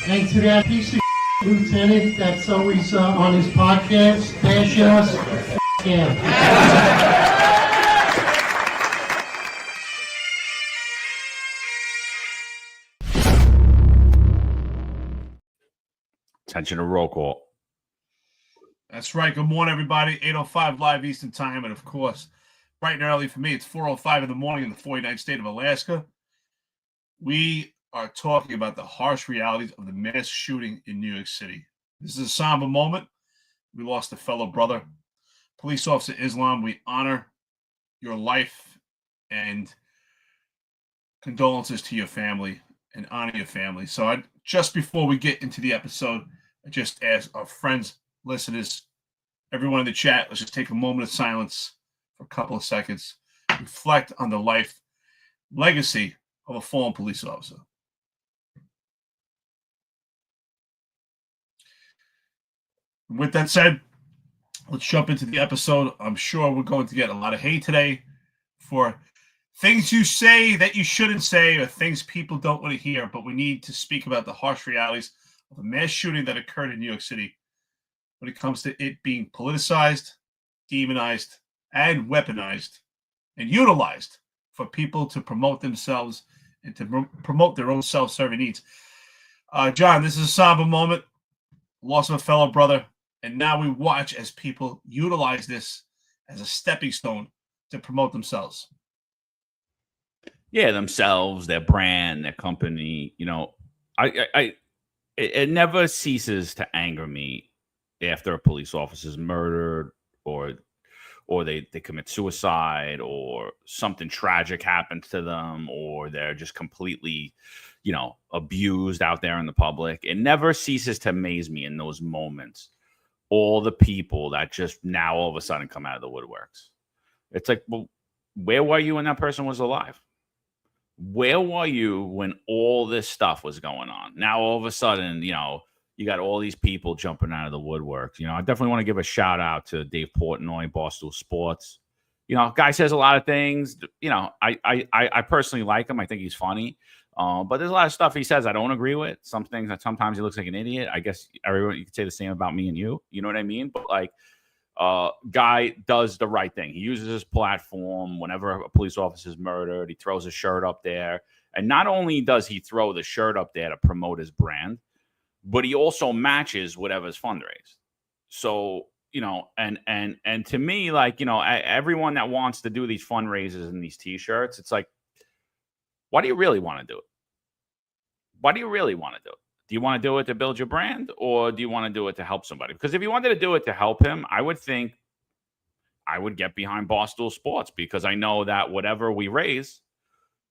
And to that piece of lieutenant that's always on his podcast, bashing us, yeah. Attention to roll call. That's right. Good morning, everybody. 8:05 live Eastern time. And, of course, bright and early for me, it's 4:05 in the morning in the 49th state of Alaska. We are talking about the harsh realities of the mass shooting in New York City. This is a somber moment. We lost a fellow brother, Police Officer Islam. We honor your life and condolences to your family and honor your family. So just before we get into the episode, I just ask our friends, listeners, everyone in the chat, let's just take a moment of silence for a couple of seconds, reflect on the life, legacy of a fallen police officer. With that said, let's jump into the episode. I'm sure we're going to get a lot of hate today for things you say that you shouldn't say or things people don't want to hear, but we need to speak about the harsh realities of a mass shooting that occurred in New York City when it comes to it being politicized, demonized, and weaponized and utilized for people to promote themselves and to promote their own self-serving needs. John, this is a somber moment, loss of a fellow brother. And now we watch as people utilize this as a stepping stone to promote themselves. Yeah, themselves, their brand, their company. You know, it never ceases to anger me after a police officer is murdered or they commit suicide or something tragic happens to them or they're just completely, abused out there in the public. It never ceases to amaze me in those moments. All the people that just now all of a sudden come out of the woodworks. It's like, well, where were you when that person was alive? Where were you when all this stuff was going on? Now, all of a sudden, you got all these people jumping out of the woodwork. I definitely want to give a shout out to Dave Portnoy, BarStool Sports. Guy says a lot of things. I personally like him. I think he's funny. But there's a lot of stuff he says I don't agree with. Some things that sometimes he looks like an idiot. I guess everyone, you could say the same about me and you. You know what I mean? But guy does the right thing. He uses his platform whenever a police officer is murdered. He throws a shirt up there. And not only does he throw the shirt up there to promote his brand, but he also matches whatever's fundraised. So, and to me, everyone that wants to do these fundraisers and these T-shirts, it's like, why do you really want to do it? Why do you really want to do it? Do you want to do it to build your brand or do you want to do it to help somebody? Because if you wanted to do it to help him, I would think I would get behind BarStool Sports because I know that whatever we raise,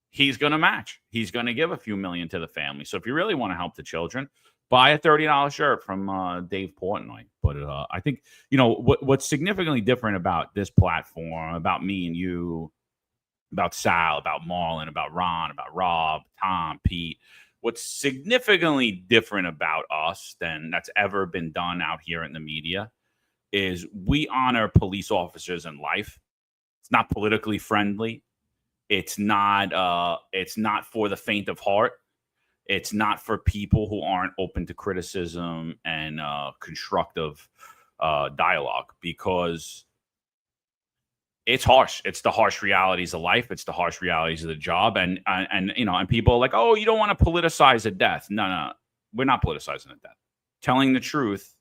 he's going to match. He's going to give a few million to the family. So if you really want to help the children, buy a $30 shirt from Dave Portnoy. But I think, what's significantly different about this platform, about me and you, about Sal, about Marlon, about Ron, about Rob, Tom, Pete. What's significantly different about us than that's ever been done out here in the media is we honor police officers in life. It's not politically friendly. It's not for the faint of heart. It's not for people who aren't open to criticism and constructive dialogue because it's harsh. It's the harsh realities of life. It's the harsh realities of the job. And people are like, oh, you don't want to politicize a death. No, we're not politicizing a death. Telling the truth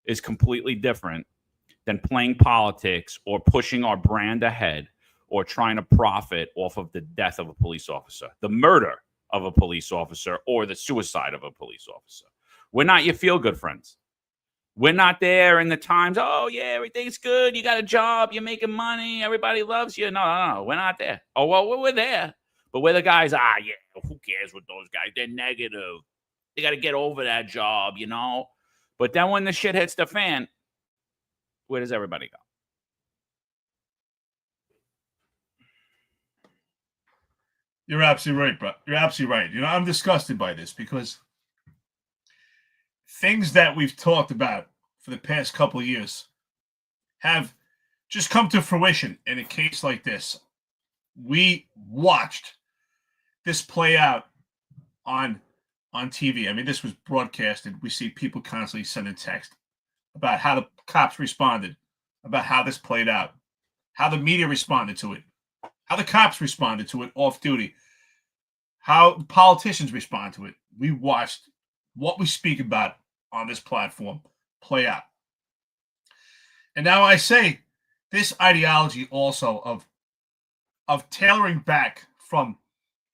is completely different than playing politics or pushing our brand ahead or trying to profit off of the death of a police officer, the murder of a police officer, or the suicide of a police officer. We're not your feel-good friends. We're not there in the times, oh, yeah, everything's good. You got a job. You're making money. Everybody loves you. No. We're not there. Oh, well, we're there. But we're the guys, yeah, who cares with those guys? They're negative. They got to get over that job, But then when the shit hits the fan, where does everybody go? You're absolutely right, bro. You're absolutely right. I'm disgusted by this because things that we've talked about for the past couple of years have just come to fruition in a case like this. we watched this play out on TV. I mean, this was broadcasted. We see people constantly sending text about how the cops responded, about how this played out, how the media responded to it, how the cops responded to it off duty, how politicians respond to it. We watched what we speak about on this platform play out. And now I say this ideology also of tailoring back from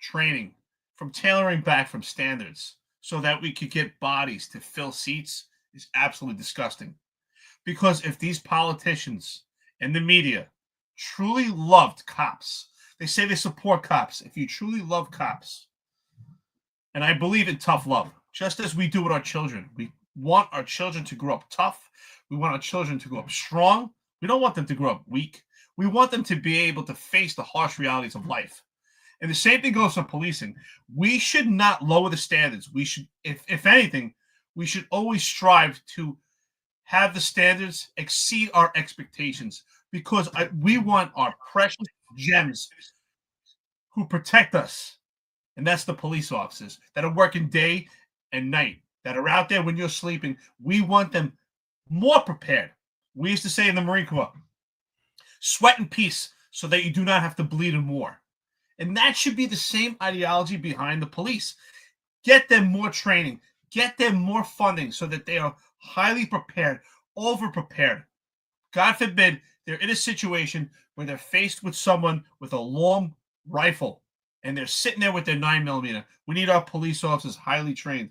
training, from tailoring back from standards so that we could get bodies to fill seats is absolutely disgusting. Because if these politicians and the media truly loved cops, they say they support cops. If you truly love cops, and I believe in tough love, just as we do with our children, we want our children to grow up tough. We want our children to grow up strong. We don't want them to grow up weak. We want them to be able to face the harsh realities of life. And the same thing goes for policing. We should not lower the standards. We should, if anything, we should always strive to have the standards exceed our expectations, because we want our precious gems who protect us. And that's the police officers that are working day and night, that are out there when you're sleeping. We want them more prepared. We used to say in the Marine Corps, sweat in peace so that you do not have to bleed in war. And that should be the same ideology behind the police. Get them more training, get them more funding so that they are highly prepared, over-prepared. God forbid they're in a situation where they're faced with someone with a long rifle and they're sitting there with their 9mm. We need our police officers highly trained.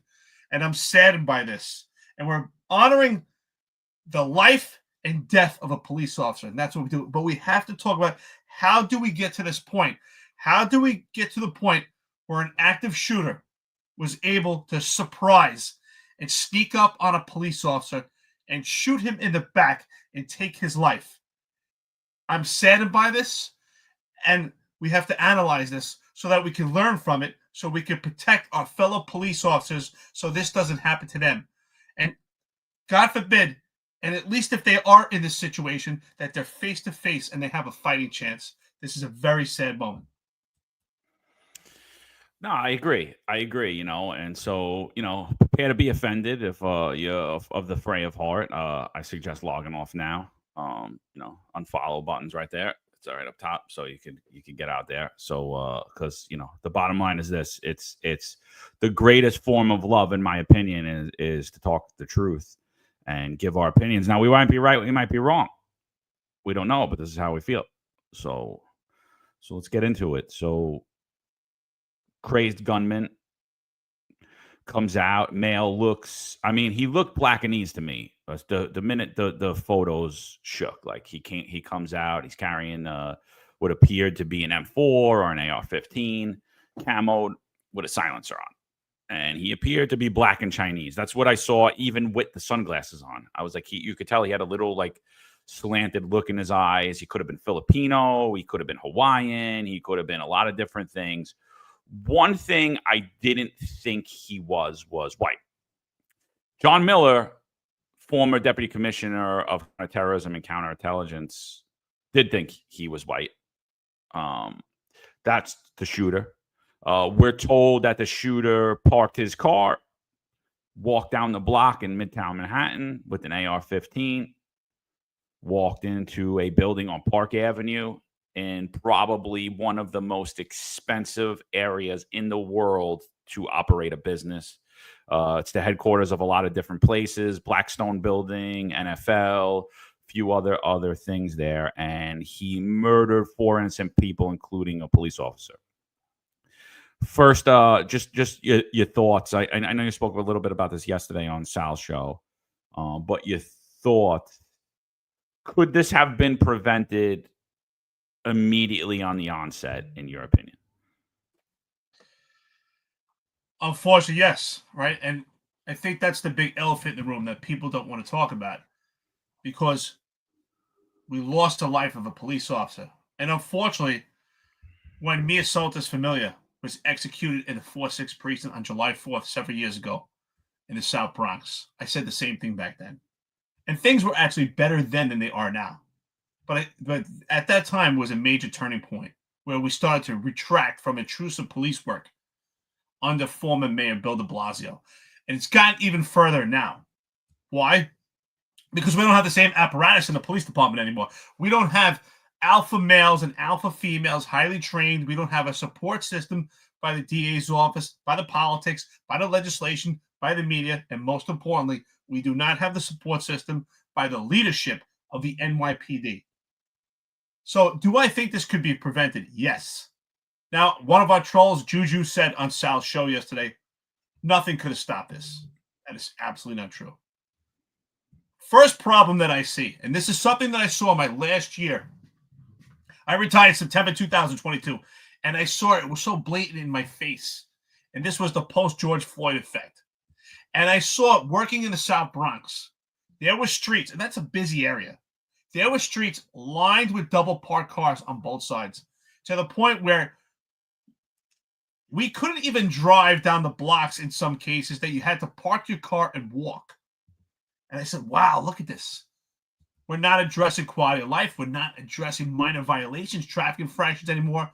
And I'm saddened by this. And we're honoring the life and death of a police officer. And that's what we do. But we have to talk about, how do we get to this point? How do we get to the point where an active shooter was able to surprise and sneak up on a police officer and shoot him in the back and take his life? I'm saddened by this, and we have to analyze this so that we can learn from it, so we can protect our fellow police officers so this doesn't happen to them. And God forbid, and at least if they are in this situation, that they're face to face and they have a fighting chance. This is a very sad moment. No, I agree. And so, prepare to be offended if you're of the fray of heart. I suggest logging off now. Unfollow buttons right there. It's all right up top, so you could get out there. So, because the bottom line is this: it's the greatest form of love, in my opinion, is to talk the truth and give our opinions. Now, we might be right, we might be wrong. We don't know, but this is how we feel. So let's get into it. So, crazed gunman comes out. Male looks. I mean, he looked Blackanese to me. The minute the photos shook, like he comes out. He's carrying what appeared to be an M4 or an AR-15, camoed with a silencer on, and he appeared to be black and Chinese. That's what I saw, even with the sunglasses on. I was like, you could tell he had a little like slanted look in his eyes. He could have been Filipino. He could have been Hawaiian. He could have been a lot of different things. One thing I didn't think he was white. John Miller, former deputy commissioner of terrorism and counterintelligence, did think he was white. That's the shooter. We're told that the shooter parked his car, walked down the block in midtown Manhattan with an AR-15, walked into a building on Park Avenue in probably one of the most expensive areas in the world to operate a business. It's the headquarters of a lot of different places, Blackstone Building, NFL, a few other things there. And he murdered 4 innocent people, including a police officer. First, just your thoughts. I know you spoke a little bit about this yesterday on Sal's show, but your thought, could this have been prevented immediately on the onset, in your opinion? Unfortunately, yes, right? And I think that's the big elephant in the room that people don't want to talk about, because we lost the life of a police officer. And unfortunately, when Mia Soltis Familia was executed in the 4-6 precinct on July 4th several years ago in the South Bronx, I said the same thing back then. And things were actually better then than they are now. But at that time was a major turning point. where we started to retract from intrusive police work under former Mayor Bill de Blasio. And it's gotten even further now. Why? Because we don't have the same apparatus in the police department anymore. We don't have alpha males and alpha females highly trained. We don't have a support system by the DA's office, by the politics, by the legislation, by the media, and most importantly, we do not have the support system by the leadership of the NYPD. So do I think this could be prevented? Yes. Now, one of our trolls, Juju, said on Sal's show yesterday, nothing could have stopped this. That is absolutely not true. First problem that I see, and this is something that I saw my last year. I retired September 2022, and I saw it was so blatant in my face. And this was the post-George Floyd effect. And I saw it working in the South Bronx. There were streets, and that's a busy area. There were streets lined with double parked cars on both sides, to the point where we couldn't even drive down the blocks in some cases, that you had to park your car and walk. And I said, wow, look at this. We're not addressing quality of life. We're not addressing minor violations, traffic infractions anymore.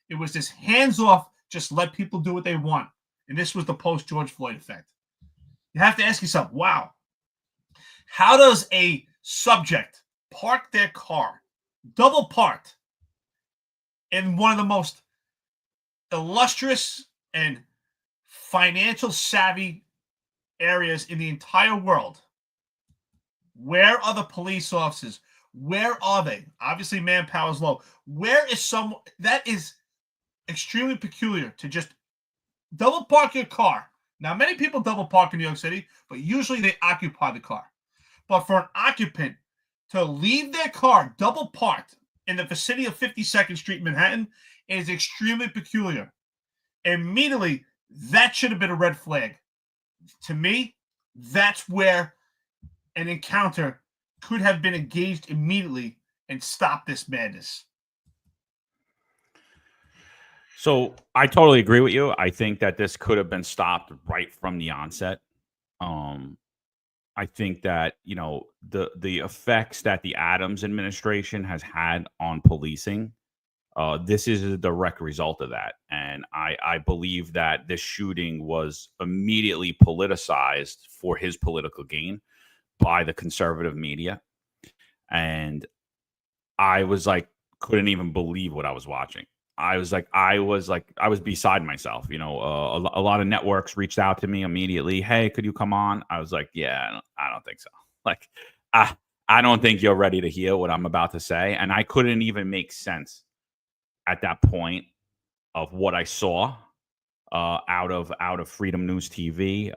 It was this hands-off, just let people do what they want. And this was the post-George Floyd effect. You have to ask yourself, wow, how does a subject park their car, double parked, in one of the most illustrious and financial savvy areas in the entire world? Where are the police officers? Where are they? Obviously, manpower is low. Where is someone that is extremely peculiar to just double park your car? Now, many people double park in New York City, but usually they occupy the car. But for an occupant to leave their car double parked in the vicinity of 52nd Street, Manhattan, is extremely peculiar. Immediately, that should have been a red flag. To me, that's where an encounter could have been engaged immediately and stop this madness. So I totally agree with you. I think that this could have been stopped right from the onset. I think that, you know, the effects that the Adams administration has had on policing, this is a direct result of that. And I believe that this shooting was immediately politicized for his political gain by the conservative media. And I was like, couldn't even believe what I was watching. I was beside myself. You know, a lot of networks reached out to me immediately. Hey, could you come on? I was like, yeah, I don't think so. Like, I don't think you're ready to hear what I'm about to say. And I couldn't even make sense at that point of what I saw out of Freedom News TV.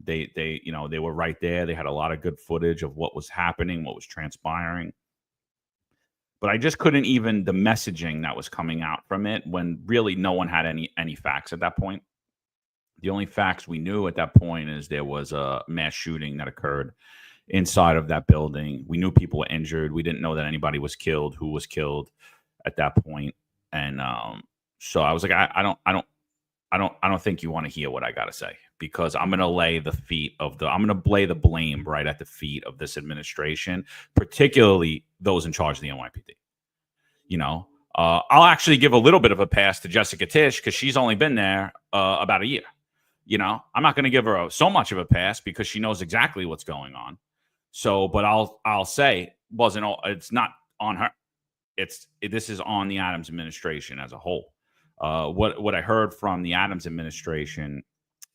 They were right there. They had a lot of good footage of what was happening, what was transpiring. But I just couldn't even the messaging that was coming out from it, when really no one had any facts at that point. The only facts we knew at that point is there was a mass shooting that occurred inside of that building. We knew people were injured. We didn't know that anybody was killed, who was killed at that point. And so I was like, I don't think you want to hear what I got to say, because I'm going to lay the blame right at the feet of this administration, particularly those in charge of the NYPD. You know, I'll actually give a little bit of a pass to Jessica Tisch, because she's only been there about a year. You know, I'm not going to give her so much of a pass because she knows exactly what's going on. So, but I'll say it's not on her. This is on the Adams administration as a whole. What I heard from the Adams administration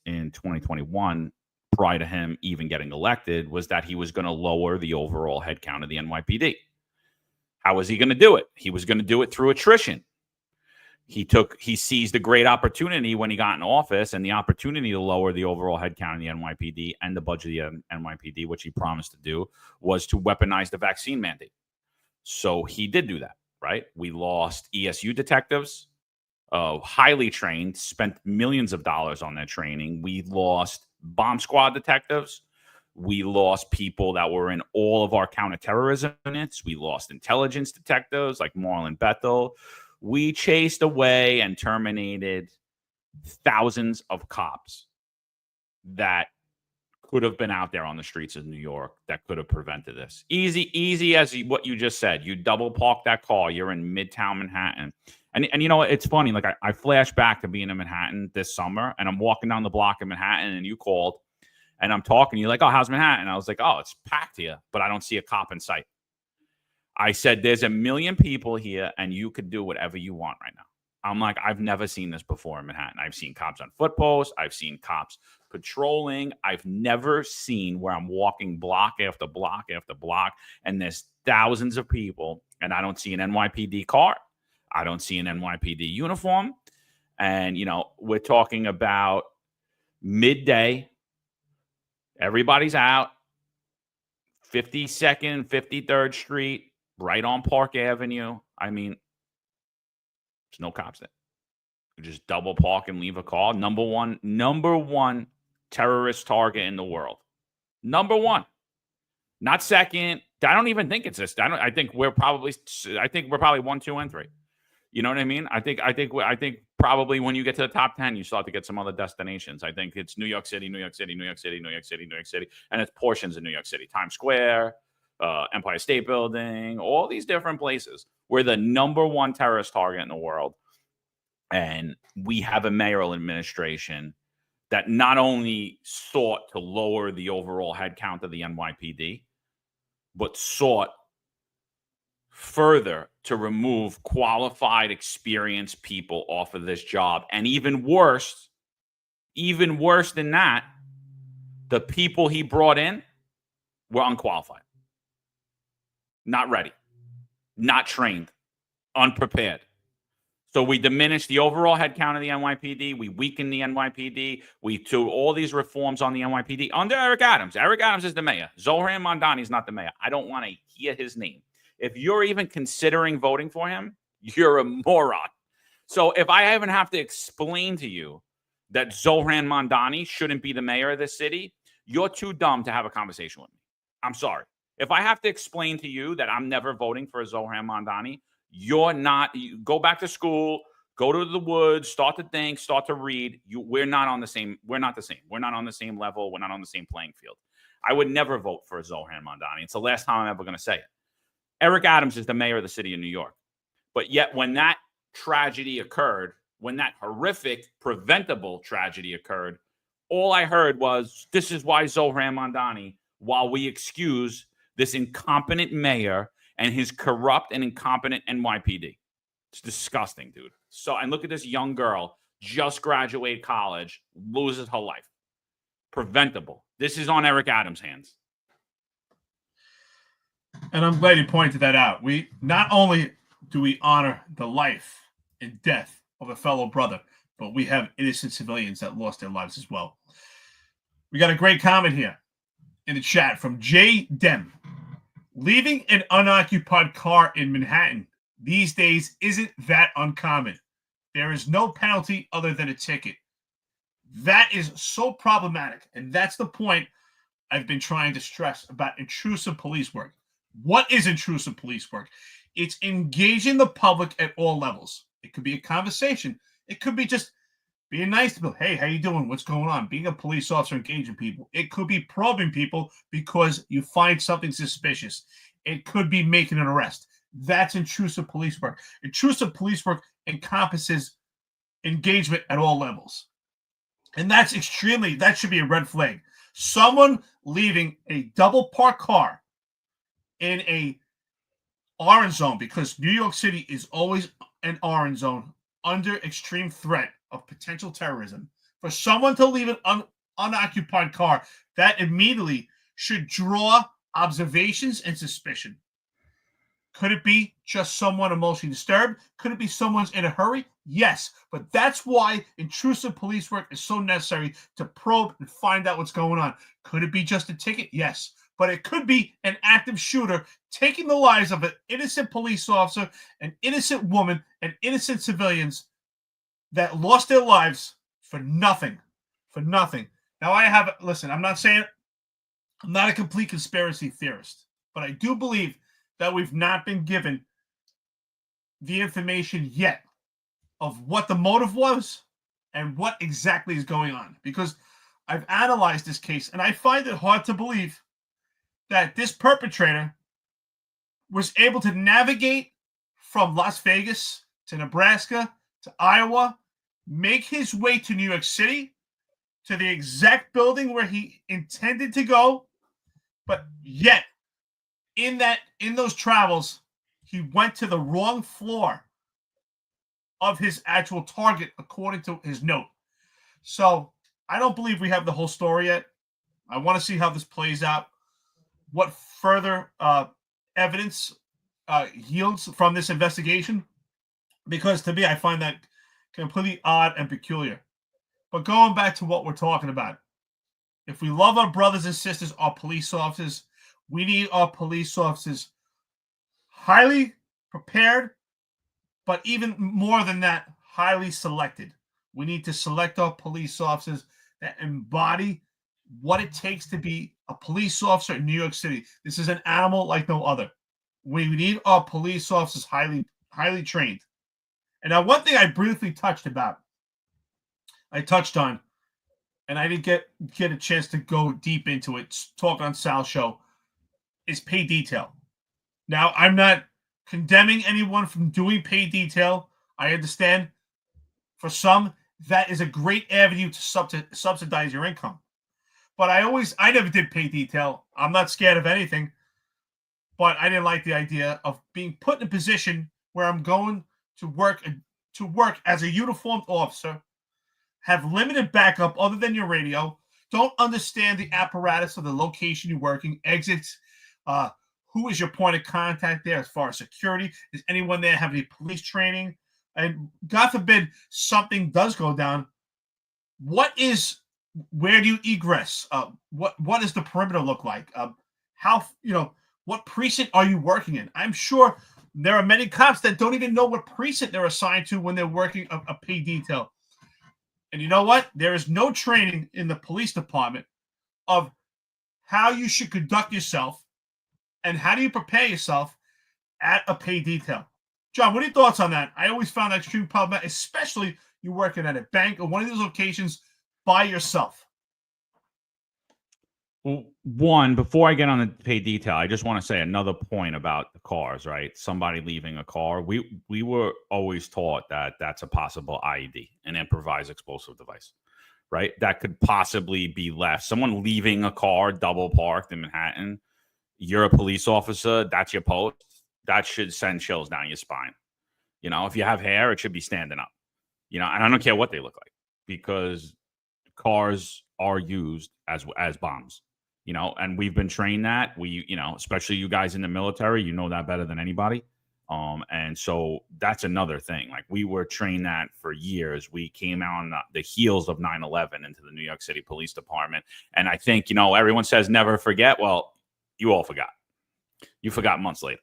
in 2021, prior to him even getting elected, was that he was going to lower the overall headcount of the NYPD. How was he going to do it? He was going to do it through attrition. He seized a great opportunity when he got in office, and the opportunity to lower the overall headcount of the NYPD and the budget of the NYPD, which he promised to do, was to weaponize the vaccine mandate. So he did do that, right? We lost ESU detectives, highly trained, spent millions of dollars on their training. We lost bomb squad detectives. We lost people that were in all of our counterterrorism units. We lost intelligence detectives like Marlon Bethel. We chased away and terminated thousands of cops that could have been out there on the streets of New York that could have prevented this. Easy as what you just said. You double park that car. You're in midtown Manhattan. And you know, it's funny. Like I flash back to being in Manhattan this summer, and I'm walking down the block in Manhattan, and you called, and I'm talking. You're like, "Oh, how's Manhattan?" I was like, "Oh, it's packed here, but I don't see a cop in sight." I said, "There's a million people here, and you could do whatever you want right now." I'm like, I've never seen this before in Manhattan. I've seen cops on foot posts. I've seen cops patrolling. I've never seen where I'm walking block after block after block, and there's thousands of people, and I don't see an NYPD car. I don't see an NYPD uniform. And, you know, we're talking about midday. Everybody's out. 52nd, 53rd Street, right on Park Avenue. I mean, there's no cops there. You just double park and leave a car. Number one terrorist target in the world. Number one. Not second. I don't even think it's this. I think we're probably 1, 2, and 3. You know what I mean? I think probably when you get to the top 10, you start to get some other destinations. I think it's New York City, New York City, New York City, New York City, New York City, and it's portions of New York City, Times Square, Empire State Building, all these different places. We're the number one terrorist target in the world, and we have a mayoral administration that not only sought to lower the overall headcount of the NYPD, but sought further to remove qualified, experienced people off of this job. And even worse than that, the people he brought in were unqualified, not ready, not trained, unprepared. So we diminished the overall headcount of the NYPD. We weakened the NYPD. We do all these reforms on the NYPD under Eric Adams. Eric Adams is the mayor. Zohran Mamdani is not the mayor. I don't want to hear his name. If you're even considering voting for him, you're a moron. So if I even have to explain to you that Zohran Mamdani shouldn't be the mayor of this city, you're too dumb to have a conversation with me. I'm sorry. If I have to explain to you that I'm never voting for Zohran Mamdani, you're not. You go back to school, go to the woods, start to think, start to read. We're not on the same. We're not the same. We're not on the same level. We're not on the same playing field. I would never vote for Zohran Mamdani. It's the last time I'm ever going to say it. Eric Adams is the mayor of the city of New York. But yet when that tragedy occurred, when that horrific, preventable tragedy occurred, all I heard was, this is why Zohran Mamdani, while we excuse this incompetent mayor and his corrupt and incompetent NYPD. It's disgusting, dude. So, and look at this young girl, just graduated college, loses her life. Preventable. This is on Eric Adams' hands. And I'm glad you pointed that out. We not only do we honor the life and death of a fellow brother, but we have innocent civilians that lost their lives as well. We got a great comment here in the chat from J. Dem. Leaving an unoccupied car in Manhattan these days isn't that uncommon. There is no penalty other than a ticket. That is so problematic. And that's the point I've been trying to stress about intrusive police work. What is intrusive police work? It's engaging the public at all levels. It could be a conversation. It could be just being nice to people. Hey, how you doing? What's going on? Being a police officer, engaging people. It could be probing people because you find something suspicious. It could be making an arrest. That's intrusive police work. Intrusive police work encompasses engagement at all levels. And that should be a red flag. Someone leaving a double parked car in a orange zone, because New York City is always an orange zone under extreme threat of potential terrorism. For someone to leave an unoccupied car, that immediately should draw observations and suspicion. Could it be just someone emotionally disturbed? Could it be someone's in a hurry? Yes, but that's why intrusive police work is so necessary, to probe and find out what's going on. Could it be just a ticket? Yes, but it could be an active shooter taking the lives of an innocent police officer, an innocent woman, and innocent civilians that lost their lives for nothing. For nothing. Now, I'm not saying I'm not a complete conspiracy theorist, but I do believe that we've not been given the information yet of what the motive was and what exactly is going on. Because I've analyzed this case, and I find it hard to believe that this perpetrator was able to navigate from Las Vegas to Nebraska to Iowa, make his way to New York City, to the exact building where he intended to go, but yet in those travels, he went to the wrong floor of his actual target according to his note. So I don't believe we have the whole story yet. I want to see how this plays out, what further evidence yields from this investigation, because to me, I find that completely odd and peculiar. But going back to what we're talking about, if we love our brothers and sisters, our police officers, we need our police officers highly prepared, but even more than that, highly selected. We need to select our police officers that embody what it takes to be a police officer in New York City. This is an animal like no other. We need our police officers highly trained. And now, one thing I briefly touched on, and I didn't get a chance to go deep into it, talk on Sal's show, is pay detail. Now, I'm not condemning anyone from doing pay detail. I understand for some, that is a great avenue to subsidize your income. But I never did pay detail. I'm not scared of anything. But I didn't like the idea of being put in a position where I'm going to work as a uniformed officer, have limited backup other than your radio, don't understand the apparatus of the location you're working, exits, who is your point of contact there as far as security? Is anyone there have any police training? And God forbid something does go down. Where do you egress? What does the perimeter look like? What precinct are you working in? I'm sure there are many cops that don't even know what precinct they're assigned to when they're working a pay detail. And you know what? There is no training in the police department of how you should conduct yourself and how do you prepare yourself at a pay detail. John, what are your thoughts on that? I always found that extremely problematic, especially you working at a bank or one of these locations by yourself. Well, one, before I get on the pay detail, I just want to say another point about the cars, right? Somebody leaving a car. We were always taught that that's a possible IED, an improvised explosive device, right? That could possibly be left. Someone leaving a car double parked in Manhattan, you're a police officer, that's your post. That should send chills down your spine. If you have hair, it should be standing up. And I don't care what they look like, because cars are used as bombs. And we've been trained that. Especially you guys in the military, you know that better than anybody. And so that's another thing. Like, we were trained that for years. We came out on the heels of 9/11 into the New York City Police Department. And I think, everyone says never forget. Well, you all forgot. You forgot months later.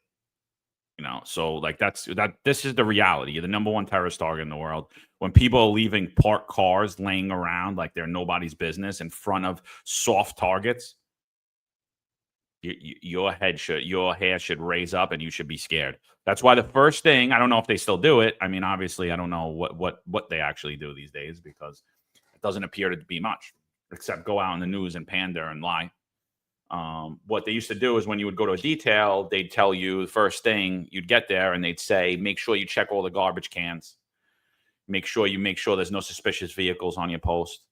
So like this is the reality. You're the number one terrorist target in the world. When people are leaving parked cars laying around like they're nobody's business in front of soft targets, your hair should raise up and you should be scared. That's why the first thing, I don't know if they still do it. I mean, obviously, I don't know what they actually do these days, because it doesn't appear to be much, except go out in the news and pander and lie. What they used to do is when you would go to a detail, they'd tell you the first thing you'd get there, and they'd say, make sure you check all the garbage cans. Make sure there's no suspicious vehicles on your post.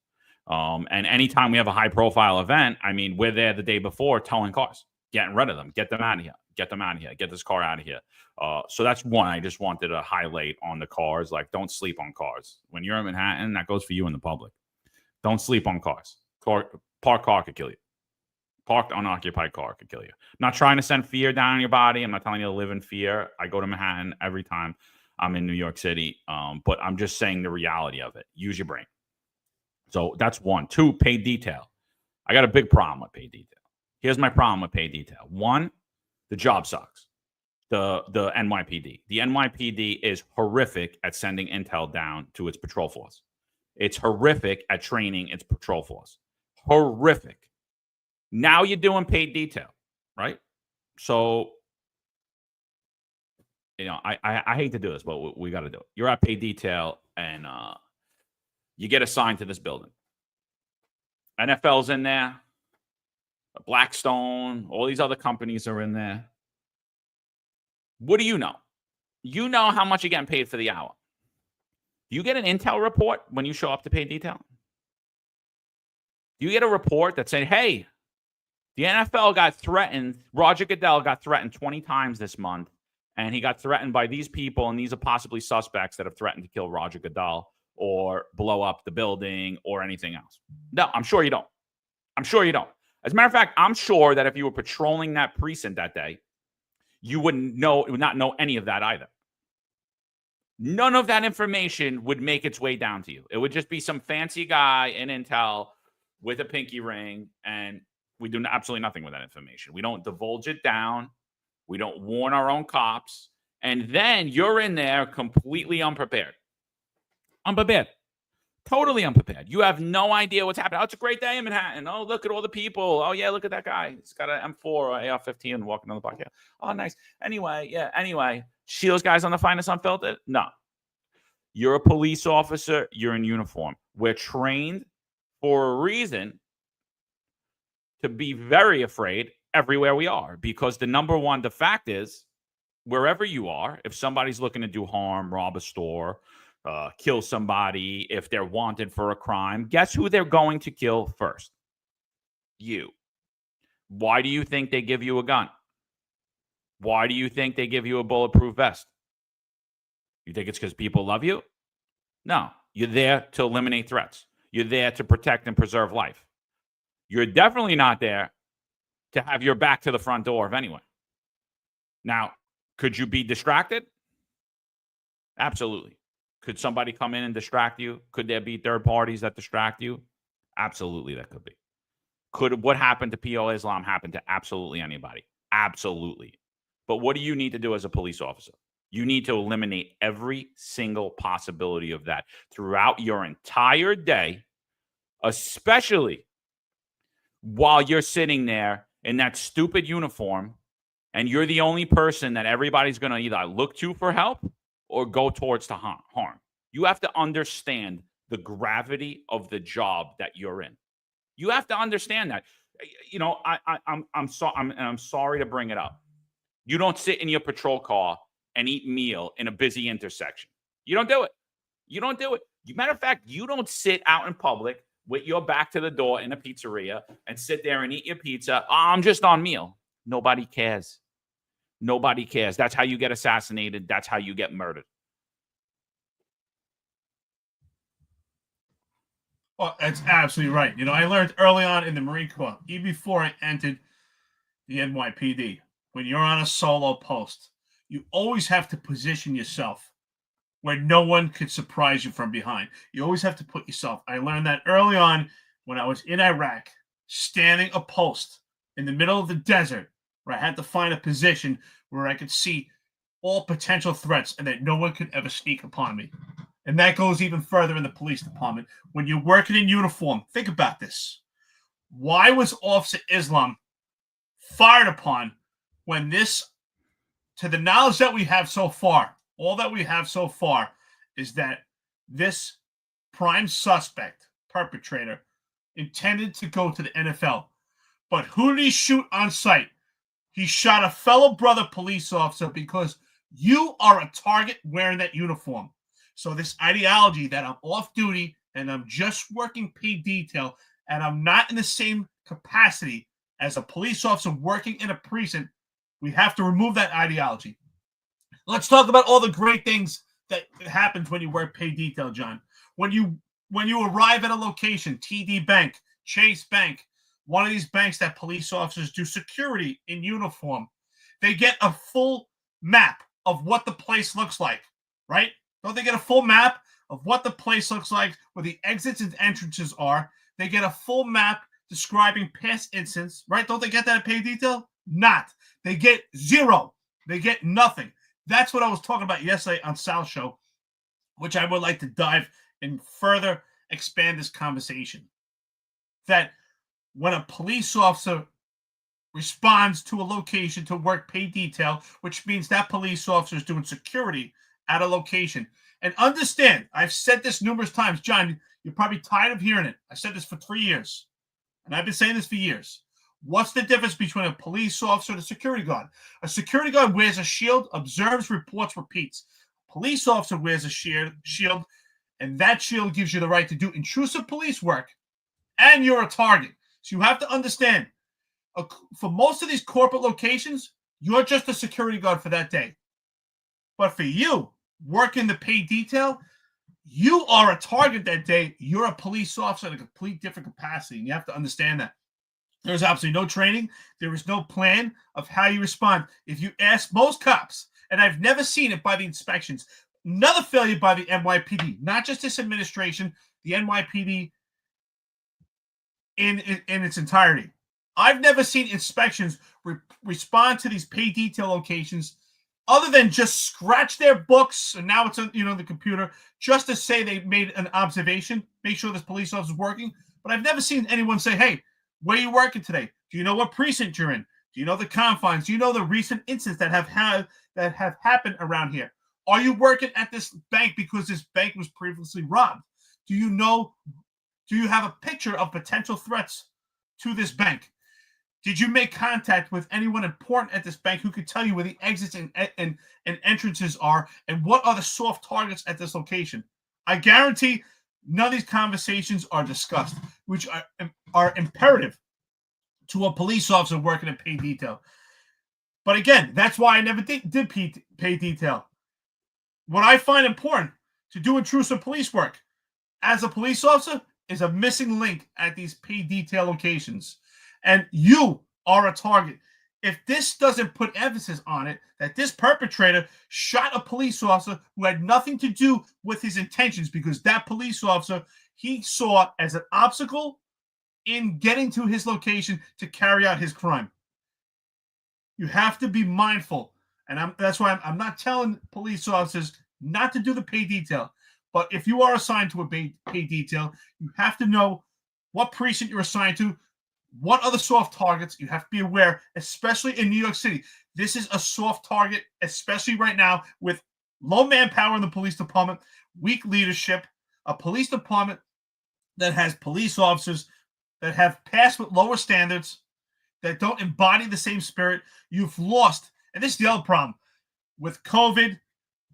And anytime we have a high profile event, I mean, we're there the day before towing cars, getting rid of them, get them out of here, get this car out of here. So that's one I just wanted to highlight on the cars. Like, don't sleep on cars. When you're in Manhattan, that goes for you in the public. Don't sleep on cars. Parked car could kill you. Parked unoccupied car could kill you. I'm not trying to send fear down on your body. I'm not telling you to live in fear. I go to Manhattan every time I'm in New York City. But I'm just saying the reality of it. Use your brain. So that's one. Two, paid detail. I got a big problem with paid detail. Here's my problem with paid detail. One, the job sucks. The NYPD. The NYPD is horrific at sending intel down to its patrol force. It's horrific at training its patrol force. Horrific. Now you're doing paid detail, right? So, I hate to do this, but we got to do it. You're at paid detail, and you get assigned to this building. NFL's in there. Blackstone, all these other companies are in there. What do you know? You know how much you're getting paid for the hour. Do you get an intel report when you show up to pay detail? Do you get a report that said, hey, the NFL got threatened, Roger Goodell got threatened 20 times this month, and he got threatened by these people, and these are possibly suspects that have threatened to kill Roger Goodell or blow up the building or anything else? No, I'm sure you don't. I'm sure you don't. As a matter of fact, I'm sure that if you were patrolling that precinct that day, you would not know any of that either. None of that information would make its way down to you. It would just be some fancy guy in intel with a pinky ring, and we do absolutely nothing with that information. We don't divulge it down. We don't warn our own cops. And then you're in there completely unprepared. Unprepared. Totally unprepared. You have no idea what's happening. Oh, it's a great day in Manhattan. Oh, look at all the people. Oh, yeah, look at that guy. He's got an M4 or AR-15 walking on the block. Yeah. Oh, nice. Anyway. See those guys on the Finest Unfiltered? No. You're a police officer. You're in uniform. We're trained for a reason to be very afraid everywhere we are, because the fact is, wherever you are, if somebody's looking to do harm, rob a store, kill somebody, if they're wanted for a crime, guess who they're going to kill first? You. Why do you think they give you a gun? Why do you think they give you a bulletproof vest? You think it's because people love you? No. You're there to eliminate threats. You're there to protect and preserve life. You're definitely not there to have your back to the front door of anyone. Now, could you be distracted? Absolutely. Could somebody come in and distract you? Could there be third parties that distract you? Absolutely, that could be. Could what happened to P.O. Islam happen to absolutely anybody? Absolutely. But what do you need to do as a police officer? You need to eliminate every single possibility of that throughout your entire day, especially while you're sitting there in that stupid uniform and you're the only person that everybody's going to either look to for help or go towards to harm. You have to understand the gravity of the job that you're in. You have to understand that. You know, I'm sorry to bring it up. You don't sit in your patrol car and eat meal in a busy intersection. You don't do it. You don't do it. Matter of fact, you don't sit out in public with your back to the door in a pizzeria and sit there and eat your pizza. Oh, I'm just on meal. Nobody cares. Nobody cares. That's how you get assassinated. That's how you get murdered. Well, that's absolutely right. You know, I learned early on in the Marine Corps, even before I entered the NYPD, when you're on a solo post, you always have to position yourself where no one could surprise you from behind. You always have to put yourself. I learned that early on when I was in Iraq, standing a post in the middle of the desert, where I had to find a position where I could see all potential threats and that no one could ever sneak upon me. And that goes even further in the police department. When you're working in uniform, think about this. Why was Officer Islam fired upon when this, to the knowledge that we have so far, all that we have so far is that this prime suspect, perpetrator, intended to go to the NFL. But who did he shoot on sight? He shot a fellow brother police officer because you are a target wearing that uniform. So this ideology that I'm off duty and I'm just working paid detail and I'm not in the same capacity as a police officer working in a precinct, we have to remove that ideology. Let's talk about all the great things that happens when you work paid detail, John. When you arrive at a location, TD Bank, Chase Bank, one of these banks that police officers do security in uniform, they get a full map of what the place looks like, right? Don't they get a full map of what the place looks like, where the exits and entrances are? They get a full map describing past incidents, right? Don't they get that in paid detail? Not. They get zero. They get nothing. That's what I was talking about yesterday on Sal's show, which I would like to dive and further expand this conversation. That when a police officer responds to a location to work paid detail, which means that police officer is doing security at a location. And understand, I've said this numerous times, John, you're probably tired of hearing it. I said this for 3 years. and I've been saying this for years. What's the difference between a police officer and a security guard? A security guard wears a shield, observes, reports, repeats. A police officer wears a shield, and that shield gives you the right to do intrusive police work, and you're a target. So you have to understand, for most of these corporate locations, you're just a security guard for that day. But for you, working the paid detail, you are a target that day. You're a police officer in a complete different capacity, and you have to understand that. There's absolutely no training. There is no plan of how you respond. If you ask most cops, and I've never seen it by the inspections, another failure by the NYPD, not just this administration, the NYPD in its entirety. I've never seen inspections respond to these pay detail locations other than just scratch their books, and now it's on the computer, just to say they made an observation, make sure this police officer is working. But I've never seen anyone say, hey, where are you working today? Do you know what precinct you're in? Do you know the confines? Do you know the recent incidents that have happened around here? Are you working at this bank because this bank was previously robbed? Do you have a picture of potential threats to this bank? Did you make contact with anyone important at this bank who could tell you where the exits and entrances are, and what are the soft targets at this location? I guarantee none of these conversations are discussed, which are imperative to a police officer working in pay detail. But again, that's why I never did pay detail. What I find important to do intrusive police work as a police officer is a missing link at these pay detail locations. And you are a target. If this doesn't put emphasis on it, that this perpetrator shot a police officer who had nothing to do with his intentions, because that police officer he saw as an obstacle in getting to his location to carry out his crime. You have to be mindful. And that's why I'm not telling police officers not to do the pay detail. But if you are assigned to a pay detail, you have to know what precinct you're assigned to, what are the soft targets. You have to be aware, especially in New York City. This is a soft target, especially right now with low manpower in the police department, weak leadership, a police department that has police officers that have passed with lower standards, that don't embody the same spirit. You've lost, and this is the other problem, with COVID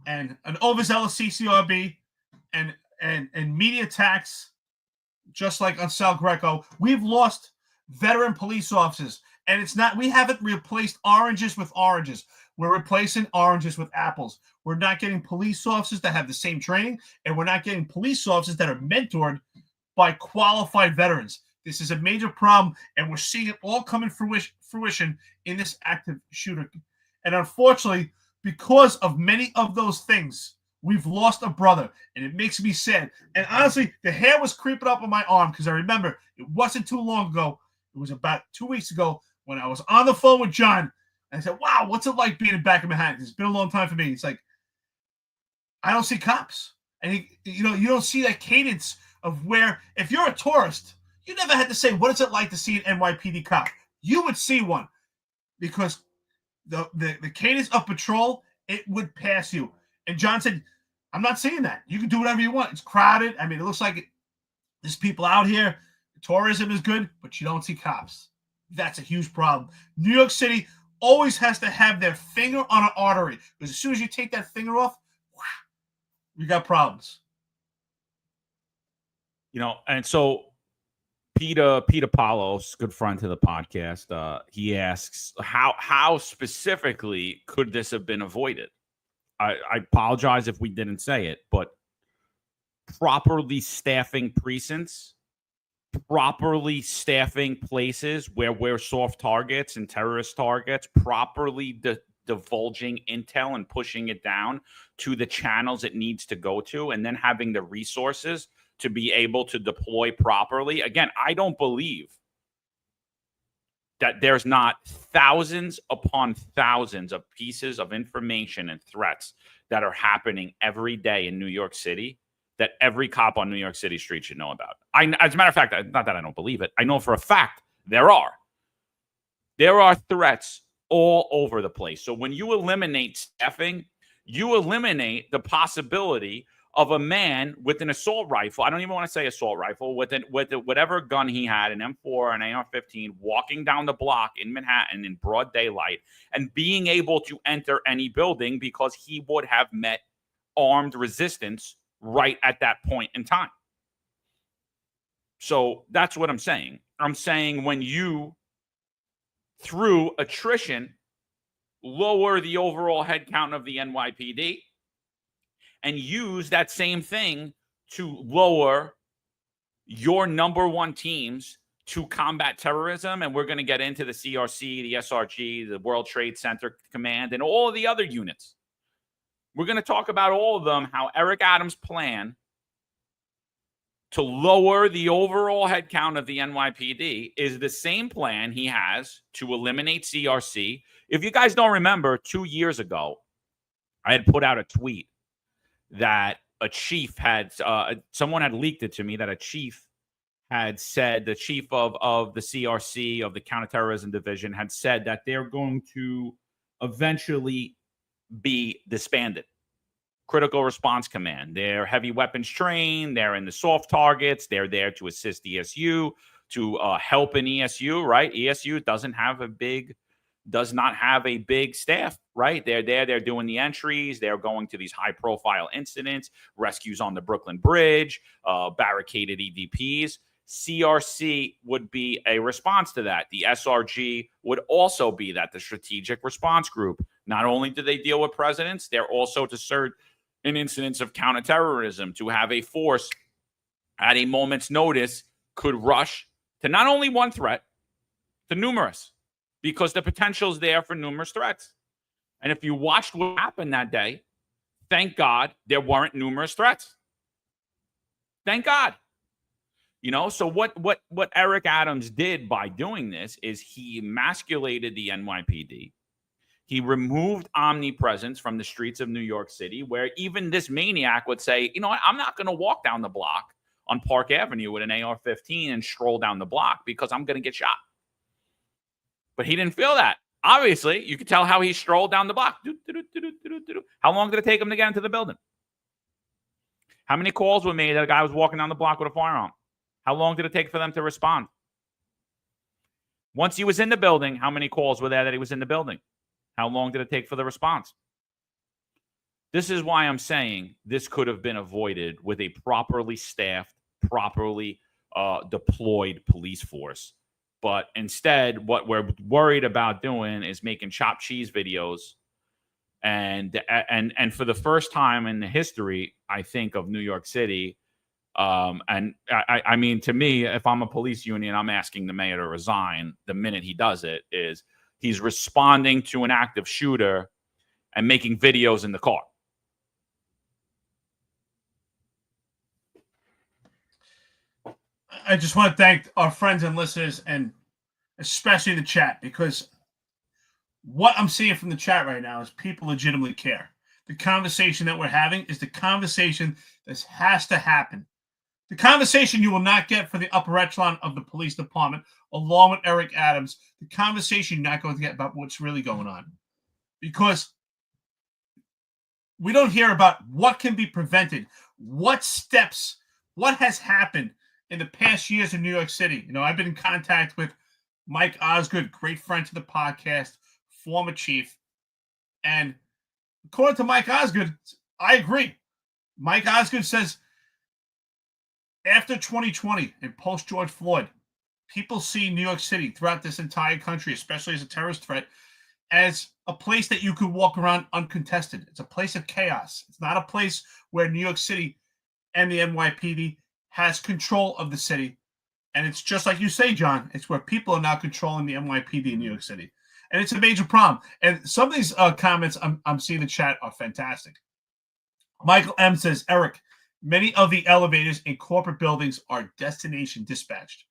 and an overzealous CCRB and media attacks, just like on Sal Greco, we've lost veteran police officers. And it's not, we haven't replaced oranges with oranges. We're replacing oranges with apples. We're not getting police officers that have the same training, and we're not getting police officers that are mentored by qualified veterans. This is a major problem, and we're seeing it all come in fruition in this active shooter. And unfortunately, because of many of those things, we've lost a brother, and it makes me sad. And honestly, the hair was creeping up on my arm, because I remember it wasn't too long ago. It was about 2 weeks ago when I was on the phone with John, and I said, wow, what's it like being back in Manhattan? It's been a long time for me. It's like, I don't see cops. And, you don't see that cadence of where, if you're a tourist, you never had to say, what is it like to see an NYPD cop? You would see one, because the cadence of patrol, it would pass you. And John said, I'm not saying that. You can do whatever you want. It's crowded. I mean, it looks like there's people out here. Tourism is good, but you don't see cops. That's a huge problem. New York City always has to have their finger on an artery, because as soon as you take that finger off, you got problems. And so Peter Palos, good friend to the podcast, he asks, how specifically could this have been avoided? I apologize if we didn't say it, but properly staffing precincts, properly staffing places where we're soft targets and terrorist targets, properly divulging intel and pushing it down to the channels it needs to go to, and then having the resources to be able to deploy properly. Again, I don't believe that there's not thousands upon thousands of pieces of information and threats that are happening every day in New York City that every cop on New York City street should know about. As a matter of fact, not that I don't believe it, I know for a fact there are. There are threats all over the place. So when you eliminate staffing, you eliminate the possibility of a man with an assault rifle. I don't even want to say assault rifle, with whatever gun he had, an M4, an AR-15, walking down the block in Manhattan in broad daylight and being able to enter any building because he would have met armed resistance right at that point in time. So that's what I'm saying. I'm saying when you, through attrition, lower the overall headcount of the NYPD and use that same thing to lower your number one teams to combat terrorism. And we're going to get into the CRC, the SRG, the World Trade Center Command, and all of the other units. We're going to talk about all of them, how Eric Adams' plan to lower the overall headcount of the NYPD is the same plan he has to eliminate CRC. If you guys don't remember, 2 years ago, I had put out a tweet that a chief had, someone had leaked it to me, that a chief had said, the chief of the CRC, of the Counterterrorism Division, had said that they're going to eventually be disbanded. Critical Response Command. They're heavy weapons trained. They're in the soft targets. They're there to assist ESU, to help in ESU, right? ESU does not have a big staff, right? They're there. They're doing the entries. They're going to these high-profile incidents, rescues on the Brooklyn Bridge, barricaded EDPs. CRC would be a response to that. The SRG would also be that, the Strategic Response Group. Not only do they deal with presidents, they're also to serve in incidents of counterterrorism, to have a force at a moment's notice could rush to not only one threat, to numerous, because the potential is there for numerous threats. And if you watched what happened that day, thank God there weren't numerous threats. Thank God. You know, so what Eric Adams did by doing this is he emasculated the NYPD. He removed omnipresence from the streets of New York City, where even this maniac would say, you know what, I'm not going to walk down the block on Park Avenue with an AR-15 and stroll down the block because I'm going to get shot. But he didn't feel that. Obviously, you could tell how he strolled down the block. How long did it take him to get into the building? How many calls were made that a guy was walking down the block with a firearm? How long did it take for them to respond? Once he was in the building, how many calls were there that he was in the building? How long did it take for the response? This is why I'm saying this could have been avoided with a properly staffed, properly deployed police force. But instead, what we're worried about doing is making chopped cheese videos. And for the first time in the history, I think, of New York City, and I mean, to me, if I'm a police union, I'm asking the mayor to resign the minute he does it, is he's responding to an active shooter and making videos in the car. I just want to thank our friends and listeners, and especially the chat, because what I'm seeing from the chat right now is people legitimately care. The conversation that we're having is the conversation that has to happen. The conversation you will not get for the upper echelon of the police department, along with Eric Adams. The conversation you're not going to get about what's really going on. Because we don't hear about what can be prevented, what steps, what has happened in the past years in New York City. You know, I've been in contact with Mike Osgood, great friend to the podcast, former chief. And according to Mike Osgood, I agree. Mike Osgood says, after 2020 and post-George Floyd, people see New York City throughout this entire country, especially as a terrorist threat, as a place that you could walk around uncontested. It's a place of chaos. It's not a place where New York City and the NYPD has control of the city. And it's just like you say, John, it's where people are now controlling the NYPD in New York City. And it's a major problem. And some of these comments I'm seeing in the chat are fantastic. Michael M. says, Eric, many of the elevators in corporate buildings are destination dispatched.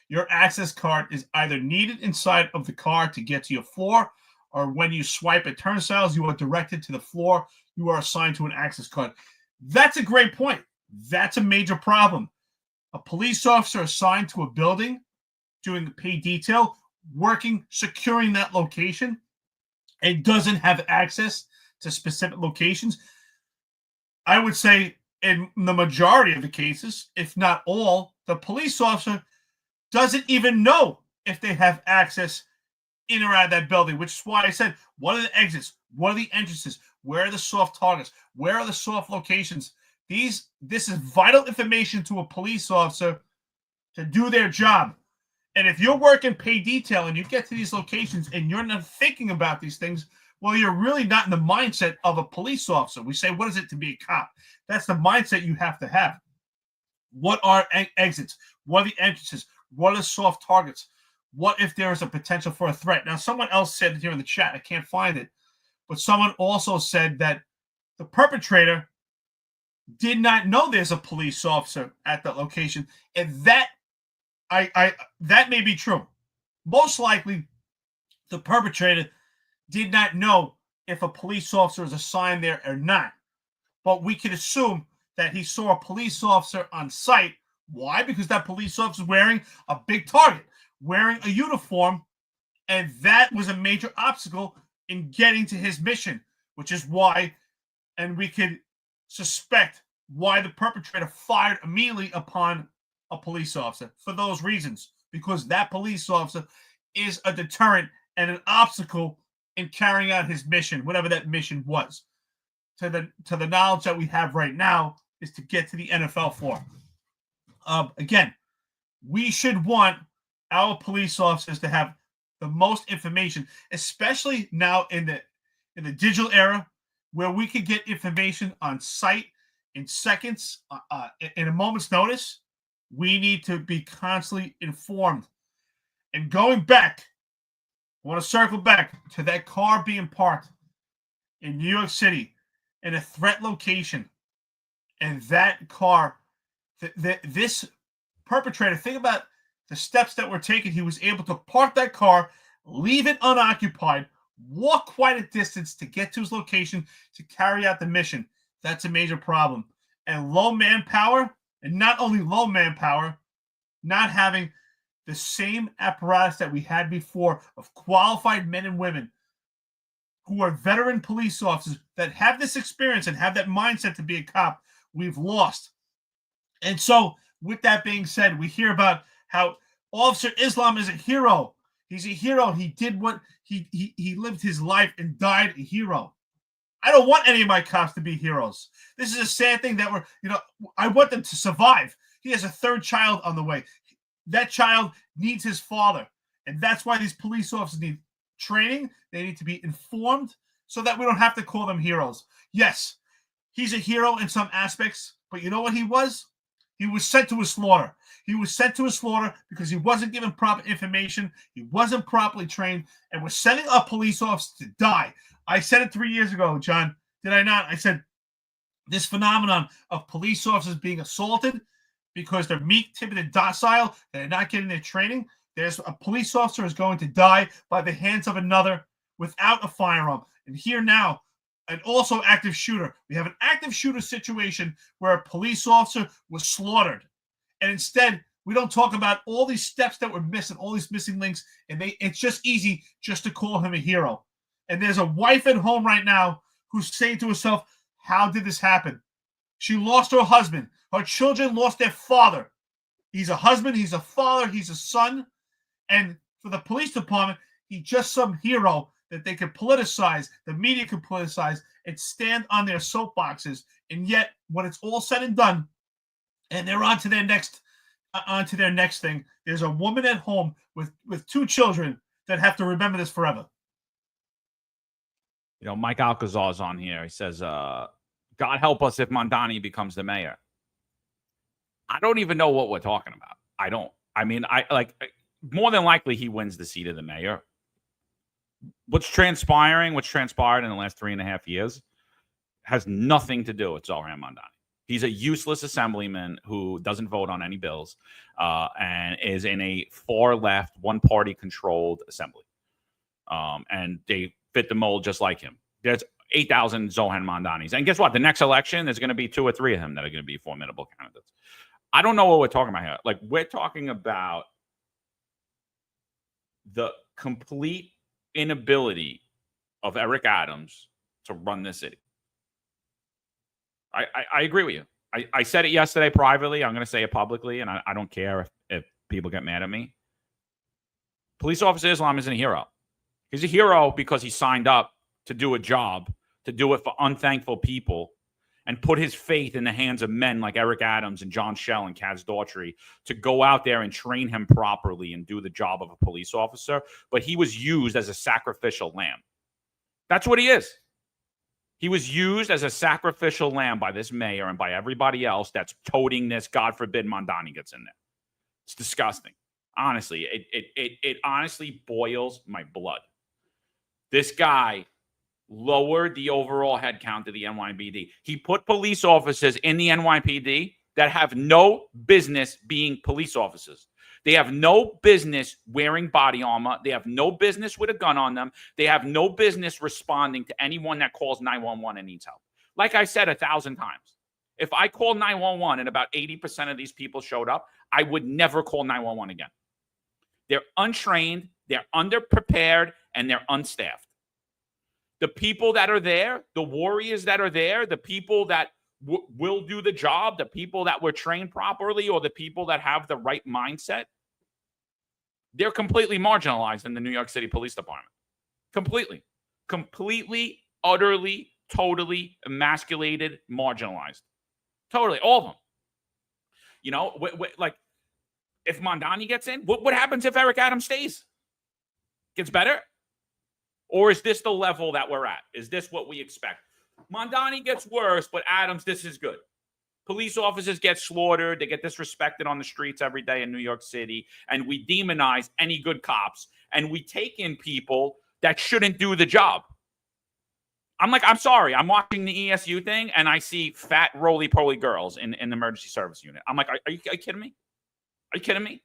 Your access card is either needed inside of the car to get to your floor, or when you swipe at turnstiles, you are directed to the floor. You are assigned to an access card. That's a great point. That's a major problem. A police officer assigned to a building, doing the pay detail, working, securing that location, and doesn't have access to specific locations, I would say in the majority of the cases, if not all, the police officer doesn't even know if they have access in or out of that building, which is why I said, what are the exits? What are the entrances? Where are the soft targets? Where are the soft locations? This is vital information to a police officer to do their job. And if you're working pay detail and you get to these locations and you're not thinking about these things, well, you're really not in the mindset of a police officer. We say, what is it to be a cop? That's the mindset you have to have. What are exits? What are the entrances? What are soft targets? What if there is a potential for a threat? Now, someone else said it here in the chat. I can't find it. But someone also said that the perpetrator did not know there's a police officer at that location. And that that may be true. Most likely, the perpetrator did not know if a police officer is assigned there or not. But we can assume that he saw a police officer on site. Why? Because that police officer is wearing a big target, wearing a uniform, and that was a major obstacle in getting to his mission, which is why, and we could suspect why the perpetrator fired immediately upon a police officer for those reasons, because that police officer is a deterrent and an obstacle in carrying out his mission, whatever that mission was. To the knowledge that we have right now is to get to the NFL floor. Again, we should want our police officers to have the most information, especially now in the digital era, where we could get information on site in seconds, in a moment's notice. We need to be constantly informed. And going back, I want to circle back to that car being parked in New York City in a threat location. And that car, this perpetrator, think about the steps that were taken. He was able to park that car, leave it unoccupied, walk quite a distance to get to his location to carry out the mission. That's a major problem. And low manpower, and not only low manpower, not having the same apparatus that we had before of qualified men and women who are veteran police officers that have this experience and have that mindset to be a cop, we've lost. And so, with that being said, we hear about how Officer Islam is a hero. He's a hero. He did what he lived his life and died a hero. I don't want any of my cops to be heroes. This is a sad thing that I want them to survive. He has a third child on the way. That child needs his father. And that's why these police officers need training. They need to be informed so that we don't have to call them heroes. Yes, he's a hero in some aspects, but you know what he was? He was sent to a slaughter. He was sent to a slaughter because he wasn't given proper information. He wasn't properly trained, and we're sending a police officer to die. I said it 3 years ago, John. Did I not? I said this phenomenon of police officers being assaulted because they're meek, timid, and docile, they're not getting their training. There's a police officer is going to die by the hands of another without a firearm. And here now, and also active shooter. We have an active shooter situation where a police officer was slaughtered. And instead, we don't talk about all these steps that were missing, all these missing links, and it's just easy just to call him a hero. And there's a wife at home right now who's saying to herself, how did this happen? She lost her husband. Her children lost their father. He's a husband, he's a father, he's a son. And for the police department, he's just some hero that they could politicize, the media could politicize, and stand on their soapboxes. And yet, when it's all said and done, and they're on to their next thing, there's a woman at home with two children that have to remember this forever. Mike Alcazar's on here. He says, God help us if Mondani becomes the mayor. I don't even know what we're talking about. I don't. I mean, more than likely he wins the seat of the mayor. What's transpired in the last 3.5 years has nothing to do with Zohran Mondani. He's a useless assemblyman who doesn't vote on any bills and is in a far-left, one-party controlled assembly. And they fit the mold just like him. There's 8,000 Zohran Mondanis. And guess what? The next election, there's going to be 2 or 3 of them that are going to be formidable candidates. I don't know what we're talking about here. Like, we're talking about the complete inability of Eric Adams to run this city. I agree with you. I said it yesterday privately. I'm going to say it publicly, and I don't care if people get mad at me. Police officer Islam isn't a hero. He's a hero because he signed up to do a job, to do it for unthankful people, and put his faith in the hands of men like Eric Adams and John Schell and Kaz Daughtry to go out there and train him properly and do the job of a police officer. But he was used as a sacrificial lamb. That's what he is. He was used as a sacrificial lamb by this mayor and by everybody else that's toting this. God forbid Mondani gets in there. It's disgusting. Honestly, it honestly boils my blood. This guy lowered the overall headcount of the NYPD. He put police officers in the NYPD that have no business being police officers. They have no business wearing body armor. They have no business with a gun on them. They have no business responding to anyone that calls 911 and needs help. Like I said 1,000 times, if I called 911 and about 80% of these people showed up, I would never call 911 again. They're untrained, they're underprepared, and they're unstaffed. The people that are there, the warriors that are there, the people that will do the job, the people that were trained properly, or the people that have the right mindset, they're completely marginalized in the New York City Police Department. Completely, utterly, totally emasculated, marginalized. Totally, all of them. You know, like, if Mondani gets in, what happens if Eric Adams stays? Gets better? Or is this the level that we're at? Is this what we expect? Mondani gets worse, but Adams, this is good. Police officers get slaughtered. They get disrespected on the streets every day in New York City. And we demonize any good cops. And we take in people that shouldn't do the job. I'm sorry. I'm watching the ESU thing, and I see fat, roly-poly girls in the emergency service unit. I'm like, are you kidding me? Are you kidding me?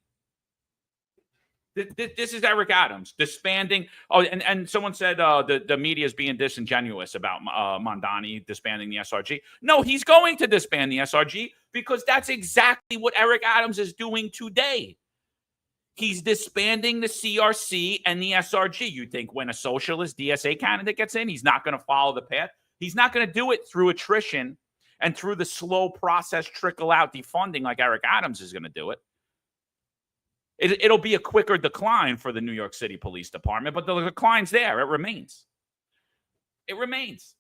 This is Eric Adams disbanding. Oh, and someone said the media is being disingenuous about Mondani disbanding the SRG. No, he's going to disband the SRG because that's exactly what Eric Adams is doing today. He's disbanding the CRC and the SRG. You think when a socialist DSA candidate gets in, he's not going to follow the path? He's not going to do it through attrition and through the slow process trickle out defunding like Eric Adams is going to do it. It'll be a quicker decline for the New York City Police Department, but the decline's there. It remains. It remains.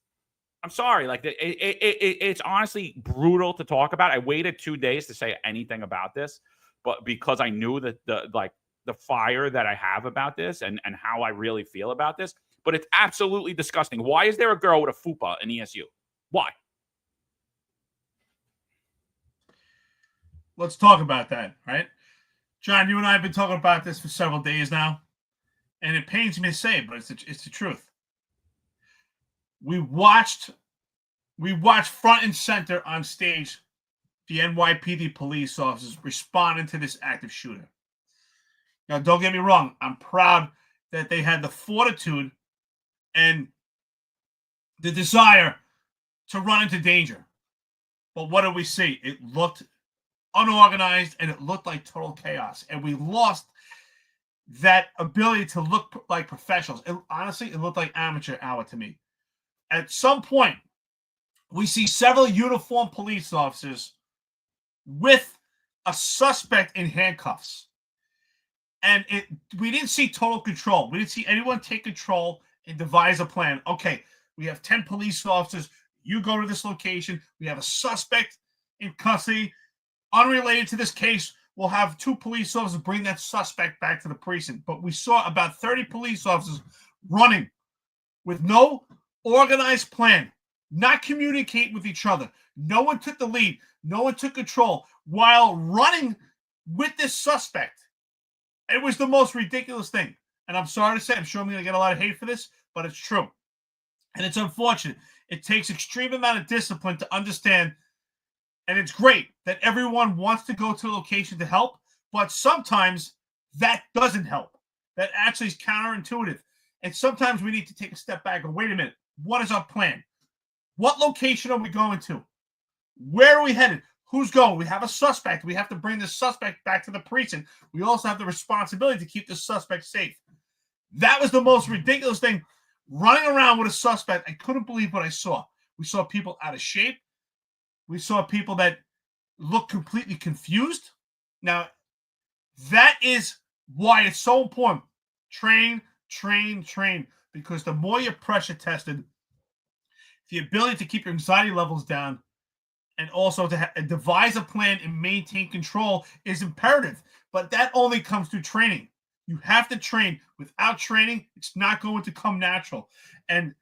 I'm sorry. Like, it's honestly brutal to talk about. I waited 2 days to say anything about this, but because I knew that the fire that I have about this and how I really feel about this, but it's absolutely disgusting. Why is there a girl with a fupa in ESU? Why? Let's talk about that, right? John, you and I have been talking about this for several days now, and it pains me to say, but it's the truth. We watched front and center on stage the NYPD police officers responding to this active shooter. Now, don't get me wrong. I'm proud that they had the fortitude and the desire to run into danger. But what did we see? It looked unorganized, and it looked like total chaos. And we lost that ability to look like professionals. Honestly, it looked like amateur hour to me. At some point, we see several uniformed police officers with a suspect in handcuffs. And we didn't see total control. We didn't see anyone take control and devise a plan. Okay, we have 10 police officers. You go to this location. We have a suspect in custody. Unrelated to this case, we'll have 2 police officers bring that suspect back to the precinct. But we saw about 30 police officers running with no organized plan, not communicate with each other. No one took the lead. No one took control while running with this suspect. It was the most ridiculous thing. And I'm sorry to say, I'm sure I'm going to get a lot of hate for this, but it's true. And it's unfortunate. It takes extreme amount of discipline to understand. And it's great that everyone wants to go to a location to help, but sometimes that doesn't help. That actually is counterintuitive. And sometimes we need to take a step back and wait a minute. What is our plan? What location are we going to? Where are we headed? Who's going? We have a suspect. We have to bring the suspect back to the precinct. We also have the responsibility to keep the suspect safe. That was the most ridiculous thing. Running around with a suspect, I couldn't believe what I saw. We saw people out of shape, We saw people that look completely confused. Now, that is why it's so important. Train, train, train. Because the more you're pressure tested, the ability to keep your anxiety levels down and also to devise a plan and maintain control is imperative. But that only comes through training. You have to train. Without training, it's not going to come natural. And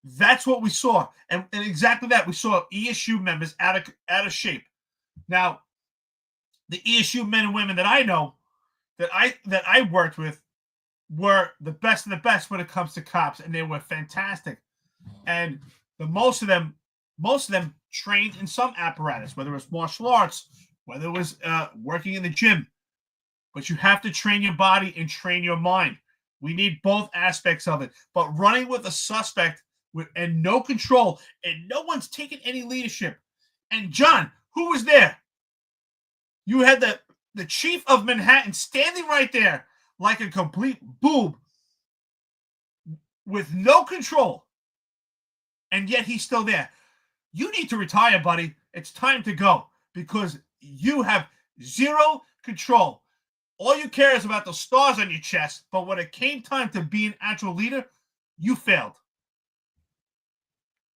that's what we saw. And exactly that. We saw ESU members out of shape. Now, the ESU men and women that I know, that I worked with, were the best of the best when it comes to cops, and they were fantastic. And most of them trained in some apparatus, whether it was martial arts, whether it was working in the gym. But you have to train your body and train your mind. We need both aspects of it. But running with a suspect and no control, and no one's taking any leadership. And John, who was there? You had the chief of Manhattan standing right there like a complete boob with no control. And yet he's still there. You need to retire, buddy. It's time to go because you have zero control. All you care is about the stars on your chest. But when it came time to be an actual leader, you failed.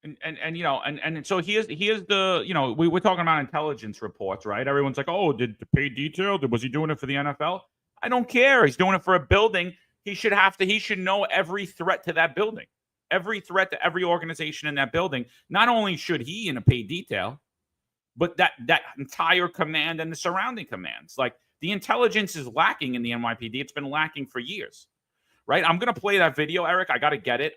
And so here's the, we were talking about intelligence reports, right? Everyone's like, oh, did the pay detail? Was he doing it for the NFL? I don't care. He's doing it for a building. He should know every threat to that building, every threat to every organization in that building. Not only should he in a paid detail, but that entire command and the surrounding commands. Like, the intelligence is lacking in the NYPD. It's been lacking for years, right? I'm going to play that video, Eric. I got to get it.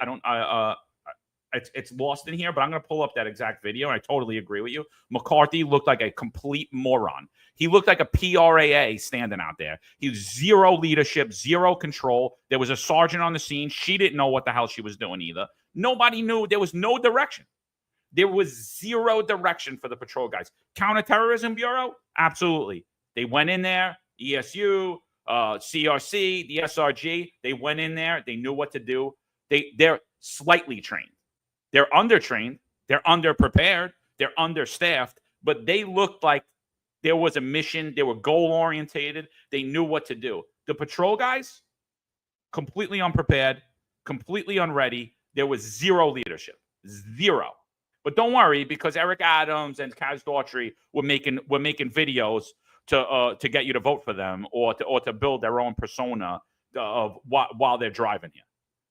It's lost in here, but I'm going to pull up that exact video. And I totally agree with you. McCarthy looked like a complete moron. He looked like a PRAA standing out there. He was zero leadership, zero control. There was a sergeant on the scene. She didn't know what the hell she was doing either. Nobody knew. There was no direction. There was zero direction for the patrol guys. Counterterrorism Bureau? Absolutely. They went in there, ESU, CRC, the SRG. They went in there. They knew what to do. They're slightly trained. They're undertrained. They're underprepared. They're understaffed. But they looked like there was a mission. They were goal-orientated. They knew what to do. The patrol guys, completely unprepared, completely unready. There was zero leadership. Zero. But don't worry, because Eric Adams and Kaz Daughtry were making videos to get you to vote for them or to build their own persona of while they're driving here.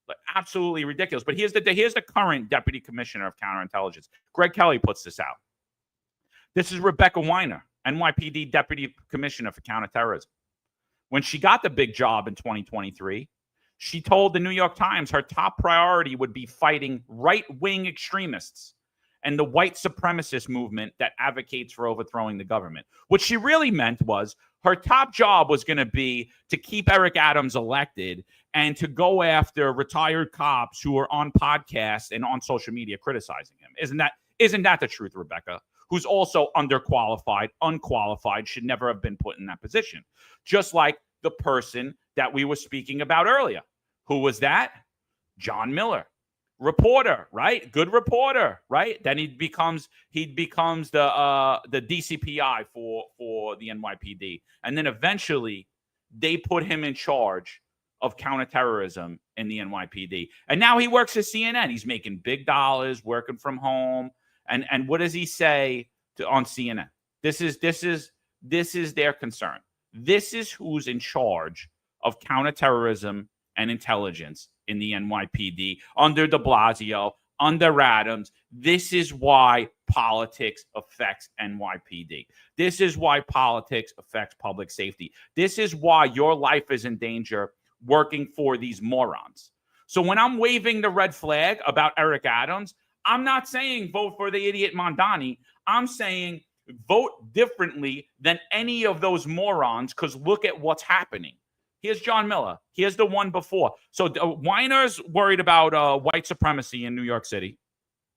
Like, absolutely ridiculous. But here's the current deputy commissioner of counterintelligence. Greg Kelly puts this out. This is Rebecca Weiner, NYPD deputy commissioner for counterterrorism. When she got the big job in 2023, she told the New York Times her top priority would be fighting right-wing extremists and the white supremacist movement that advocates for overthrowing the government. What she really meant was her top job was going to be to keep Eric Adams elected and to go after retired cops who are on podcasts and on social media criticizing him. Isn't that the truth, Rebecca? Who's also underqualified, unqualified, should never have been put in that position. Just like the person that we were speaking about earlier. Who was that? John Miller. Reporter, right? Good reporter, right? Then he becomes the DCPI for the NYPD. And then eventually they put him in charge of counterterrorism in the NYPD. And now he works at CNN. He's making big dollars, working from home. And what does he say on CNN? This is their concern. This is who's in charge of counterterrorism and intelligence in the NYPD under de Blasio, under Adams. This is why politics affects NYPD. This is why politics affects public safety. This is why your life is in danger working for these morons. So when I'm waving the red flag about Eric Adams, I'm not saying vote for the idiot Mondani. I'm saying vote differently than any of those morons, because look at what's happening. Here's John Miller. Here's the one before. So Weiner's worried about white supremacy in New York City.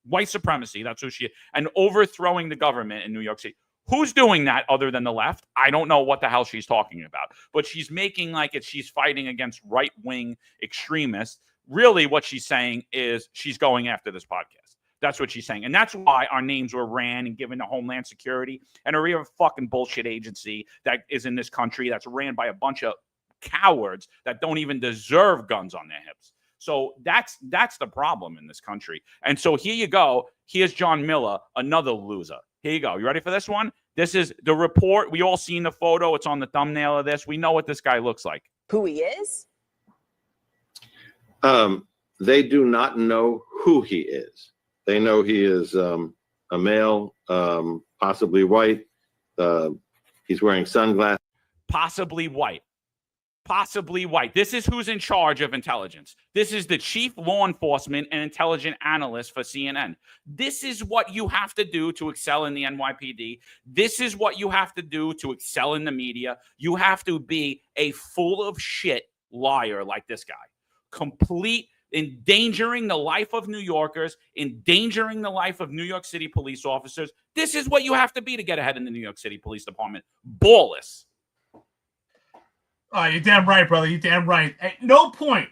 White supremacy, that's who she is. And overthrowing the government in New York City. Who's doing that other than the left? I don't know what the hell she's talking about. But she's making like she's fighting against right-wing extremists. Really what she's saying is she's going after this podcast. That's what she's saying. And that's why our names were ran and given to Homeland Security and a real fucking bullshit agency that is in this country that's ran by a bunch of cowards that don't even deserve guns on their hips. So that's the problem in this country. And so here you go. Here's John Miller, another loser. Here you go. You ready for this one? This is the report. We all seen the photo. It's on the thumbnail of this. We know what this guy looks like. Who he is? They do not know who he is. They know he is a male, possibly white. He's wearing sunglasses. Possibly white. Possibly white. This is who's in charge of intelligence. This is the chief law enforcement and intelligence analyst for CNN. This is what you have to do to excel in the NYPD. This is what you have to do to excel in the media. You have to be a full of shit liar like this guy. Complete endangering the life of New Yorkers, endangering the life of New York City police officers. This is what you have to be to get ahead in the New York City Police Department. Ballless. Oh, you're damn right, brother. You're damn right. At no point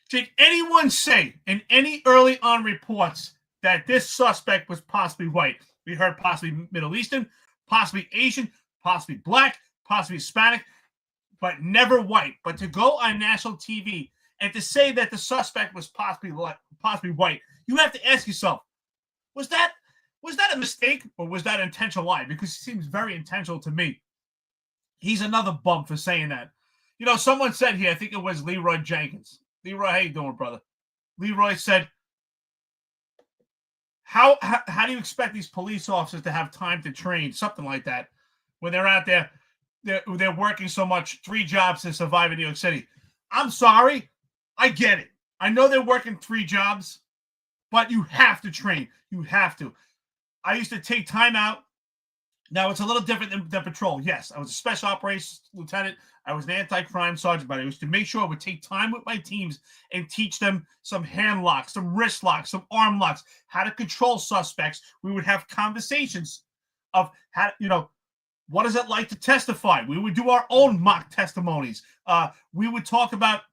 did anyone say in any early on reports that this suspect was possibly white. We heard possibly Middle Eastern, possibly Asian, possibly black, possibly Hispanic, but never white. But to go on national TV and to say that the suspect was possibly white, you have to ask yourself, was that a mistake or was that an intentional lie? Because it seems very intentional to me. He's another bum for saying that. You know, someone said here, I think it was Leroy Jenkins. Leroy, how you doing, brother? Leroy said, how do you expect these police officers to have time to train, something like that, when they're out there, they're working so much, 3 jobs to survive in New York City? I'm sorry. I get it. I know they're working 3 jobs, but you have to train. You have to. I used to take time out. Now, it's a little different than patrol. Yes, I was a special operations lieutenant. I was an anti-crime sergeant, but I used to make sure I would take time with my teams and teach them some hand locks, some wrist locks, some arm locks, how to control suspects. We would have conversations of how, what is it like to testify? We would do our own mock testimonies. We would talk about,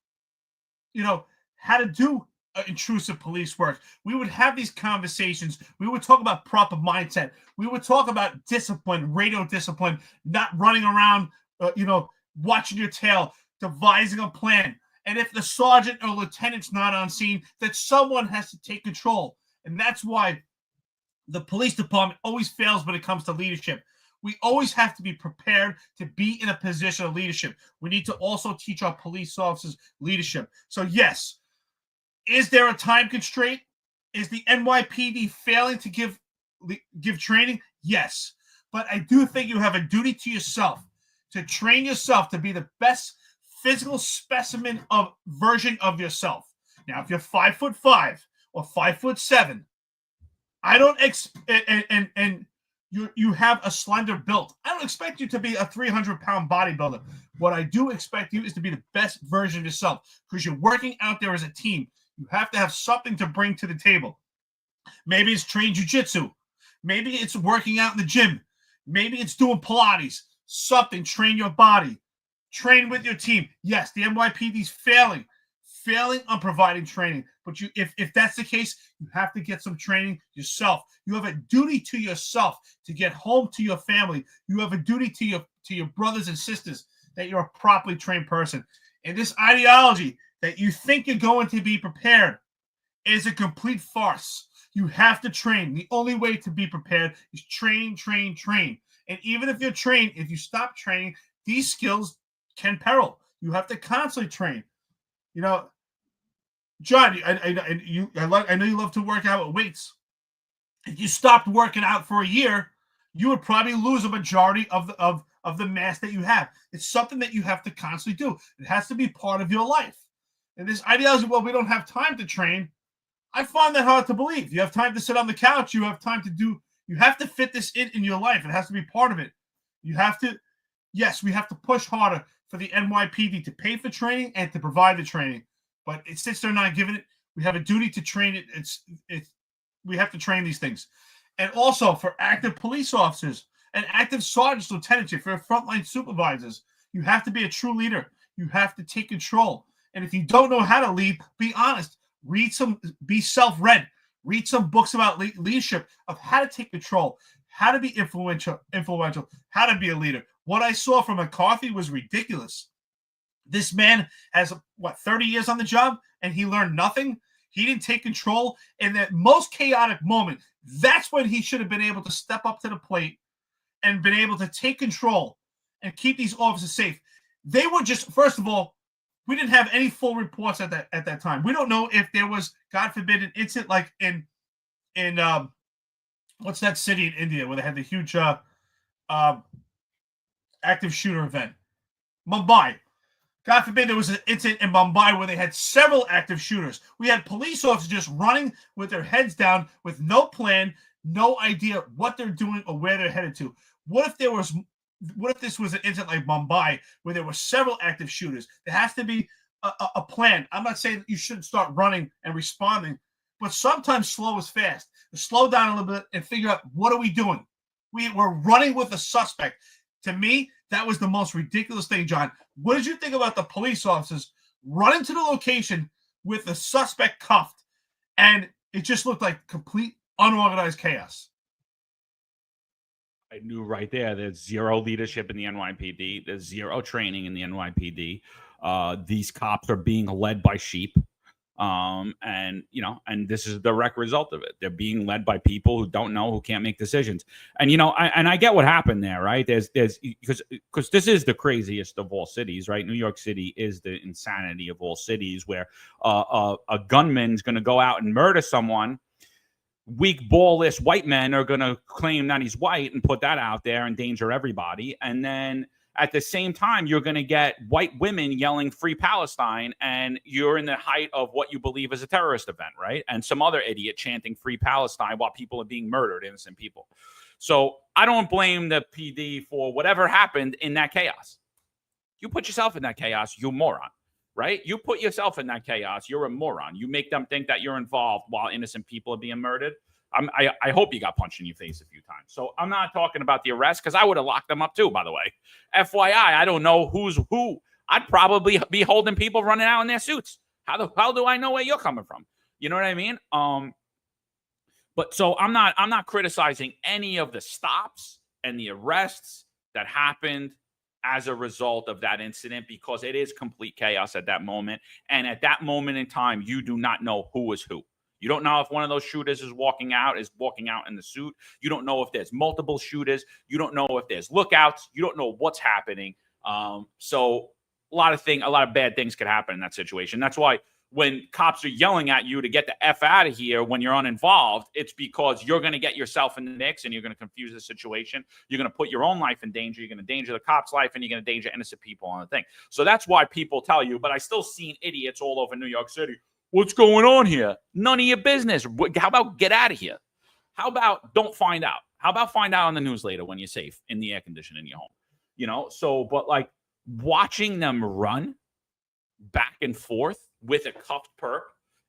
how to do intrusive police work. We would have these conversations. We would talk about proper mindset. We would talk about discipline, radio discipline, not running around, watching your tail, devising a plan. And if the sergeant or lieutenant's not on scene, that someone has to take control. And that's why the police department always fails when it comes to leadership. We always have to be prepared to be in a position of leadership. We need to also teach our police officers leadership. So yes, is there a time constraint? Is the NYPD failing to give training? Yes. But I do think you have a duty to yourself to train yourself to be the best physical specimen of version of yourself. Now, if you're 5'5" or 5'7", I don't and you have a slender build. I don't expect you to be a 300-pound bodybuilder. What I do expect you is to be the best version of yourself because you're working out there as a team. You have to have something to bring to the table. Maybe it's train jiu-jitsu. Maybe it's working out in the gym. Maybe it's doing Pilates. Something, train your body. Train with your team. Yes, the NYPD is failing on providing training. But if that's the case, you have to get some training yourself. You have a duty to yourself to get home to your family. You have a duty to your brothers and sisters that you're a properly trained person. And this ideology that you think you're going to be prepared is a complete farce. You have to train. The only way to be prepared is train, train, train. And even if you're trained, if you stop training, these skills can peril. You have to constantly train. John, I know you love to work out with weights. If you stopped working out for a year, you would probably lose a majority of the mass that you have. It's something that you have to constantly do. It has to be part of your life. And this ideology, well, we don't have time to train. I find that hard to believe. You have time to sit on the couch. You have time to do. You have to fit this in your life. It has to be part of it. You have to. Yes, we have to push harder for the NYPD to pay for training and to provide the training. But since they're not giving it, we have a duty to train it. We have to train these things. And also for active police officers and active sergeants, lieutenants, if you're frontline supervisors, you have to be a true leader. You have to take control. And if you don't know how to lead, be honest. Be self-read. Read some books about leadership, of how to take control, how to be influential, how to be a leader. What I saw from McCarthy was ridiculous. This man has, 30 years on the job, and he learned nothing? He didn't take control in the most chaotic moment. That's when he should have been able to step up to the plate and been able to take control and keep these officers safe. They were just, first of all, we didn't have any full reports at that time. We don't know if there was, God forbid, an incident like in what's that city in India where they had the huge active shooter event? Mumbai. God forbid there was an incident in Mumbai where they had several active shooters. We had police officers just running with their heads down with no plan, no idea what they're doing or where they're headed to. What if this was an incident like Mumbai where there were several active shooters? There has to be a plan. I'm not saying that you shouldn't start running and responding, but sometimes slow is fast. Slow down a little bit and figure out, what are we doing? We're running with a suspect. To me, that was the most ridiculous thing, John. What did you think about the police officers running to the location with the suspect cuffed? And it just looked like complete unorganized chaos. I knew right there, there's zero leadership in the NYPD. There's zero training in the NYPD. These cops are being led by sheep. And this is the direct result of it. They're being led by people who don't know, who can't make decisions. And, I get what happened there, right? There's because this is the craziest of all cities, right? New York City is the insanity of all cities, where a gunman's going to go out and murder someone. Weak, ballless white men are going to claim that he's white and put that out there and endanger everybody. And then at the same time, you're going to get white women yelling "Free Palestine," and you're in the height of what you believe is a terrorist event, right? And some other idiot chanting "Free Palestine" while people are being murdered, innocent people. So I don't blame the PD for whatever happened in that chaos. You put yourself in that chaos, you moron, right? You put yourself in that chaos, you're a moron. You make them think that you're involved while innocent people are being murdered. I hope you got punched in your face a few times. So I'm not talking about the arrest, because I would have locked them up too, by the way. FYI, I don't know who's who. I'd probably be holding people running out in their suits. How the hell do I know where you're coming from? You know what I mean? But so I'm not criticizing any of the stops and the arrests that happened as a result of that incident, because it is complete chaos at that moment. And at that moment in time, you do not know who is who. You don't know if one of those shooters is walking out in the suit. You don't know if there's multiple shooters. You don't know if there's lookouts. You don't know what's happening. So a lot of bad things could happen in that situation. That's why when cops are yelling at you to get the F out of here when you're uninvolved, it's because you're going to get yourself in the mix and you're going to confuse the situation. You're going to put your own life in danger. You're going to endanger the cop's life, and you're going to endanger innocent people on the thing. So that's why people tell you, but I still seen idiots all over New York City. What's going on here? None of your business. How about get out of here? How about don't find out? How about find out on the news later when you're safe in the air conditioner in your home? So, but like watching them run back and forth with a cuffed perp,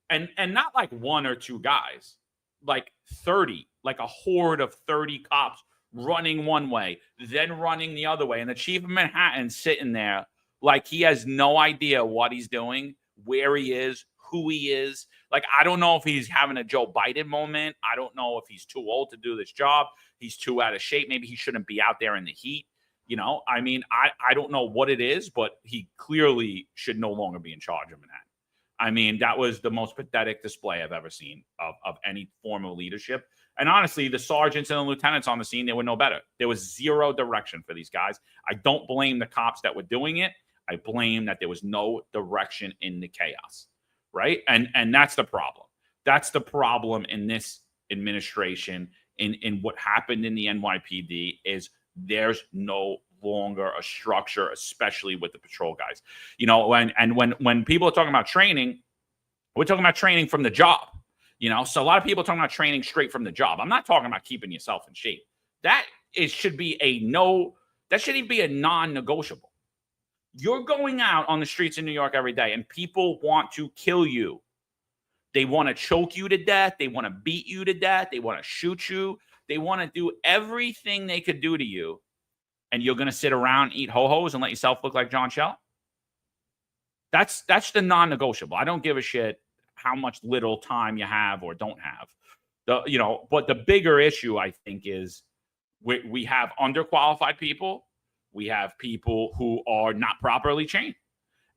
and not like one or two guys, like 30, like a horde of 30 cops running one way, then running the other way. And the chief of Manhattan sitting there like he has no idea what he's doing, where he is, who he is. Like, I don't know if he's having a Joe Biden moment. I don't know if he's too old to do this job. He's too out of shape. Maybe he shouldn't be out there in the heat. I mean, I don't know what it is, but he clearly should no longer be in charge of Manhattan. I mean, that was the most pathetic display I've ever seen of any form of leadership. And honestly, the sergeants and the lieutenants on the scene, they were no better. There was zero direction for these guys. I don't blame the cops that were doing it. I blame that there was no direction in the chaos, right? And that's the problem. That's the problem in this administration, in what happened in the NYPD, is there's no longer a structure, especially with the patrol guys. When people are talking about training, we're talking about training from the job. So a lot of people are talking about training straight from the job. I'm not talking about keeping yourself in shape. That should be that shouldn't even be a non-negotiable. You're going out on the streets in New York every day, and people want to kill you. They want to choke you to death. They want to beat you to death. They want to shoot you. They want to do everything they could do to you. And you're going to sit around, eat ho-hos, and let yourself look like John Shell? That's the non-negotiable. I don't give a shit how much little time you have or don't have. But the bigger issue, I think, is we have underqualified people. We have people who are not properly trained.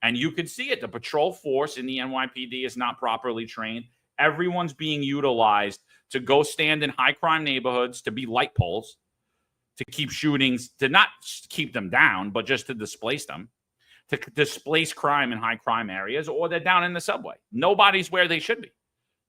And you can see it. The patrol force in the NYPD is not properly trained. Everyone's being utilized to go stand in high crime neighborhoods, to be light poles, to keep shootings, to not keep them down, but just to displace them, to displace crime in high crime areas, or they're down in the subway. Nobody's where they should be.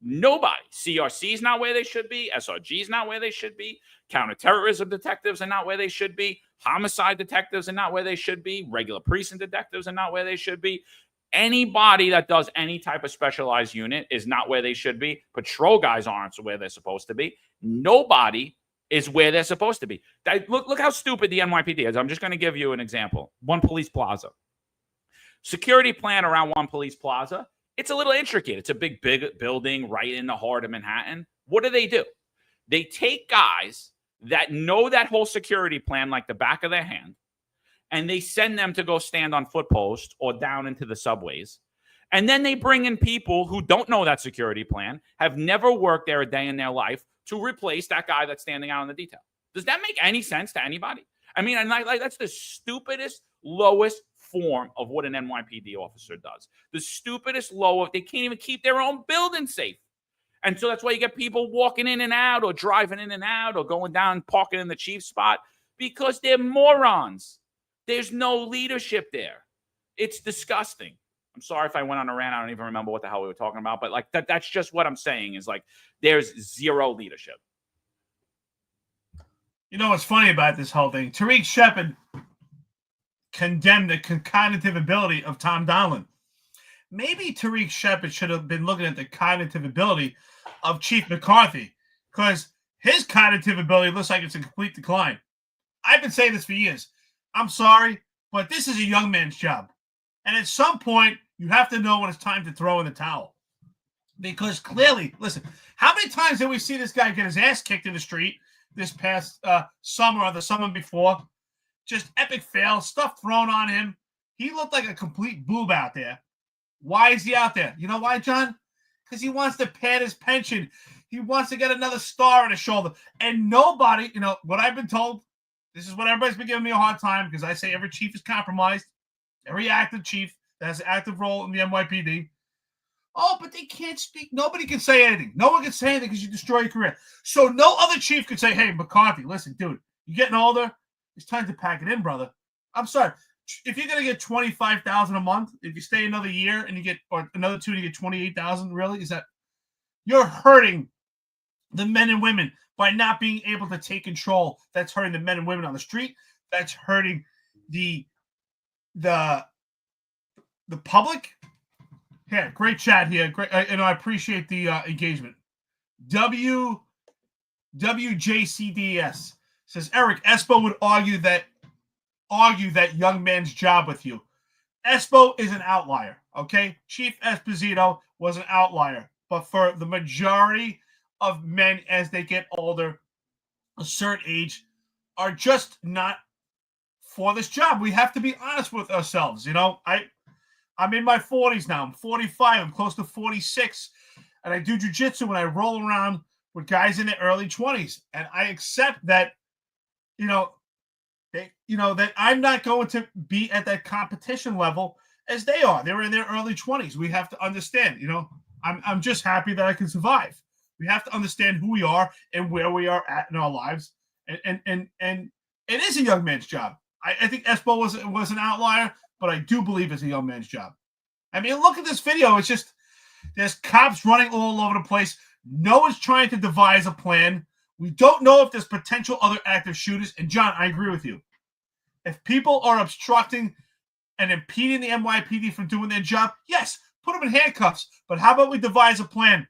Nobody. CRC is not where they should be. SRG is not where they should be. Counterterrorism detectives are not where they should be. Homicide detectives are not where they should be. Regular precinct detectives are not where they should be. Anybody that does any type of specialized unit is not where they should be. Patrol guys aren't where they're supposed to be. Nobody is where they're supposed to be. Look how stupid the NYPD is. I'm just going to give you an example. One Police Plaza. Security plan around One Police Plaza. It's a little intricate. It's a big building right in the heart of Manhattan. What do? They take guys that know that whole security plan like the back of their hand, and they send them to go stand on foot posts or down into the subways. And then they bring in people who don't know that security plan, have never worked there a day in their life, to replace that guy that's standing out in the detail. Does that make any sense to anybody? I mean, and that's the stupidest, lowest form of what an NYPD officer does. The stupidest, they can't even keep their own building safe. And so that's why you get people walking in and out, or driving in and out, or going down, parking in the chief spot, because they're morons. There's no leadership there. It's disgusting. I'm sorry if I went on a rant. I don't even remember what the hell we were talking about, but like that's just what I'm saying, is like there's zero leadership. You know what's funny about this whole thing? Tariq Shepard condemned the cognitive ability of Tom Donlin. Maybe Tariq Shepard should have been looking at the cognitive ability of Chief McCarthy, because his cognitive ability looks like it's in complete decline. I've been saying this for years. I'm sorry, but this is a young man's job. And at some point, you have to know when it's time to throw in the towel. Because clearly, listen, how many times did we see this guy get his ass kicked in the street this past summer or the summer before? Just epic fail, stuff thrown on him. He looked like a complete boob out there. Why is he out there? You know why, John? Because he wants to pad his pension. He wants to get another star on his shoulder. And nobody, what I've been told, this is what everybody's been giving me a hard time, because I say every chief is compromised. Every active chief that has an active role in the NYPD. Oh, but they can't speak. Nobody can say anything. No one can say anything because you destroy your career. So no other chief could say, hey, McCarthy, listen, dude, you're getting older. It's time to pack it in, brother. I'm sorry. If you're going to get $25,000 a month, if you stay another year and you get, or another 2 and you get $28,000, really? Is that, you're hurting the men and women by not being able to take control. That's hurting the men and women on the street. That's hurting the public. Yeah, great chat here. Great, and I appreciate the engagement. WJCDS says, Eric, Espo would argue that young man's job with you. Espo is an outlier, okay? Chief Esposito was an outlier. But for the majority of men as they get older, a certain age, are just not for this job. We have to be honest with ourselves. I'm in my 40s now. I'm 45. I'm close to 46. And I do jiu-jitsu and I roll around with guys in their early 20s. And I accept that, that I'm not going to be at that competition level as they are. They're in their early 20s. We have to understand, I'm just happy that I can survive. We have to understand who we are and where we are at in our lives. And it is a young man's job. I think Espo was an outlier, but I do believe it's a young man's job. I mean, look at this video. It's just, there's cops running all over the place. No one's trying to devise a plan. We don't know if there's potential other active shooters. And John, I agree with you. If people are obstructing and impeding the NYPD from doing their job, yes, put them in handcuffs. But how about we devise a plan?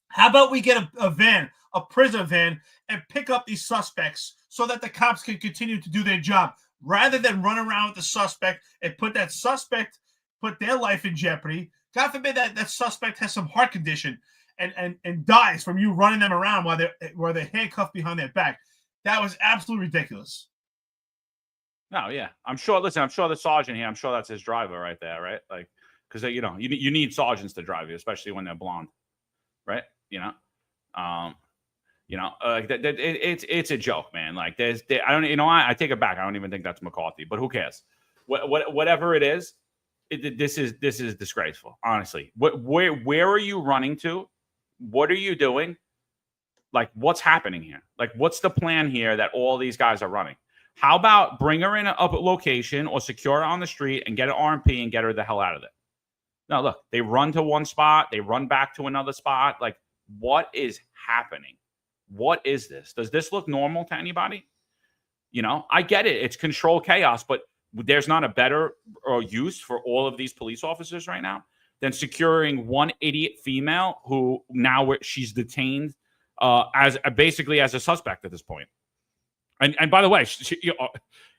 How about we get a van, a prison van, and pick up these suspects so that the cops can continue to do their job, rather than run around with the suspect and put their life in jeopardy. God forbid that suspect has some heart condition and dies from you running them around while they're handcuffed behind their back. That was absolutely ridiculous. No, yeah. I'm sure the sergeant here, I'm sure that's his driver right there, right? Like, because you need sergeants to drive you, especially when they're blonde, right? It's a joke, man. Like I take it back. I don't even think that's McCarthy, but who cares? Whatever it is, this is disgraceful. Honestly, where are you running to? What are you doing? Like, what's happening here? Like, what's the plan here that all these guys are running? How about bring her in a location or secure her on the street and get an RMP and get her the hell out of there? No, look, they run to one spot, they run back to another spot. Like, what is happening? What is this? Does this look normal to anybody? I get it. It's controlled chaos, but there's not a better use for all of these police officers right now than securing one idiot female who now she's detained as a suspect at this point. And by the way,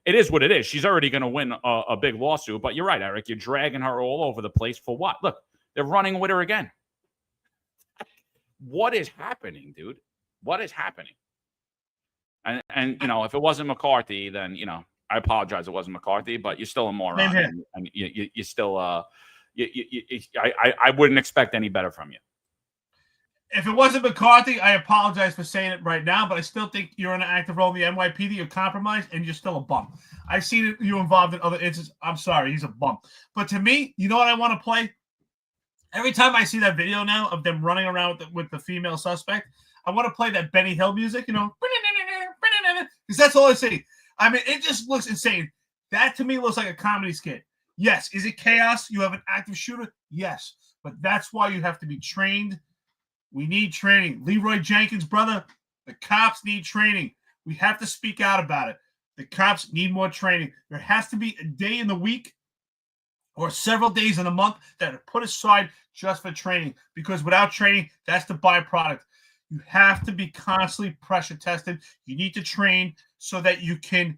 it is what it is. She's already going to win a big lawsuit. But you're right, Eric. You're dragging her all over the place for what? Look, they're running with her again. What is happening, dude? What is happening? And if it wasn't McCarthy, then I apologize. It wasn't McCarthy, but you're still a moron. And you still I wouldn't expect any better from you. If it wasn't McCarthy, I apologize for saying it right now, but I still think you're in an active role in the NYPD. You're compromised, and you're still a bum. I see you involved in other instances. I'm sorry, he's a bum. But to me, you know what I want to play? Every time I see that video now of them running around with the female suspect, I want to play that Benny Hill music, because that's all I see. I mean, it just looks insane. That to me looks like a comedy skit. Yes. Is it chaos? You have an active shooter? Yes. But that's why you have to be trained. We need training. Leroy Jenkins, brother, the cops need training. We have to speak out about it. The cops need more training. There has to be a day in the week or several days in a month that are put aside just for training, because without training, that's the byproduct. You have to be constantly pressure tested. You need to train so that you can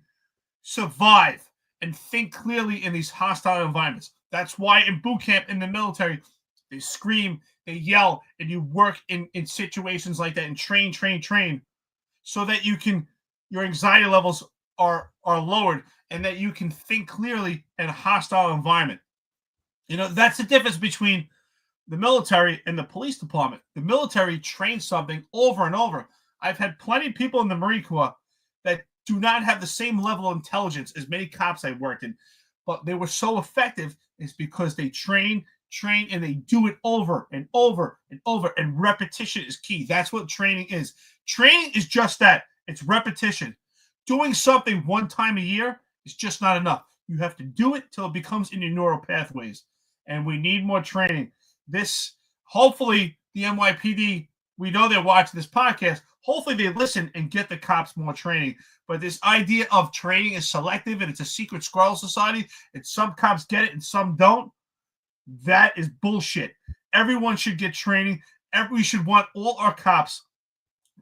survive and think clearly in these hostile environments. That's why in boot camp in the military, they scream, they yell, and you work in situations like that and train so that your anxiety levels are lowered and that you can think clearly in a hostile environment. That's the difference between the military and the police department. The military trains something over and over. I've had plenty of people in the Marine Corps that do not have the same level of intelligence as many cops I worked in, but they were so effective is because they train, and they do it over and over and over. And repetition is key. That's what training is. Training is just that. It's repetition. Doing something one time a year is just not enough. You have to do it till it becomes in your neural pathways. And we need more training. Hopefully, the NYPD, we know they're watching this podcast. Hopefully, they listen and get the cops more training. But this idea of training is selective and it's a secret squirrel society, and some cops get it and some don't, that is bullshit. Everyone should get training. We should want all our cops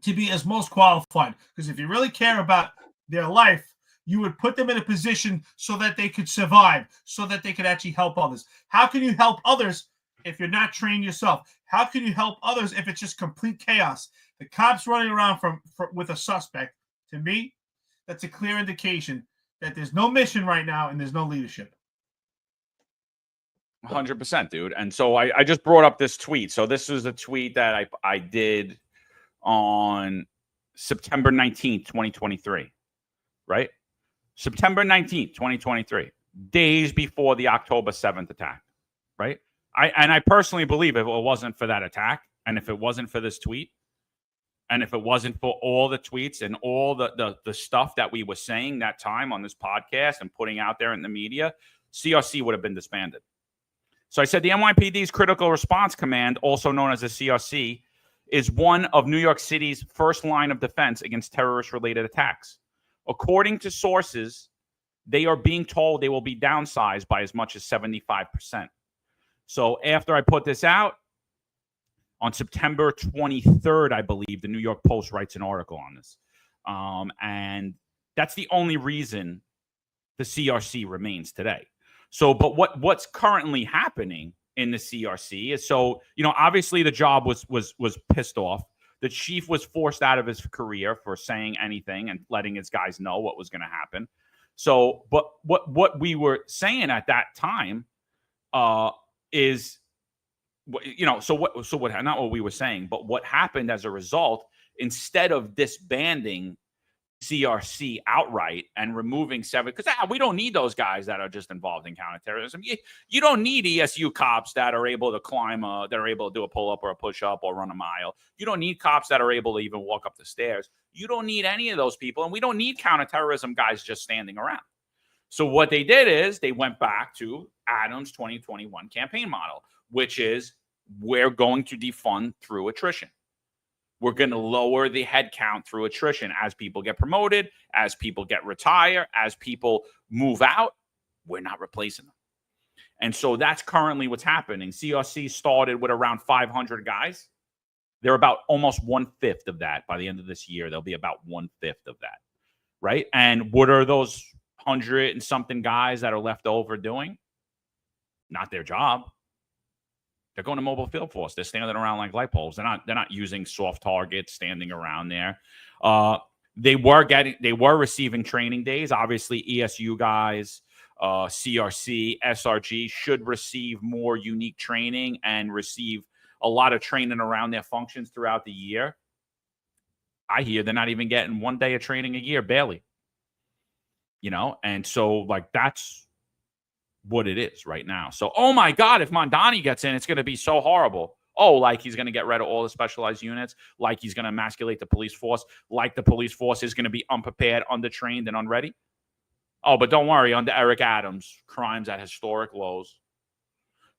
to be as most qualified. Because if you really care about their life, you would put them in a position so that they could survive, so that they could actually help others. How can you help others if you're not trained yourself? How can you help others if it's just complete chaos? The cops running around with a suspect, to me, that's a clear indication that there's no mission right now and there's no leadership. 100%, dude. And so I just brought up this tweet. So this was a tweet that I did on September 19th, 2023, right? September 19th, 2023, days before the October 7th attack, right? I personally believe if it wasn't for that attack, and if it wasn't for this tweet, and if it wasn't for all the tweets and all the stuff that we were saying that time on this podcast and putting out there in the media, CRC would have been disbanded. So I said the NYPD's Critical Response Command, also known as the CRC, is one of New York City's first line of defense against terrorist-related attacks. According to sources, they are being told they will be downsized by as much as 75%. So after I put this out, on September 23rd, I believe, the New York Post writes an article on this. And that's the only reason the CRC remains today. So, but what's currently happening in the CRC is, so, obviously the job was pissed off. The chief was forced out of his career for saying anything and letting his guys know what was going to happen. So, but what we were saying at that time is, so what, not what we were saying, but what happened as a result, instead of disbanding CRC outright and removing 7, because we don't need those guys that are just involved in counterterrorism. You don't need ESU cops that are able to climb, that are able to do a pull-up or a push-up or run a mile. You don't need cops that are able to even walk up the stairs. You don't need any of those people, and we don't need counterterrorism guys just standing around. So what they did is they went back to Adams' 2021 campaign model, which is we're going to defund through attrition. We're going to lower the head count through attrition as people get promoted, as people get retire, as people move out. We're not replacing them. And so that's currently what's happening. CRC started with around 500 guys. They're about almost 1/5 of that. By the end of this year, they'll be about 1/5 of that, right? And what are those 100 and something guys that are left over doing? Not their job. They're going to mobile field force. They're standing around like light bulbs. They're not using soft targets, standing around there. They were receiving training days. Obviously, ESU guys, CRC, SRG should receive more unique training and receive a lot of training around their functions throughout the year. I hear they're not even getting 1 day of training a year, barely. And so like that's what it is right now. So, oh my God, if Mamdani gets in, it's going to be so horrible. Oh, like he's going to get rid of all the specialized units, like he's going to emasculate the police force, like the police force is going to be unprepared, undertrained, and unready. Oh, but don't worry, under Eric Adams, crimes at historic lows.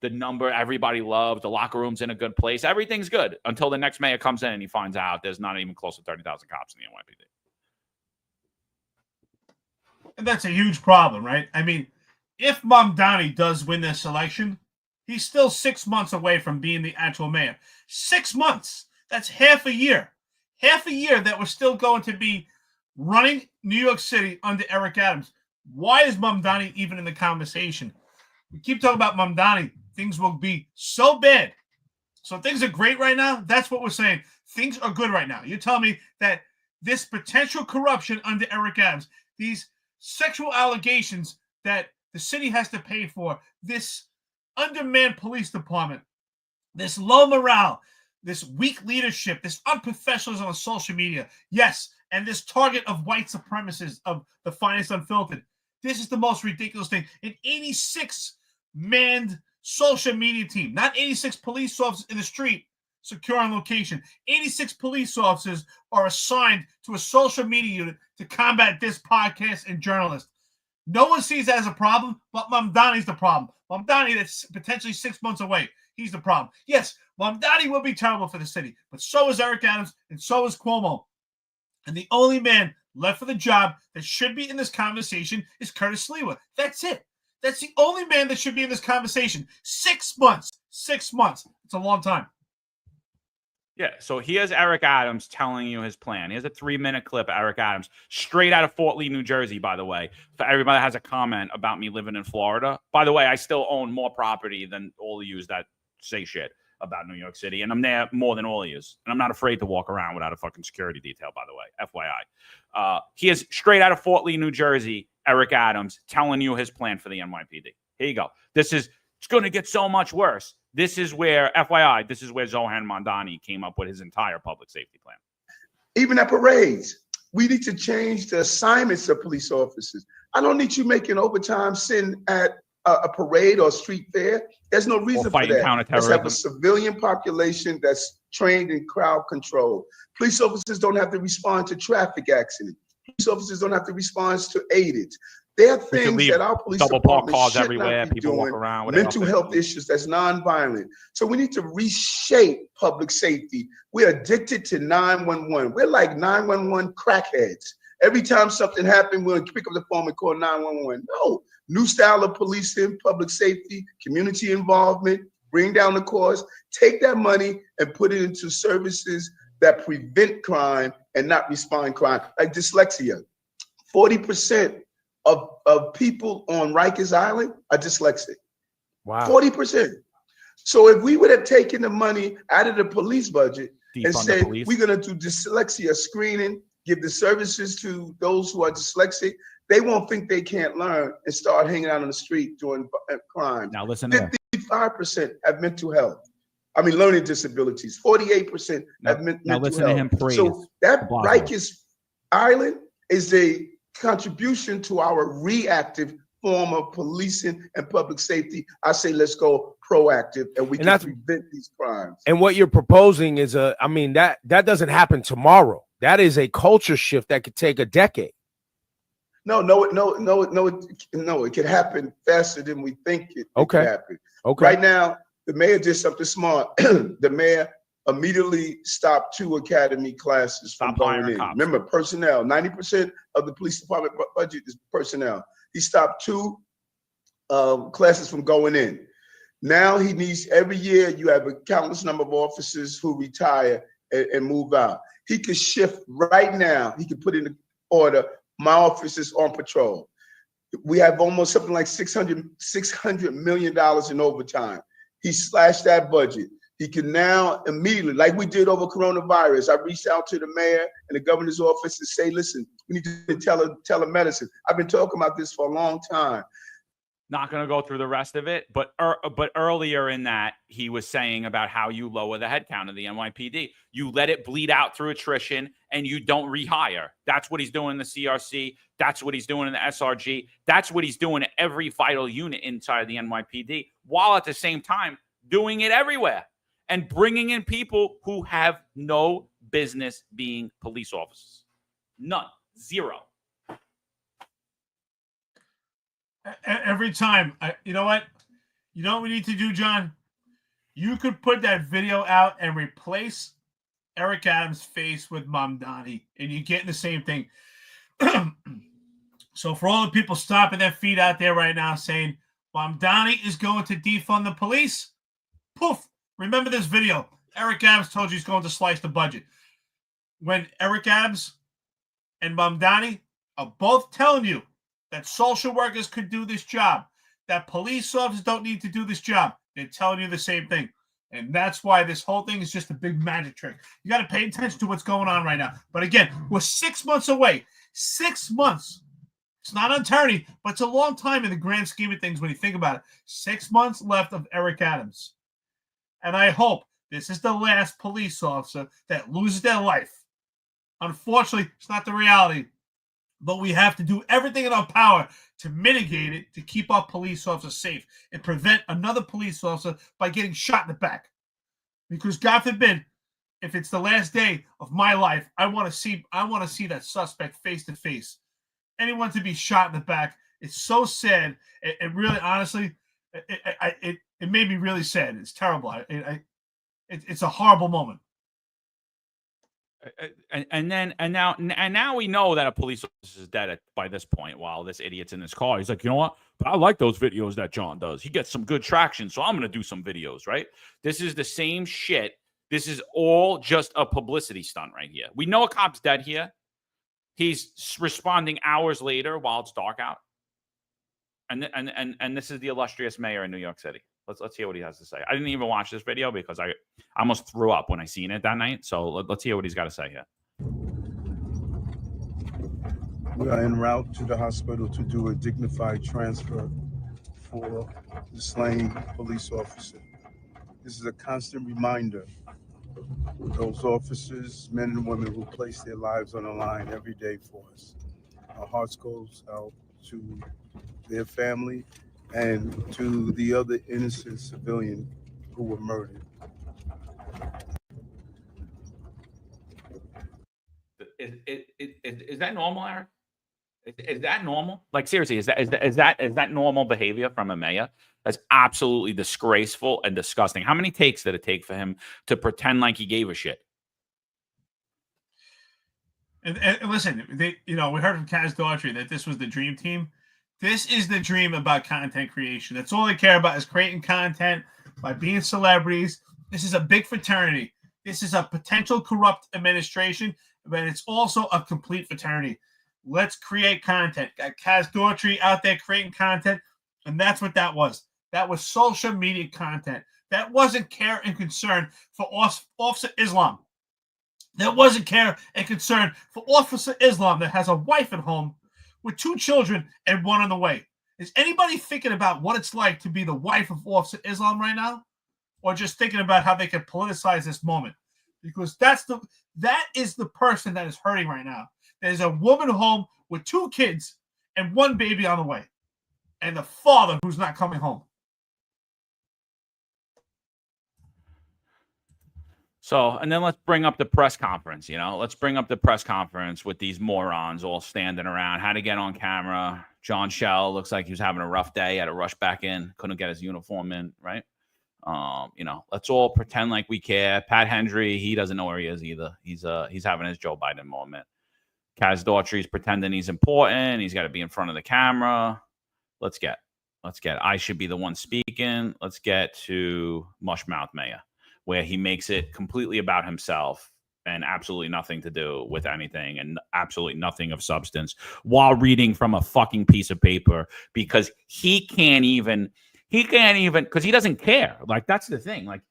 The number everybody loves, the locker room's in a good place. Everything's good until the next mayor comes in and he finds out there's not even close to 30,000 cops in the NYPD. And that's a huge problem, right? I mean, if Mamdani does win this election, he's still 6 months away from being the actual mayor. 6 months. That's half a year. Half a year that we're still going to be running New York City under Eric Adams. Why is Mamdani even in the conversation? We keep talking about Mamdani. Things will be so bad. So things are great right now. That's what we're saying. Things are good right now. You're telling me that this potential corruption under Eric Adams, these sexual allegations that the city has to pay for, this undermanned police department, this low morale, this weak leadership, this unprofessionalism on social media, yes, and this target of white supremacists of the finest unfiltered. This is the most ridiculous thing. An 86-manned social media team, not 86 police officers in the street securing location. 86 police officers are assigned to a social media unit to combat this podcast and journalists. No one sees that as a problem, but Mamdani's the problem. Mamdani, that's potentially 6 months away. He's the problem. Yes, Mamdani will be terrible for the city, but so is Eric Adams and so is Cuomo. And the only man left for the job that should be in this conversation is Curtis Sliwa. That's it. That's the only man that should be in this conversation. 6 months. 6 months. It's a long time. Yeah, so here's Eric Adams telling you his plan. Here's a 3-minute clip of Eric Adams, straight out of Fort Lee, New Jersey, by the way. For everybody that has a comment about me living in Florida. By the way, I still own more property than all of you that say shit about New York City, and I'm there more than all of you. And I'm not afraid to walk around without a fucking security detail, by the way, FYI. Here's straight out of Fort Lee, New Jersey, Eric Adams telling you his plan for the NYPD. Here you go. It's going to get so much worse. This is where, FYI, this is where Zohan Mamdani came up with his entire public safety plan. Even at parades, we need to change the assignments of police officers. I don't need you making overtime sitting at a parade or street fair. There's no reason for that. Let's have a civilian population that's trained in crowd control. Police officers don't have to respond to traffic accidents. Police officers don't have to respond to aided. There are things that our police department should everywhere, not be people doing. Walk around, mental health issues that's nonviolent. So we need to reshape public safety. We're addicted to 911. We're like 911 crackheads. Every time something happens, we'll pick up the phone and call 911. No, new style of policing, public safety, community involvement, bring down the cost, take that money and put it into services that prevent crime and not respond crime, like dyslexia. 40% of people on Rikers Island are dyslexic. Wow. 40%. So if we would have taken the money out of the police budget and said, we're going to do dyslexia screening, give the services to those who are dyslexic, they won't think they can't learn and start hanging out on the street doing crime. Now listen to 50 55% have mental health. Learning disabilities. 48% have mental health. Listen to him praise. So that Rikers Island is a contribution to our reactive form of policing and public safety. I say let's go proactive, and we can prevent these crimes. And what you're proposing is that doesn't happen tomorrow. That is a culture shift that could take a decade. No, it can happen faster than we think it can happen. Okay. Right now, the mayor did something smart. The mayor immediately stopped 2 academy classes from going in. Remember, personnel, 90% of the police department budget is personnel. He stopped 2 classes from going in. Now he needs, every year you have a countless number of officers who retire and move out. He could shift right now. He could put in order, my office is on patrol. We have almost something like $600 million in overtime. He slashed that budget. He can now immediately, like we did over coronavirus, I reached out to the mayor and the governor's office and say, listen, we need to telemedicine. I've been talking about this for a long time. Not going to go through the rest of it, but earlier in that, he was saying about how you lower the headcount of the NYPD. You let it bleed out through attrition, and you don't rehire. That's what he's doing in the CRC. That's what he's doing in the SRG. That's what he's doing at every vital unit inside the NYPD, while at the same time doing it everywhere and bringing in people who have no business being police officers. None. Zero. Every time. You know what? You know what we need to do, John? You could put that video out and replace Eric Adams' face with Mamdani, and you're getting the same thing. So for all the people stomping their feet out there right now saying, Mamdani is going to defund the police, poof. Remember this video. Eric Adams told you he's going to slice the budget. When Eric Adams and Mamdani are both telling you that social workers could do this job, that police officers don't need to do this job, they're telling you the same thing. And that's why this whole thing is just a big magic trick. You got to pay attention to what's going on right now. But again, we're 6 months away. 6 months. It's not an attorney, but it's a long time in the grand scheme of things when you think about it. 6 months left of Eric Adams. And I hope this is the last police officer that loses their life. Unfortunately, it's not the reality. But we have to do everything in our power to mitigate it, to keep our police officers safe and prevent another police officer by getting shot in the back. Because God forbid, if it's the last day of my life, I want to see that suspect face to face. Anyone to be shot in the back, it's so sad. It really, honestly, it made me really sad. It's terrible. It's a horrible moment. And now we know that a police officer is dead by this point while this idiot's in his car. He's like, you know what? But I like those videos that John does. He gets some good traction, so I'm going to do some videos, right? This is the same shit. This is all just a publicity stunt right here. We know a cop's dead here. He's responding hours later while it's dark out. And this is the illustrious mayor in New York City. Let's hear what he has to say. I didn't even watch this video because I almost threw up when I seen it that night. So let's hear what he's got to say here. We are en route to the hospital to do a dignified transfer for the slain police officer. This is a constant reminder of those officers, men and women who place their lives on the line every day for us. Our hearts goes out to their family and to the other innocent civilian who were murdered. Is that normal, Eric? Is that normal? Like, seriously, is that normal behavior from a mayor? That's absolutely disgraceful and disgusting. How many takes did it take for him to pretend like he gave a shit? And listen, we heard from Kaz Daughtry that this was the dream team. This is the dream about content creation. That's all they care about is creating content by being celebrities. This is a big fraternity. This is a potential corrupt administration, but it's also a complete fraternity. Let's create content. Got Kaz Daughtry out there creating content, and that's what that was. That was social media content. That wasn't care and concern for Officer Islam. That wasn't care and concern for Officer Islam that has a wife at home with 2 children and 1 on the way. Is anybody thinking about what it's like to be the wife of Officer Islam right now? Or just thinking about how they can politicize this moment? Because that is the person that is hurting right now. There's a woman home with 2 kids and 1 baby on the way. And the father who's not coming home. So, and then let's bring up the press conference, Let's bring up the press conference with these morons all standing around. How to get on camera. John Shell looks like he was having a rough day. Had to rush back in. Couldn't get his uniform in, right? Let's all pretend like we care. Pat Hendry, he doesn't know where he is either. He's having his Joe Biden moment. Kaz Daughtry's pretending he's important. He's got to be in front of the camera. Let's get. I should be the one speaking. Let's get to Mushmouth Mayor, where he makes it completely about himself and absolutely nothing to do with anything and absolutely nothing of substance while reading from a fucking piece of paper because he can't even because he doesn't care. Like, that's the thing. Like,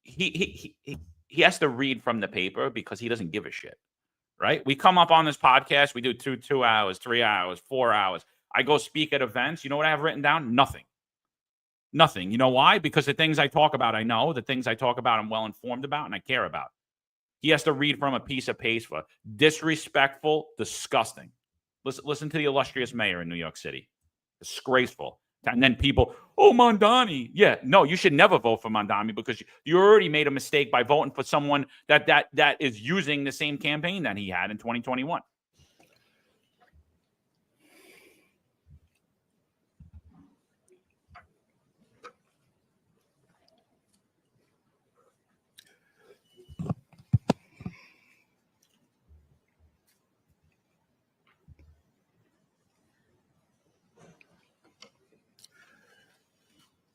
he has to read from the paper because he doesn't give a shit, right? We come up on this podcast. We do 2 hours, 3 hours, 4 hours. I go speak at events. You know what I have written down? Nothing. You know why? Because the things I talk about, I know. The things I talk about, I'm well informed about and I care about. He has to read from a piece of paper. Disrespectful, disgusting. Listen to the illustrious mayor in New York City. Disgraceful. And then people, Mondani. Yeah, no, you should never vote for Mondani because you already made a mistake by voting for someone that is using the same campaign that he had in 2021.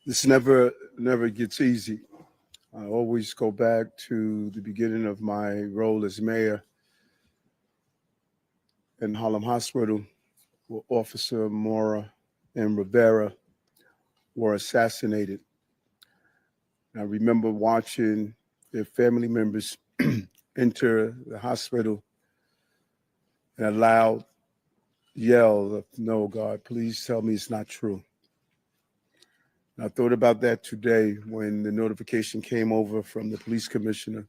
This never gets easy. I always go back to the beginning of my role as mayor in Harlem Hospital, where Officer Mora and Rivera were assassinated. I remember watching their family members enter the hospital and a loud yell of, "No, God, please tell me it's not true." And I thought about that today when the notification came over from the police commissioner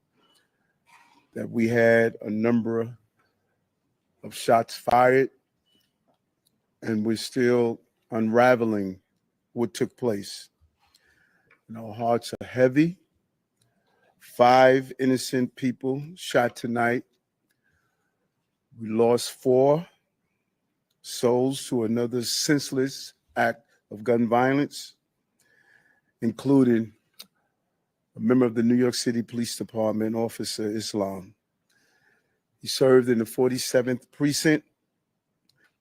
that we had a number of shots fired and we're still unraveling what took place. And our hearts are heavy. 5 innocent people shot tonight. We lost 4 souls to another senseless act of gun violence, including a member of the New York City Police Department, Officer Islam. He served in the 47th Precinct.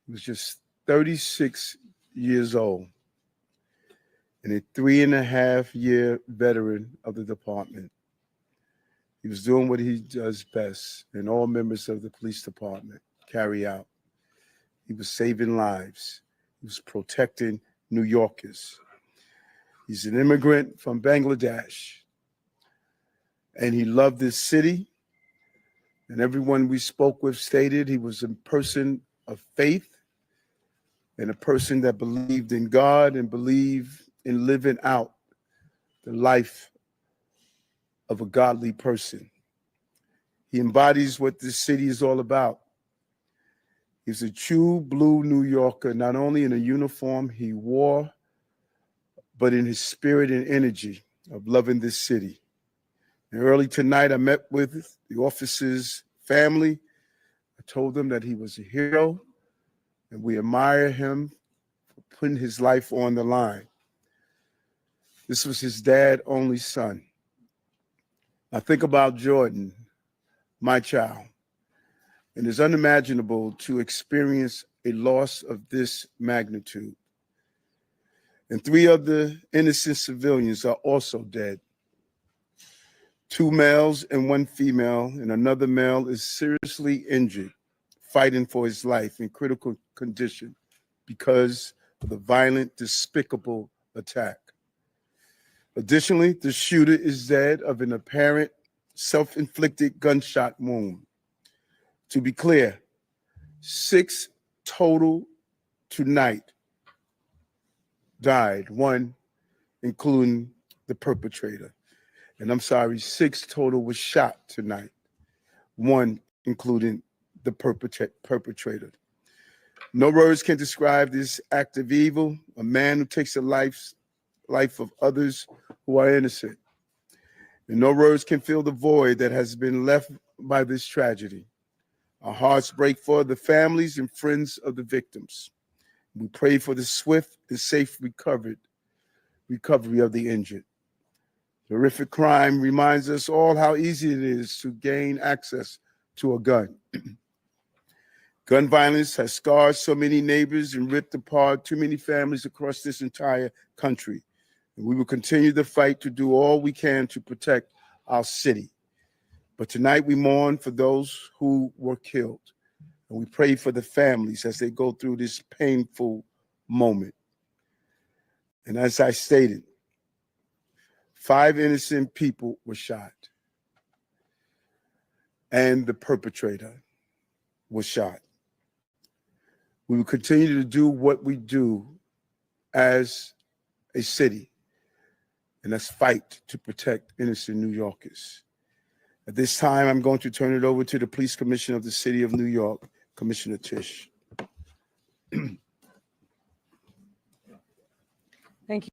He was just 36 years old and a 3.5-year veteran of the department. He was doing what he does best, and all members of the police department carry out. He was saving lives. He was protecting New Yorkers. He's an immigrant from Bangladesh, and he loved this city. And everyone we spoke with stated he was a person of faith and a person that believed in God and believed in living out the life of a godly person. He embodies what this city is all about. He's a true blue New Yorker, not only in a uniform he wore, but in his spirit and energy of loving this city. And early tonight, I met with the officer's family. I told them that he was a hero, and we admire him for putting his life on the line. This was his dad's only son. I think about Jordan, my child, and it's unimaginable to experience a loss of this magnitude. And 3 other innocent civilians are also dead. 2 males and 1 female, and another male is seriously injured, fighting for his life in critical condition because of the violent, despicable attack. Additionally, the shooter is dead of an apparent self-inflicted gunshot wound. To be clear, 6 total tonight died, one including the perpetrator. And I'm sorry, 6 total was shot tonight, one including the perpetrator. No words can describe this act of evil, a man who takes the life of others who are innocent. And no words can fill the void that has been left by this tragedy. Our hearts break for the families and friends of the victims. We pray for the swift and safe recovery of the injured. The horrific crime reminds us all how easy it is to gain access to a gun. Gun violence has scarred so many neighbors and ripped apart too many families across this entire country. And we will continue the fight to do all we can to protect our city. But tonight we mourn for those who were killed. And we pray for the families as they go through this painful moment. And as I stated, 5 innocent people were shot. And the perpetrator was shot. We will continue to do what we do as a city, and that's fight to protect innocent New Yorkers. At this time, I'm going to turn it over to the Police Commissioner of the City of New York, Commissioner Tisch. Thank you.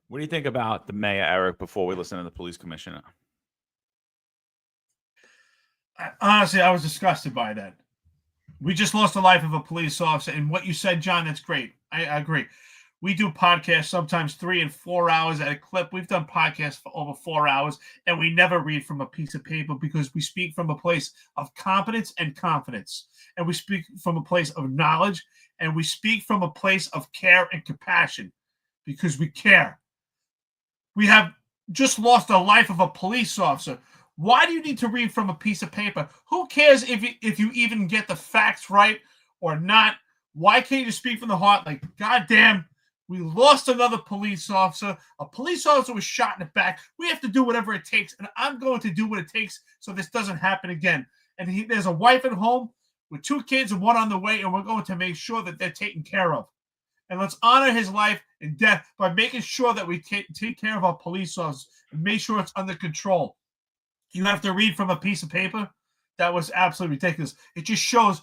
What do you think about the mayor, Eric, before we listen to the police commissioner? Honestly, I was disgusted by that. We just lost the life of a police officer. And what you said, John, that's great. I agree. We do podcasts sometimes 3 and 4 hours at a clip. We've done podcasts for over 4 hours, and we never read from a piece of paper because we speak from a place of competence and confidence. And we speak from a place of knowledge, and we speak from a place of care and compassion because we care. We have just lost the life of a police officer. Why do you need to read from a piece of paper? Who cares if you even get the facts right or not? Why can't you just speak from the heart? Like, goddamn, we lost another police officer. A police officer was shot in the back. We have to do whatever it takes, and I'm going to do what it takes so this doesn't happen again. And there's a wife at home with 2 kids and 1 on the way, and we're going to make sure that they're taken care of. And let's honor his life and death by making sure that we take care of our police officers and make sure it's under control. You have to read from a piece of paper? That was absolutely ridiculous. It just shows,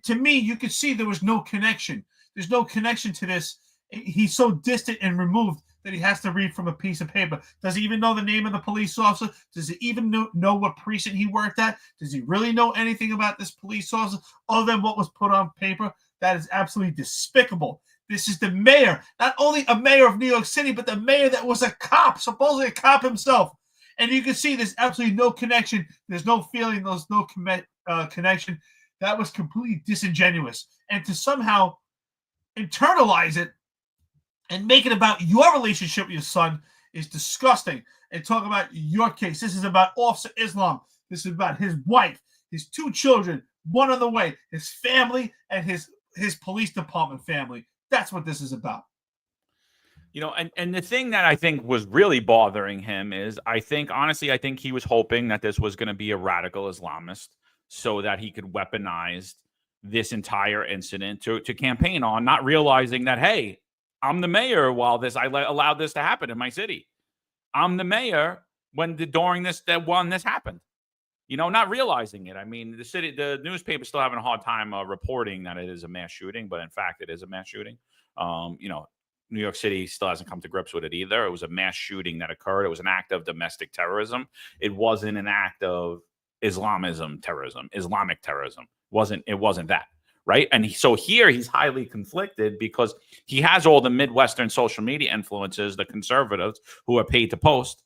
to me, you could see there was no connection. There's no connection to this. He's so distant and removed that he has to read from a piece of paper. Does he even know the name of the police officer? Does he even know what precinct he worked at? Does he really know anything about this police officer other than what was put on paper? That is absolutely despicable. This is the mayor, not only a mayor of New York City, but the mayor that was a cop, supposedly a cop himself. And you can see there's absolutely no connection. There's no feeling. There's no connection. That was completely disingenuous. And to somehow internalize it and make it about your relationship with your son is disgusting. And talk about your case. This is about Officer Islam. This is about his wife, his 2 children, 1 on the way, his family, and his police department family. That's what this is about. You know, and the thing that I think was really bothering him is I think he was hoping that this was going to be a radical Islamist so that he could weaponize this entire incident to campaign on, not realizing that, hey, I'm the mayor while I allowed this to happen in my city. I'm the mayor during this happened. You know, not realizing it. I mean, the newspaper's still having a hard time reporting that it is a mass shooting, but in fact, it is a mass shooting. New York City still hasn't come to grips with it either. It was a mass shooting that occurred. It was an act of domestic terrorism. It wasn't an act of Islamic terrorism. It wasn't that, right? And so here he's highly conflicted because he has all the Midwestern social media influencers, the conservatives who are paid to post.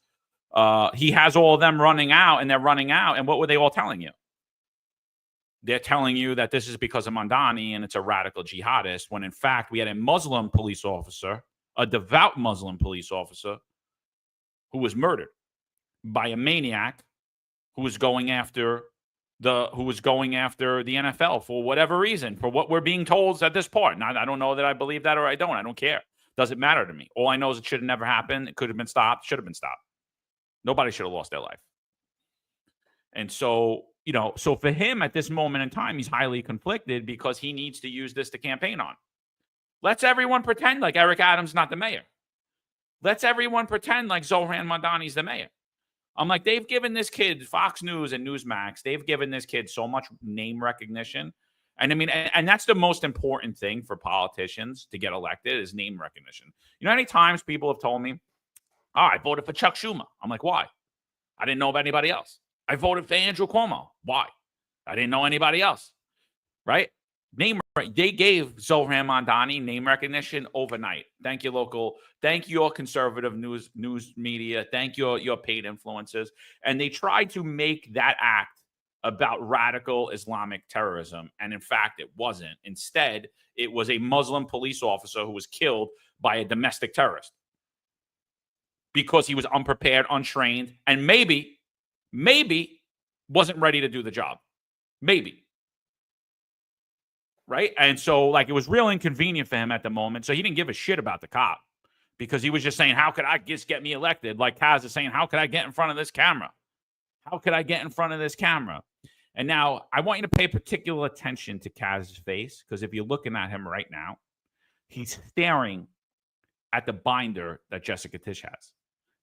He has all of them running out, and they're running out. And what were they all telling you? They're telling you that this is because of Mandani and it's a radical jihadist, when in fact we had a Muslim police officer, a devout Muslim police officer, who was murdered by a maniac who was going after the NFL for whatever reason, for what we're being told at this point. Now, I don't know that I believe that or I don't. I don't care. Doesn't matter to me. All I know is it should have never happened. It could have been stopped. Should have been stopped. Nobody should have lost their life. And so, so for him at this moment in time, he's highly conflicted because he needs to use this to campaign on. Let's everyone pretend like Eric Adams not the mayor. Let's everyone pretend like Zohran Mamdani's the mayor. I'm like, they've given this kid, Fox News and Newsmax, they've given this kid so much name recognition. And I mean, and that's the most important thing for politicians to get elected is name recognition. You know how many times people have told me, oh, I voted for Chuck Schumer. I'm like, why? I didn't know of anybody else. I voted for Andrew Cuomo. Why? I didn't know anybody else. Right? They gave Zohran Mamdani name recognition overnight. Thank you, local. Thank you, your conservative news media. Thank you, your paid influencers. And they tried to make that act about radical Islamic terrorism. And in fact, it wasn't. Instead, it was a Muslim police officer who was killed by a domestic terrorist because he was unprepared, untrained, and maybe wasn't ready to do the job. Maybe. Right? And so, like, it was real inconvenient for him at the moment. So he didn't give a shit about the cop because he was just saying, how could I just get me elected? Like Kaz is saying, how could I get in front of this camera? How could I get in front of this camera? And now I want you to pay particular attention to Kaz's face, because if you're looking at him right now, he's staring at the binder that Jessica Tisch has.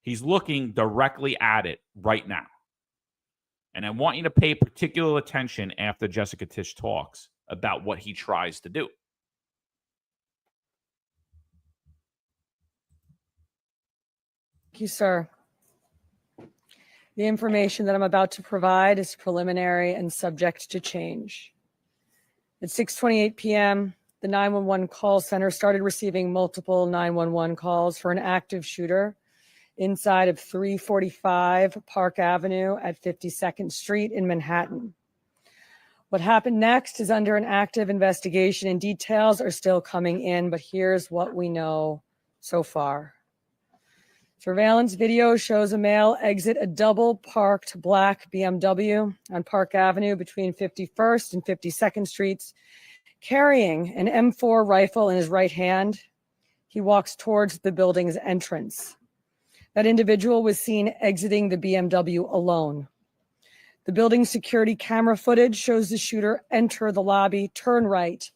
He's looking directly at it right now. And I want you to pay particular attention after Jessica Tisch talks about what he tries to do. Thank you, sir. The information that I'm about to provide is preliminary and subject to change. At 6:28 p.m., the 911 call center started receiving multiple 911 calls for an active shooter inside of 345 Park Avenue at 52nd Street in Manhattan. What happened next is under an active investigation and details are still coming in, but here's what we know so far. Surveillance video shows a male exit a double-parked black BMW on Park Avenue between 51st and 52nd Streets, carrying an M4 rifle in his right hand. He walks towards the building's entrance. That individual was seen exiting the BMW alone. The building's security camera footage shows the shooter enter the lobby, turn right,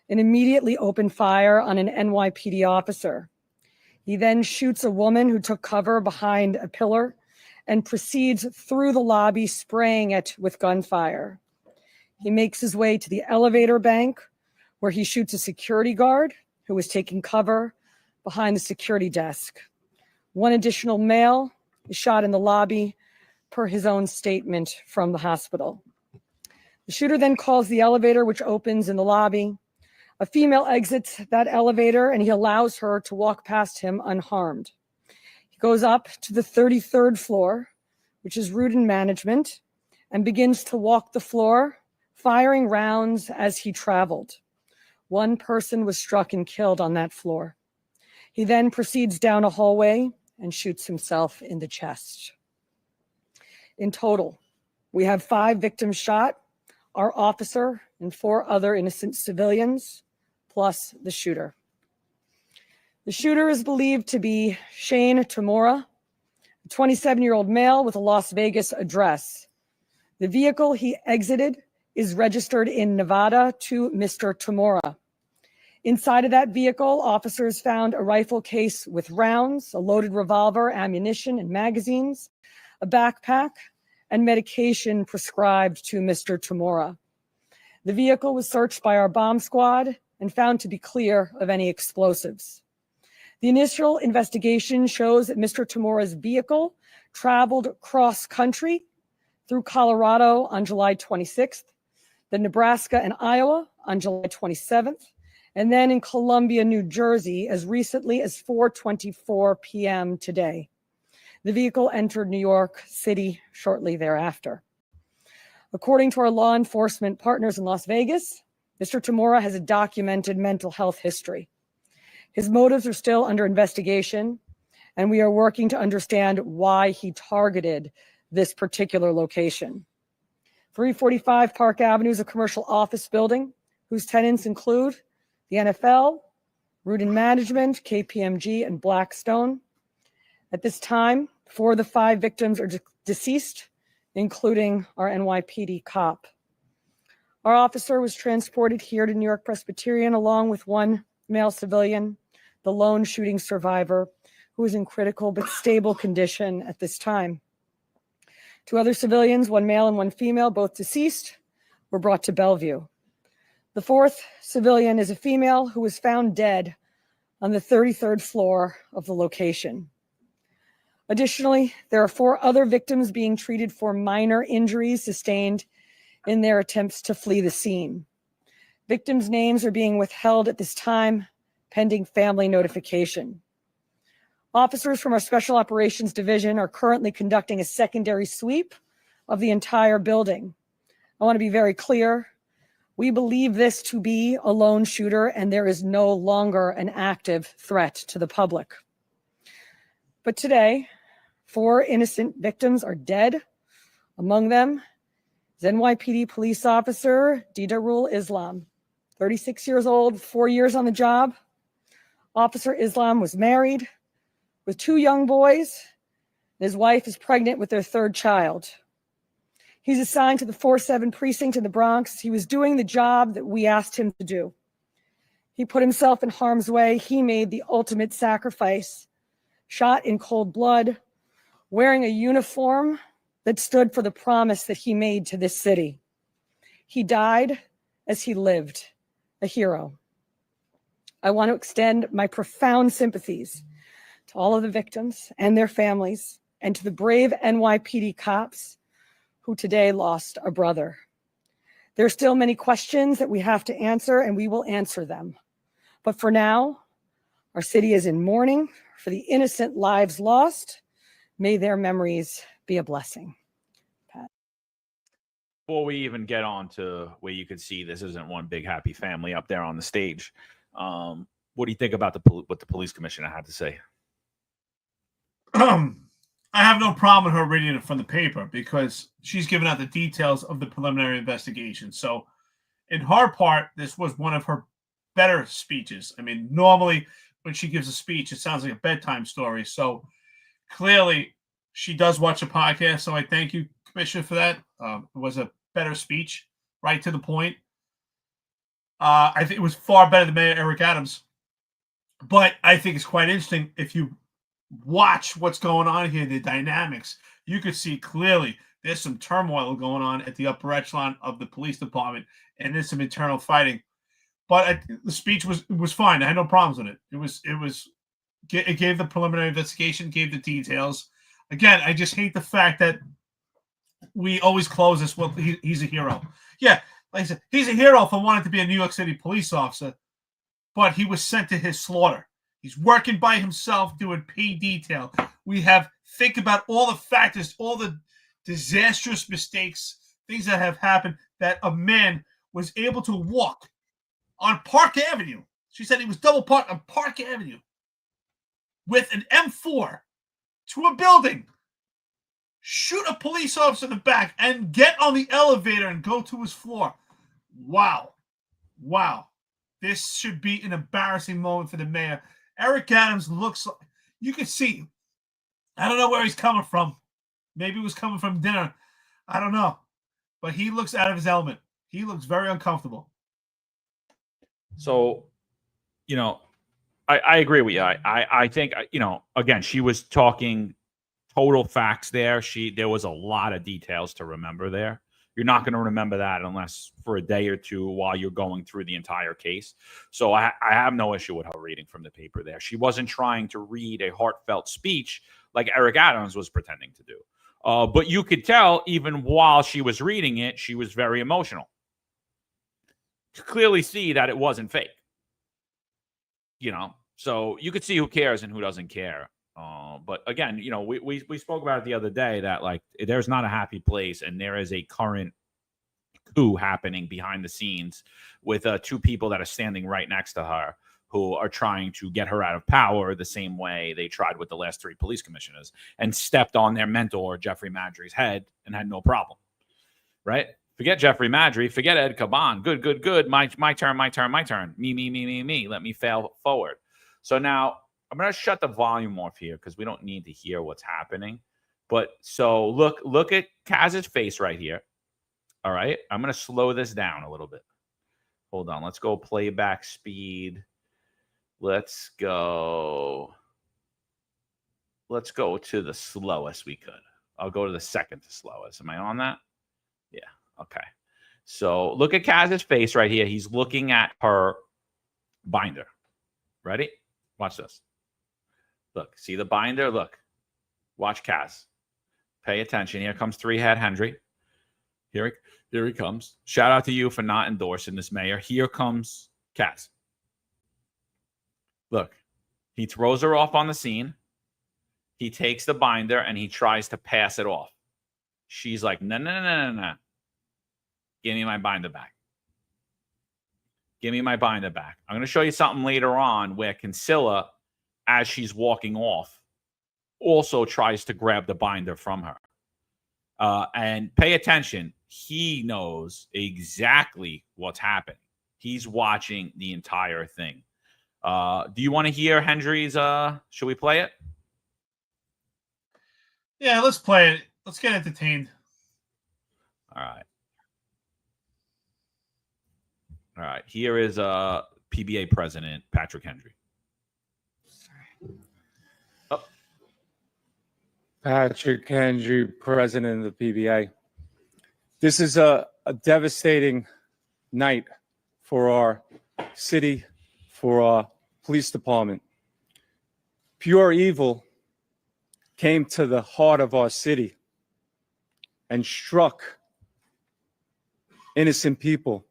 and immediately open fire on an NYPD officer. He then shoots a woman who took cover behind a pillar and proceeds through the lobby, spraying it with gunfire. He makes his way to the elevator bank, where he shoots a security guard who was taking cover behind the security desk. One additional male is shot in the lobby, per his own statement from the hospital. The shooter then calls the elevator, which opens in the lobby. A female exits that elevator, and he allows her to walk past him unharmed. He goes up to the 33rd floor, which is route and management, and begins to walk the floor, firing rounds as he traveled. One person was struck and killed on that floor. He then proceeds down a hallway and shoots himself in the chest. In total, we have 5 victims shot, our officer and 4 other innocent civilians, plus the shooter. The shooter is believed to be Shane Tamura, a 27-year-old male with a Las Vegas address. The vehicle he exited is registered in Nevada to Mr. Tamura. Inside of that vehicle, officers found a rifle case with rounds, a loaded revolver, ammunition, and magazines, a backpack, and medication prescribed to Mr. Tamura. The vehicle was searched by our bomb squad and found to be clear of any explosives. The initial investigation shows that Mr. Tamura's vehicle traveled cross-country through Colorado on July 26th, then Nebraska and Iowa on July 27th, and then in Columbia, New Jersey, as recently as 4:24 p.m. today. The vehicle entered New York City shortly thereafter. According to our law enforcement partners in Las Vegas, Mr. Tamura has a documented mental health history. His motives are still under investigation, and we are working to understand why he targeted this particular location. 345 Park Avenue is a commercial office building whose tenants include the NFL, Root and Management, KPMG, and Blackstone. At this time, 4 of the 5 victims are deceased, including our NYPD cop. Our officer was transported here to New York Presbyterian along with 1 male civilian, the lone shooting survivor, who is in critical but stable condition at this time. 2 other civilians, 1 male and 1 female, both deceased, were brought to Bellevue. The 4th civilian is a female who was found dead on the 33rd floor of the location. Additionally, there are 4 other victims being treated for minor injuries sustained in their attempts to flee the scene. Victims' names are being withheld at this time, pending family notification. Officers from our Special Operations Division are currently conducting a secondary sweep of the entire building. I want to be very clear. We believe this to be a lone shooter, and there is no longer an active threat to the public. But today, 4 innocent victims are dead. Among them is NYPD police officer Didarul Islam, 36 years old, 4 years on the job. Officer Islam was married with 2 young boys. His wife is pregnant with their 3rd child. He's assigned to the 4-7 precinct in the Bronx. He was doing the job that we asked him to do. He put himself in harm's way. He made the ultimate sacrifice, shot in cold blood, wearing a uniform that stood for the promise that he made to this city. He died as he lived, a hero. I want to extend my profound sympathies to all of the victims and their families, and to the brave NYPD cops who today lost a brother. There are still many questions that we have to answer, and we will answer them. But for now, our city is in mourning for the innocent lives lost. May their memories be a blessing. Pat. Before we even get on to where you could see this isn't one big happy family up there on the stage, what do you think about what the police commissioner had to say? I have no problem with her reading it from the paper because she's given out the details of the preliminary investigation. So in her part, this was one of her better speeches. I mean, normally when she gives a speech, it sounds like a bedtime story. So clearly she does watch a podcast. So I thank you, Commissioner, for that. It was a better speech, right to the point. I think it was far better than Mayor Eric Adams. But I think it's quite interesting if you watch what's going on here, the dynamics. You could see clearly there's some turmoil going on at the upper echelon of the police department, and there's some internal fighting. But the speech was fine. I had no problems with it. It gave the preliminary investigation, gave the details. Again, I just hate the fact that we always close this. Well, he's a hero. Yeah, like I said, he's a hero for wanting to be a New York City police officer, but he was sent to his slaughter. He's working by himself doing P detail. Think about all the factors, all the disastrous mistakes, things that have happened, that a man was able to walk on Park Avenue. She said he was double parked on Park Avenue with an M4 to a building, shoot a police officer in the back, and get on the elevator and go to his floor. Wow. This should be an embarrassing moment for the mayor. Eric Adams looks like, you can see, I don't know where he's coming from. Maybe he was coming from dinner. I don't know. But he looks out of his element. He looks very uncomfortable. So, I agree with you. I think, again, she was talking total facts there. There was a lot of details to remember there. You're not going to remember that unless for a day or two while you're going through the entire case. So I have no issue with her reading from the paper there. She wasn't trying to read a heartfelt speech like Eric Adams was pretending to do. But you could tell even while she was reading it, she was very emotional. You clearly see that it wasn't fake. So you could see who cares and who doesn't care. But again, we spoke about it the other day that like there's not a happy place, and there is a current coup happening behind the scenes with 2 people that are standing right next to her who are trying to get her out of power the same way they tried with the last 3 police commissioners and stepped on their mentor, Jeffrey Maddry's head, and had no problem. Right? Forget Jeffrey Maddry. Forget Ed Caban. Good. My turn. Me. Let me fail forward. So now I'm going to shut the volume off here because we don't need to hear what's happening. But so look at Kaz's face right here. All right. I'm going to slow this down a little bit. Hold on. Let's go playback speed. Let's go to the slowest we could. I'll go to the second to slowest. Am I on that? Yeah. Okay. So look at Kaz's face right here. He's looking at her binder. Ready? Watch this. Look, see the binder? Look. Watch Kaz. Pay attention. Here comes three-head Henry. Here he comes. Shout out to you for not endorsing this mayor. Here comes Kaz. Look, he throws her off on the scene. He takes the binder and he tries to pass it off. She's like, no. Give me my binder back. Give me my binder back. I'm going to show you something later on where Kinsella, as she's walking off, also tries to grab the binder from her. And pay attention. He knows exactly what's happening. He's watching the entire thing. Do you want to hear Henry's? Should we play it? Yeah, let's play it. Let's get entertained. All right. Here is PBA President Patrick Henry. Oh. Patrick Henry, President of the PBA. This is a devastating night for our city, for our police department. Pure evil came to the heart of our city and struck innocent people.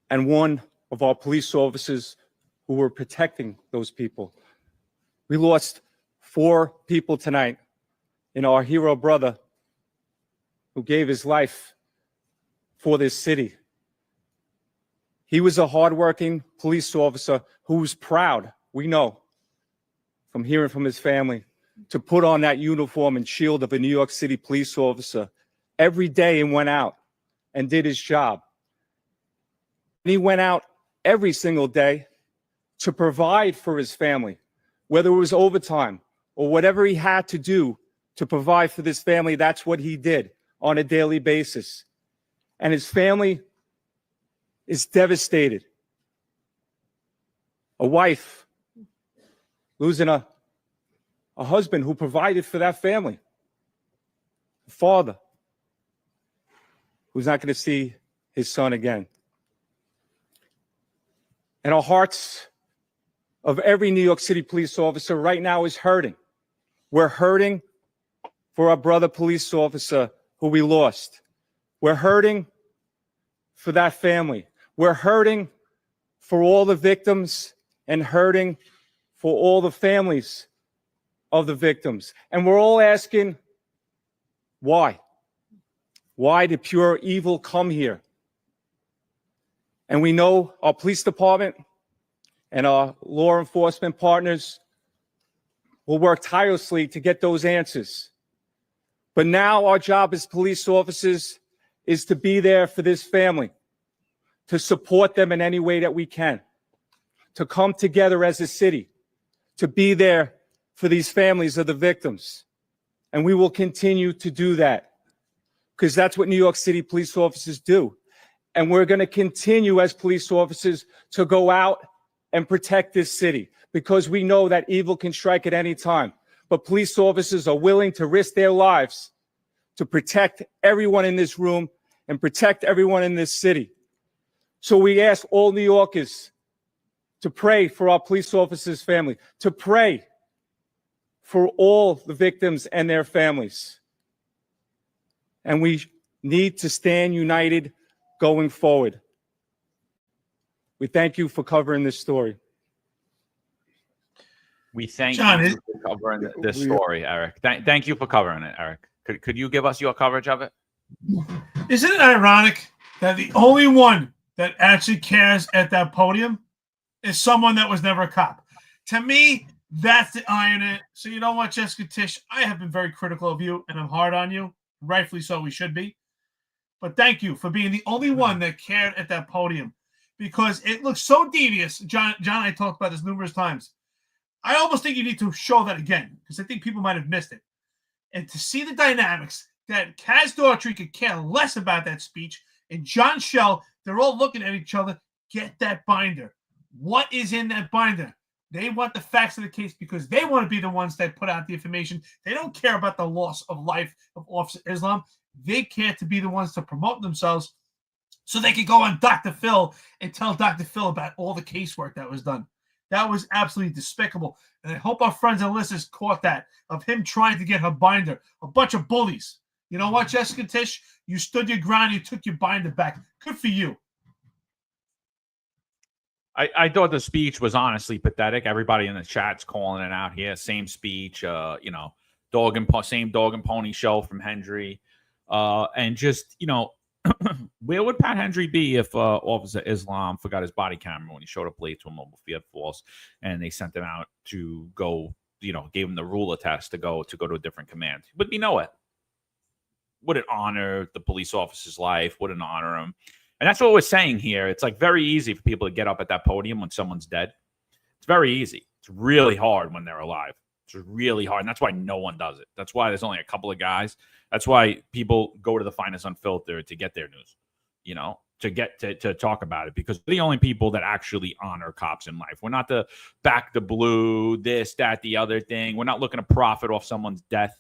And one of our police officers who were protecting those people. We lost 4 people tonight in our hero brother who gave his life for this city. He was a hardworking police officer who was proud, we know, from hearing from his family, to put on that uniform and shield of a New York City police officer every day and went out and did his job. And he went out every single day to provide for his family, whether it was overtime or whatever he had to do to provide for this family. That's what he did on a daily basis. And his family is devastated. A wife losing a husband who provided for that family. A father who's not going to see his son again. And our hearts of every New York City police officer right now is hurting. We're hurting for our brother police officer who we lost. We're hurting for that family. We're hurting for all the victims and hurting for all the families of the victims. And we're all asking, why? Why did pure evil come here? And we know our police department and our law enforcement partners will work tirelessly to get those answers. But now our job as police officers is to be there for this family, to support them in any way that we can, to come together as a city, to be there for these families of the victims. And we will continue to do that because that's what New York City police officers do. And we're going to continue as police officers to go out and protect this city because we know that evil can strike at any time. But police officers are willing to risk their lives to protect everyone in this room and protect everyone in this city. So we ask all New Yorkers to pray for our police officers' family, to pray for all the victims and their families. And we need to stand united going forward. We thank you for covering this story. We thank you for covering this story, Eric. Thank you for covering it, Eric. Could you give us your coverage of it? Isn't it ironic that the only one that actually cares at that podium is someone that was never a cop? To me, that's the irony. So you know what, Jessica Tisch? I have been very critical of you, and I'm hard on you. Rightfully so, we should be. But thank you for being the only one that cared at that podium because it looks so devious. John and I talked about this numerous times. I almost think you need to show that again because I think people might have missed it. And to see the dynamics that Kaz Daughtry could care less about that speech and John Schell, they're all looking at each other. Get that binder. what is in that binder. They want the facts of the case because they want to be the ones that put out the information. They don't care about the loss of life of Officer Islam. They care to be the ones to promote themselves so they can go on Dr. Phil and tell Dr. Phil about all the casework that was done. That was absolutely despicable. And I hope our friends and listeners caught that, of him trying to get her binder. A bunch of bullies. You know what, Jessica Tish? You stood your ground. You took your binder back. Good for you. I thought the speech was honestly pathetic. Everybody in the chat's calling it out here. Same speech, same dog and pony show from Hendry. And just, where would Pat Hendry be if Officer Islam forgot his body camera when he showed up late to a mobile field force and they sent him out to go, gave him the ruler test to go to a different command? He would be nowhere. Wouldn't honor the police officer's life, wouldn't honor him. And that's what we're saying here. It's like very easy for people to get up at that podium when someone's dead. It's very easy. It's really hard when they're alive. It's really hard. And that's why no one does it. That's why there's only a couple of guys. That's why people go to the Finest Unfiltered to get their news, to get to talk about it, because we're the only people that actually honor cops in life. We're not the back the blue, this, that, the other thing. We're not looking to profit off someone's death.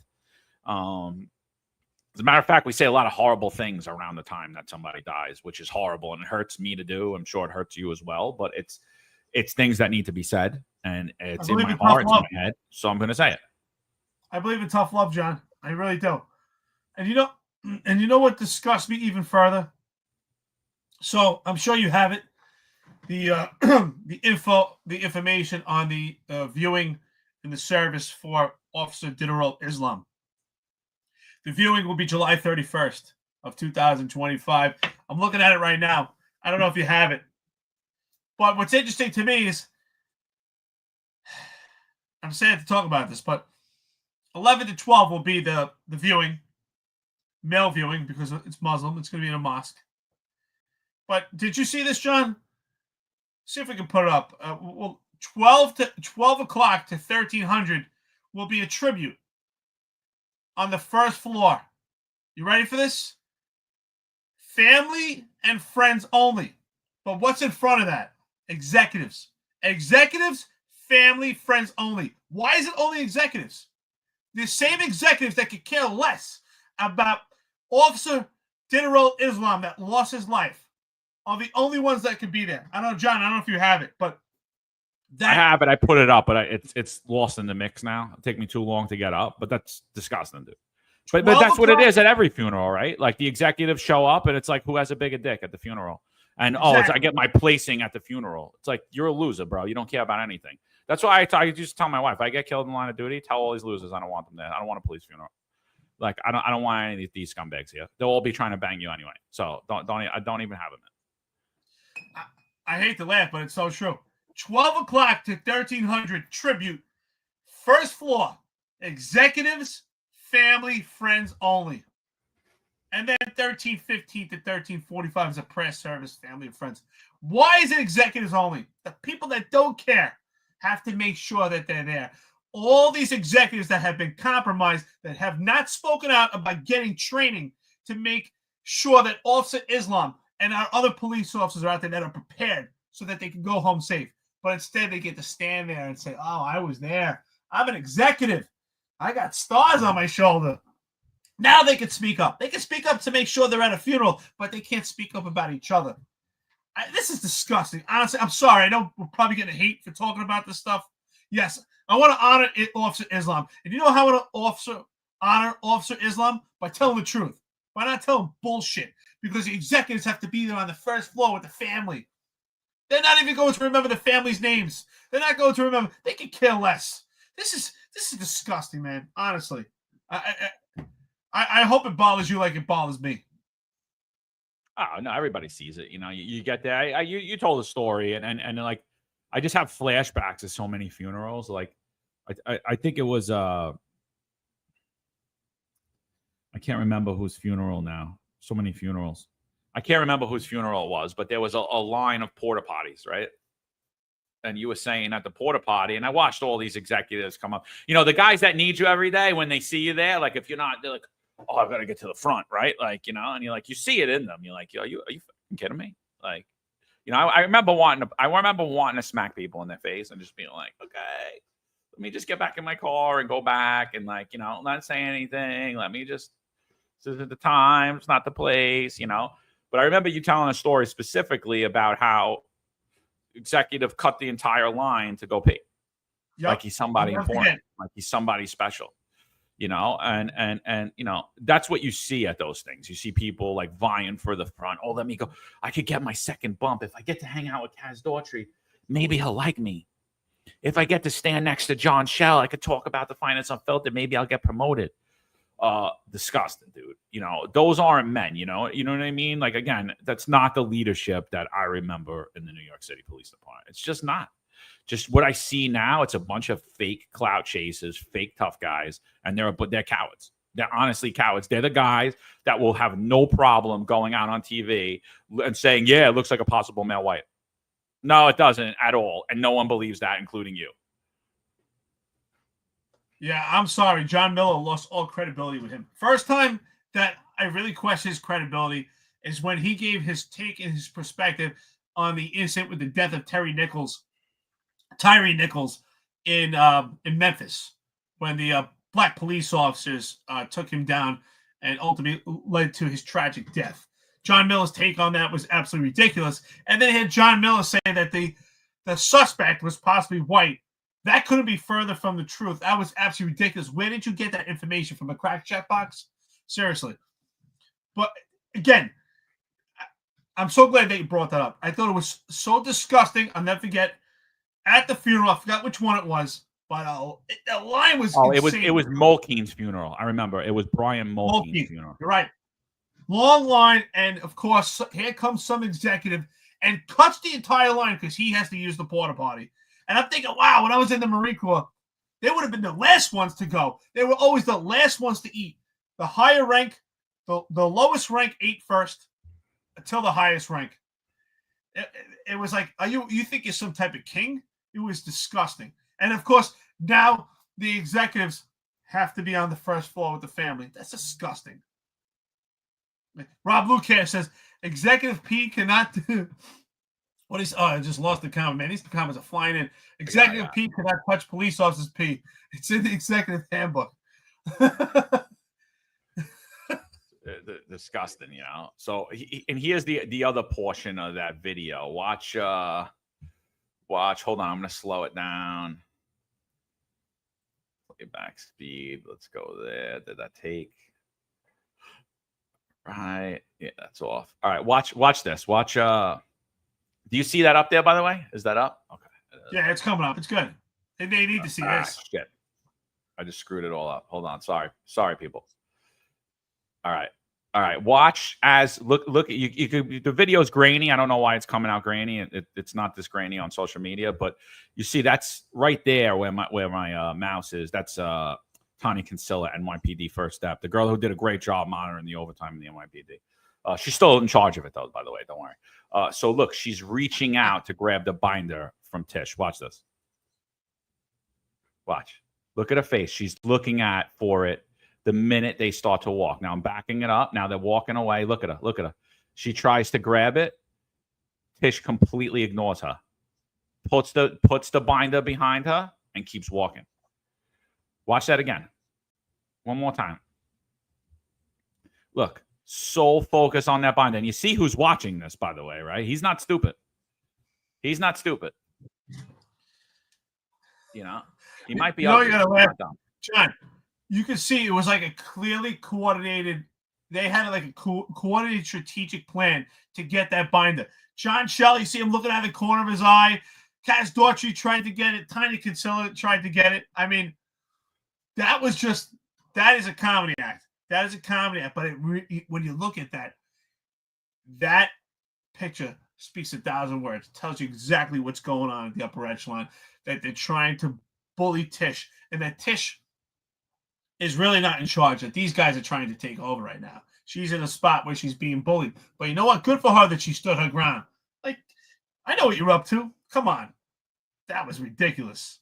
As a matter of fact, we say a lot of horrible things around the time that somebody dies, which is horrible and it hurts me to do. I'm sure it hurts you as well, but it's things that need to be said, and it's in my heart, it's in my head, so I'm going to say it. I believe in tough love, John. I really do. And you know what disgusts me even further? So I'm sure you have it. The information on the viewing in the service for Officer Diderot Islam. The viewing will be July 31st of 2025. I'm looking at it right now. I don't know if you have it. But what's interesting to me is, I'm sad to talk about this, but 11 to 12 will be the viewing, male viewing, because it's Muslim. It's going to be in a mosque. But did you see this, John? See if we can put it up. 12 o'clock to 1300 will be a tribute on the first floor. You ready for this? Family and friends only. But what's in front of that? Executives. Executives, family, friends only. Why is it only executives? The same executives that could care less about Officer Diderot Islam that lost his life are the only ones that could be there. I don't know, John, I don't know if you have it, but I have it. I put it up, but it's lost in the mix now. It'll take me too long to get up, but that's disgusting, dude. But that's what it is at every funeral, right? Like the executives show up, and it's like, who has a bigger dick at the funeral? And I get my placing at the funeral. It's like, you're a loser, bro. You don't care about anything. That's why I just tell my wife, if I get killed in the line of duty, tell all these losers I don't want them there. I don't want a police funeral. Like I don't want any of these scumbags here. They'll all be trying to bang you anyway. So I don't even have them. I hate to laugh, but it's so true. 12 o'clock to 1300 tribute. First floor. Executives, family, friends only. And then 1315 to 1345 is a prayer service, family and friends. Why is it executives only? The people that don't care have to make sure that they're there. All these executives that have been compromised, that have not spoken out about getting training to make sure that Officer Islam and our other police officers are out there that are prepared so that they can go home safe. But instead, they get to stand there and say, oh, I was there. I'm an executive. I got stars on my shoulder. Now they can speak up. They can speak up to make sure they're at a funeral, but they can't speak up about each other. This is disgusting. Honestly, I'm sorry. I know we're probably getting hate for talking about this stuff. Yes, I want to honor Officer Islam. And you know how I want to honor Officer Islam? By telling the truth. By not telling bullshit. Because the executives have to be there on the first floor with the family. They're not even going to remember the family's names. They're not going to remember. They can care less. This is disgusting, man. Honestly. I hope it bothers you like it bothers me. Oh, no, everybody sees it. You get there. You told a story, and like, I just have flashbacks to so many funerals. Like, I think it was, I can't remember whose funeral now. So many funerals. I can't remember whose funeral it was, but there was a line of porta potties, right? And you were saying at the porta potty, and I watched all these executives come up. The guys that need you every day, when they see you there, like if you're not, they're like, oh, I've got to get to the front, right? Like, and you're like, you see it in them. You're like, are you fucking kidding me? Like, You know, I remember wanting to smack people in their face and just being like, okay, let me just get back in my car and go back and like, you know, not say anything. Let me just, this isn't the time, it's not the place, you know. But I remember you telling a story specifically about how executive cut the entire line to go pee. Yep. Like he's somebody important, like he's somebody special, you know, and you know, that's what you see at those things. You see people like vying for the front. Oh, let me go. I could get my second bump. If I get to hang out with Kaz Daughtry, maybe he'll like me. If I get to stand next to John Shell, I could talk about the finance unfiltered. Maybe I'll get promoted. Disgusting, dude. You know, those aren't men, you know what I mean? Like, again, that's not the leadership that I remember in the New York City Police Department. It's just not. Just what I see now, it's a bunch of fake clout chasers, fake tough guys, and they're cowards. They're honestly cowards. They're the guys that will have no problem going out on TV and saying, yeah, it looks like a possible male white. No, it doesn't at all. And no one believes that, including you. Yeah, I'm sorry. John Miller lost all credibility with him. First time that I really question his credibility is when he gave his take and his perspective on the incident with the death of Tyree Nichols in Memphis, when the black police officers took him down and ultimately led to his tragic death. John Miller's take on that was absolutely ridiculous. And then he had John Miller say that the suspect was possibly white. That couldn't be further from the truth. That was absolutely ridiculous. Where did you get that information from? A crack checkbox? Seriously. But again, I'm so glad that you brought that up. I thought it was so disgusting. I'll never forget at the funeral. I forgot which one it was, but the line was insane. It was Mulkeen's funeral. I remember it was Brian Mulkeen's funeral. You're right. Long line, and of course, here comes some executive and cuts the entire line because he has to use the porta potty. And I'm thinking, wow, when I was in the Marine Corps, they would have been the last ones to go. They were always the last ones to eat. The higher rank, the lowest rank ate first until the highest rank. It was like, you think you're some type of king? It was disgusting. And of course, now the executives have to be on the first floor with the family. That's disgusting. Rob Lucas says, Executive P cannot do... What is? Oh, I just lost the comment, man. These comments are flying in. Executive P cannot touch police officers' P. It's in the executive handbook. Disgusting, you know. So, and here's the other portion of that video. Watch. Hold on, I'm gonna slow it down. Playback speed. Let's go there. Did that take? Right. Yeah, that's off. All right. Watch this. Watch. Do you see that up there, by the way? Is that up? Okay. Yeah, it's coming up. It's good. They need to see this. Shit. I just screwed it all up. Hold on. Sorry, people. All right. Watch as look. You could, the video's grainy. I don't know why it's coming out grainy. It's not this grainy on social media, but you see that's right there where my mouse is. That's Tanya Kinsella, NYPD First Step, the girl who did a great job monitoring the overtime in the NYPD. She's still in charge of it, though, by the way. Don't worry. So, look, she's reaching out to grab the binder from Tish. Watch this. Watch. Look at her face. She's looking for it the minute they start to walk. Now, I'm backing it up. Now they're walking away. Look at her. Look at her. She tries to grab it. Tish completely ignores her. Puts the binder behind her and keeps walking. Watch that again. One more time. Look. So focus on that binder. And you see who's watching this, by the way, right? He's not stupid. He's not stupid. You know? He might be ugly. You gotta laugh. John, you can see it was like a clearly coordinated, they had like a coordinated strategic plan to get that binder. John Shell, you see him looking out of the corner of his eye. Kaz Daughtry tried to get it. Tiny Kinsella tried to get it. I mean, that is a comedy act. That is a comedy act, but when you look at that picture speaks 1,000 words. It tells you exactly what's going on at the upper echelon, that they're trying to bully Tish, and that Tish is really not in charge, that these guys are trying to take over right now. She's in a spot where she's being bullied. But you know what? Good for her that she stood her ground. Like, I know what you're up to. Come on. That was ridiculous.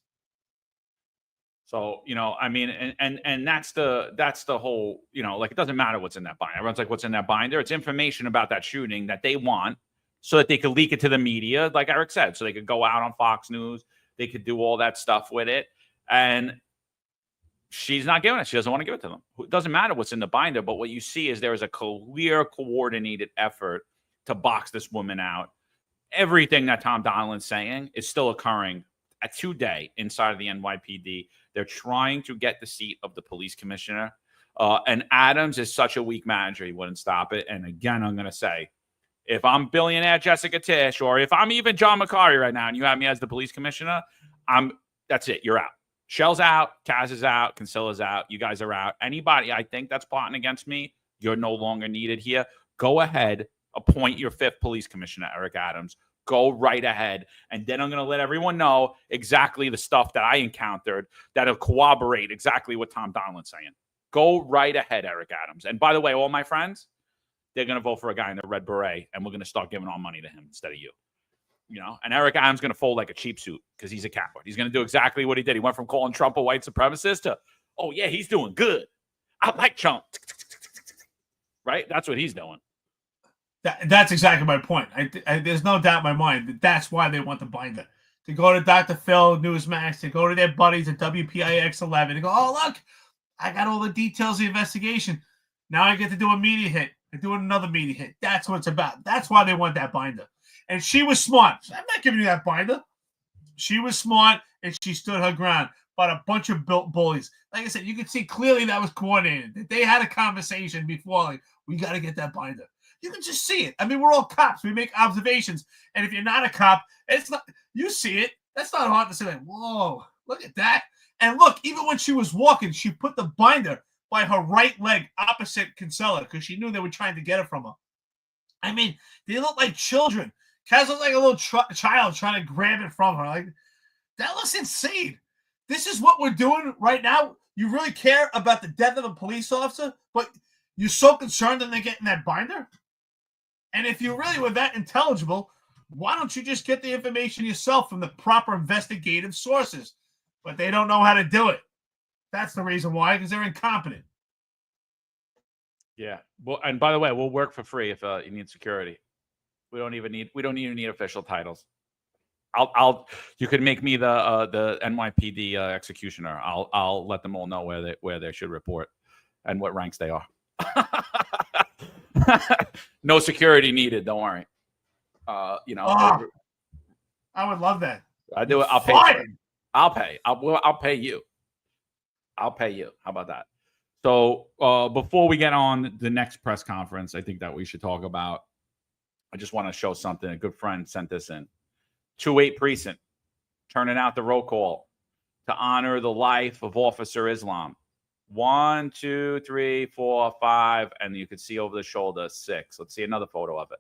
So, you know, I mean, and that's the whole, you know, like, it doesn't matter what's in that binder. Everyone's like, what's in that binder? It's information about that shooting that they want so that they could leak it to the media, like Eric said, so they could go out on Fox News. They could do all that stuff with it. And she's not giving it. She doesn't want to give it to them. It doesn't matter what's in the binder, but what you see is there is a clear, coordinated effort to box this woman out. Everything that Tom Donilon's saying is still occurring today inside of the NYPD. They're trying to get the seat of the police commissioner. And Adams is such a weak manager, he wouldn't stop it. And again, I'm going to say, if I'm billionaire Jessica Tisch, or if I'm even John McCarty right now, and you have me as the police commissioner, that's it. You're out. Shell's out. Kaz is out. Consilla's out. You guys are out. Anybody I think that's plotting against me, you're no longer needed here. Go ahead. Appoint your 5th police commissioner, Eric Adams. Go right ahead. And then I'm going to let everyone know exactly the stuff that I encountered that'll corroborate exactly what Tom Donilon's saying. Go right ahead, Eric Adams. And by the way, all my friends, they're going to vote for a guy in the red beret, and we're going to start giving our money to him instead of you. You know, and Eric Adams is going to fold like a cheap suit because he's a coward. He's going to do exactly what he did. He went from calling Trump a white supremacist to, oh, yeah, he's doing good. I like Trump. Right? That's what he's doing. That's exactly my point. There's no doubt in my mind that that's why they want the binder. To go to Dr. Phil, Newsmax, to go to their buddies at WPIX 11, and go, oh, look, I got all the details of the investigation. Now I get to do a media hit. They're doing another media hit. That's what it's about. That's why they want that binder. And she was smart. I'm not giving you that binder. She was smart, and she stood her ground. But a bunch of bullies. Like I said, you could see clearly that was coordinated. That they had a conversation before, like, we got to get that binder. You can just see it. I mean, we're all cops. We make observations. And if you're not a cop, it's not. You see it. That's not hard to say, like, whoa, look at that. And look, even when she was walking, she put the binder by her right leg opposite Kinsella because she knew they were trying to get it from her. I mean, they look like children. Kaz looked like a little child trying to grab it from her. Like, that looks insane. This is what we're doing right now. You really care about the death of a police officer, but you're so concerned that they're getting that binder? And if you really were that intelligible, why don't you just get the information yourself from the proper investigative sources? But they don't know how to do it. That's the reason why, because they're incompetent. Yeah. Well, and by the way, we'll work for free if you need security. We don't even need official titles. You could make me the NYPD executioner. I'll let them all know where they should report and what ranks they are. No security needed. Don't worry. I would love that. I do it. I'll pay. I'll pay. I'll pay you. I'll pay you. How about that? So before we get on the next press conference, I think that we should talk about. I just want to show something. A good friend sent this in. 2-8 Precinct turning out the roll call to honor the life of Officer Islam. 1, 2, 3, 4, 5, and you can see over the shoulder 6. Let's see another photo of it.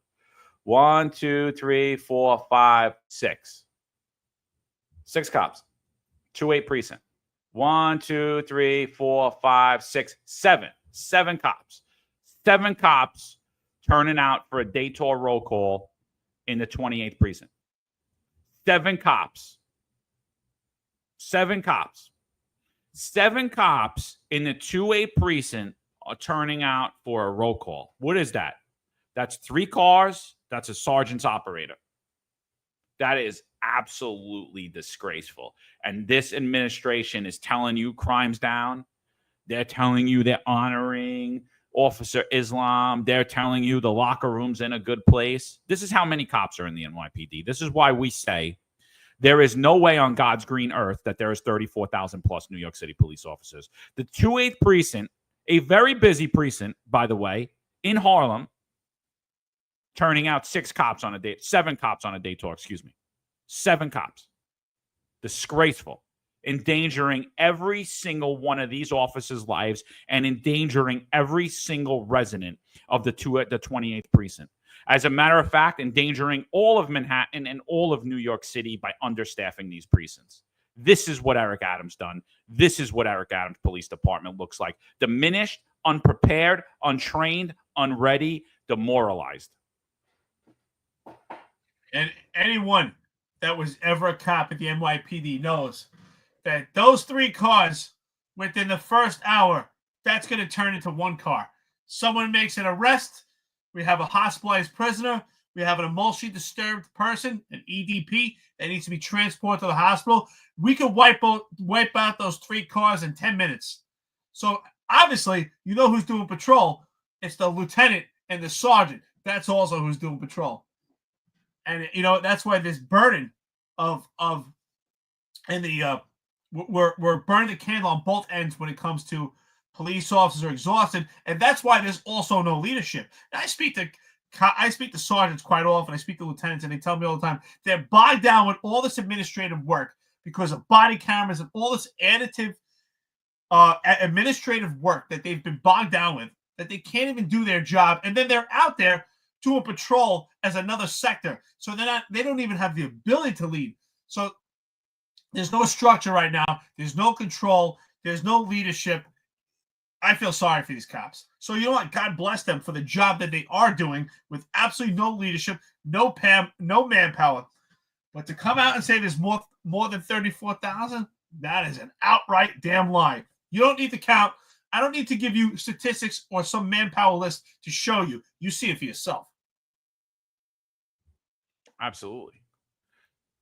1, 2, 3, 4, 5, 6. 6 cops. 2-8 Precinct. 1, 2, 3, 4, 5, 6, 7. 7 cops. 7 cops turning out for a daytime roll call in the 28th Precinct. 7 cops. 7 cops. 7 cops in the 2-8 Precinct are turning out for a roll call. What is that? That's 3 cars. That's a sergeant's operator. That is absolutely disgraceful. And this administration is telling you crime's down. They're telling you they're honoring Officer Islam. They're telling you the locker room's in a good place. This is how many cops are in the NYPD. This is why we say there is no way on God's green earth that there is 34,000 plus New York City police officers. The 2-8 Precinct, a very busy precinct, by the way, in Harlem, turning out 7 cops on a day tour, 7 cops. Disgraceful. Endangering every single one of these officers' lives and endangering every single resident of the 28th Precinct. As a matter of fact, endangering all of Manhattan and all of New York City by understaffing these precincts. This is what Eric Adams done. This is what Eric Adams Police Department looks like. Diminished, unprepared, untrained, unready, demoralized. And anyone that was ever a cop at the NYPD knows that those 3 cars within the first hour, that's going to turn into 1 car. Someone makes an arrest. We have a hospitalized prisoner. we have an emotionally disturbed person, an EDP, that needs to be transported to the hospital, we could wipe out those 3 cars in 10 minutes. So obviously, you know who's doing patrol. It's the lieutenant and the sergeant. That's also who's doing patrol. And, you know, that's why this burden we're burning the candle on both ends when it comes to police officers are exhausted. And that's why there's also no leadership. And I speak to sergeants quite often. I speak to lieutenants, and they tell me all the time they're bogged down with all this administrative work because of body cameras and all this additive administrative work that they've been bogged down with, that they can't even do their job. And then they're out there doing patrol as another sector. So they don't even have the ability to lead. So there's no structure right now. There's no control. There's no leadership. I feel sorry for these cops. So you know what? God bless them for the job that they are doing with absolutely no leadership, no manpower. But to come out and say there's more than 34,000, that is an outright damn lie. You don't need to count. I don't need to give you statistics or some manpower list to show you. You see it for yourself. Absolutely.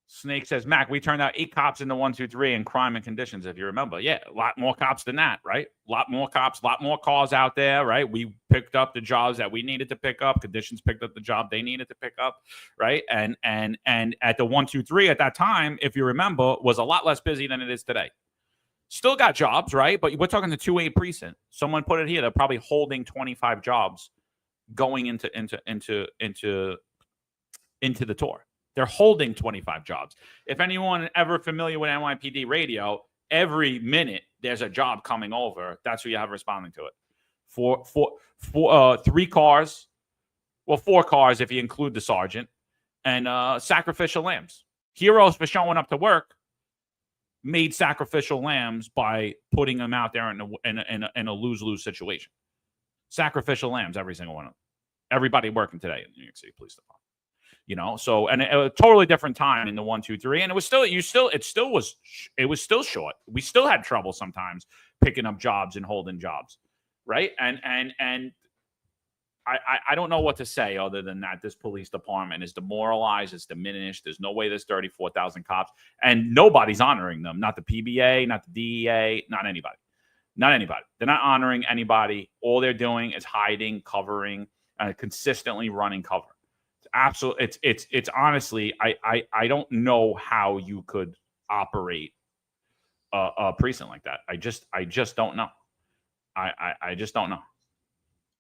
Snake says, Mac, we turned out 8 cops in the 123 in crime and conditions, if you remember. Yeah, a lot more cops than that, right? A lot more cops, a lot more cars out there, right? We picked up the jobs that we needed to pick up. Conditions picked up the job they needed to pick up, right? And at the 123 at that time, if you remember, was a lot less busy than it is today. Still got jobs, right? But we're talking the 2A precinct. Someone put it here. They're probably holding 25 jobs going into the tour. They're holding 25 jobs. If anyone ever familiar with NYPD radio, every minute there's a job coming over. That's who you have responding to it. 3 cars, well, 4 cars if you include the sergeant, and sacrificial lambs. Heroes for showing up to work made sacrificial lambs by putting them out there in a lose-lose situation. Sacrificial lambs, every single one of them. Everybody working today in the New York City Police Department. You know, so, and a totally different time in the 123, and it was still short. We still had trouble sometimes picking up jobs and holding jobs, right? And I don't know what to say other than that this police department is demoralized, it's diminished. There's no way there's 34,000 cops, and nobody's honoring them. Not the PBA, not the DEA, not anybody. They're not honoring anybody. All they're doing is hiding, covering, consistently running cover. Absolutely, it's honestly, I don't know how you could operate a precinct like that. I just don't know. I just don't know.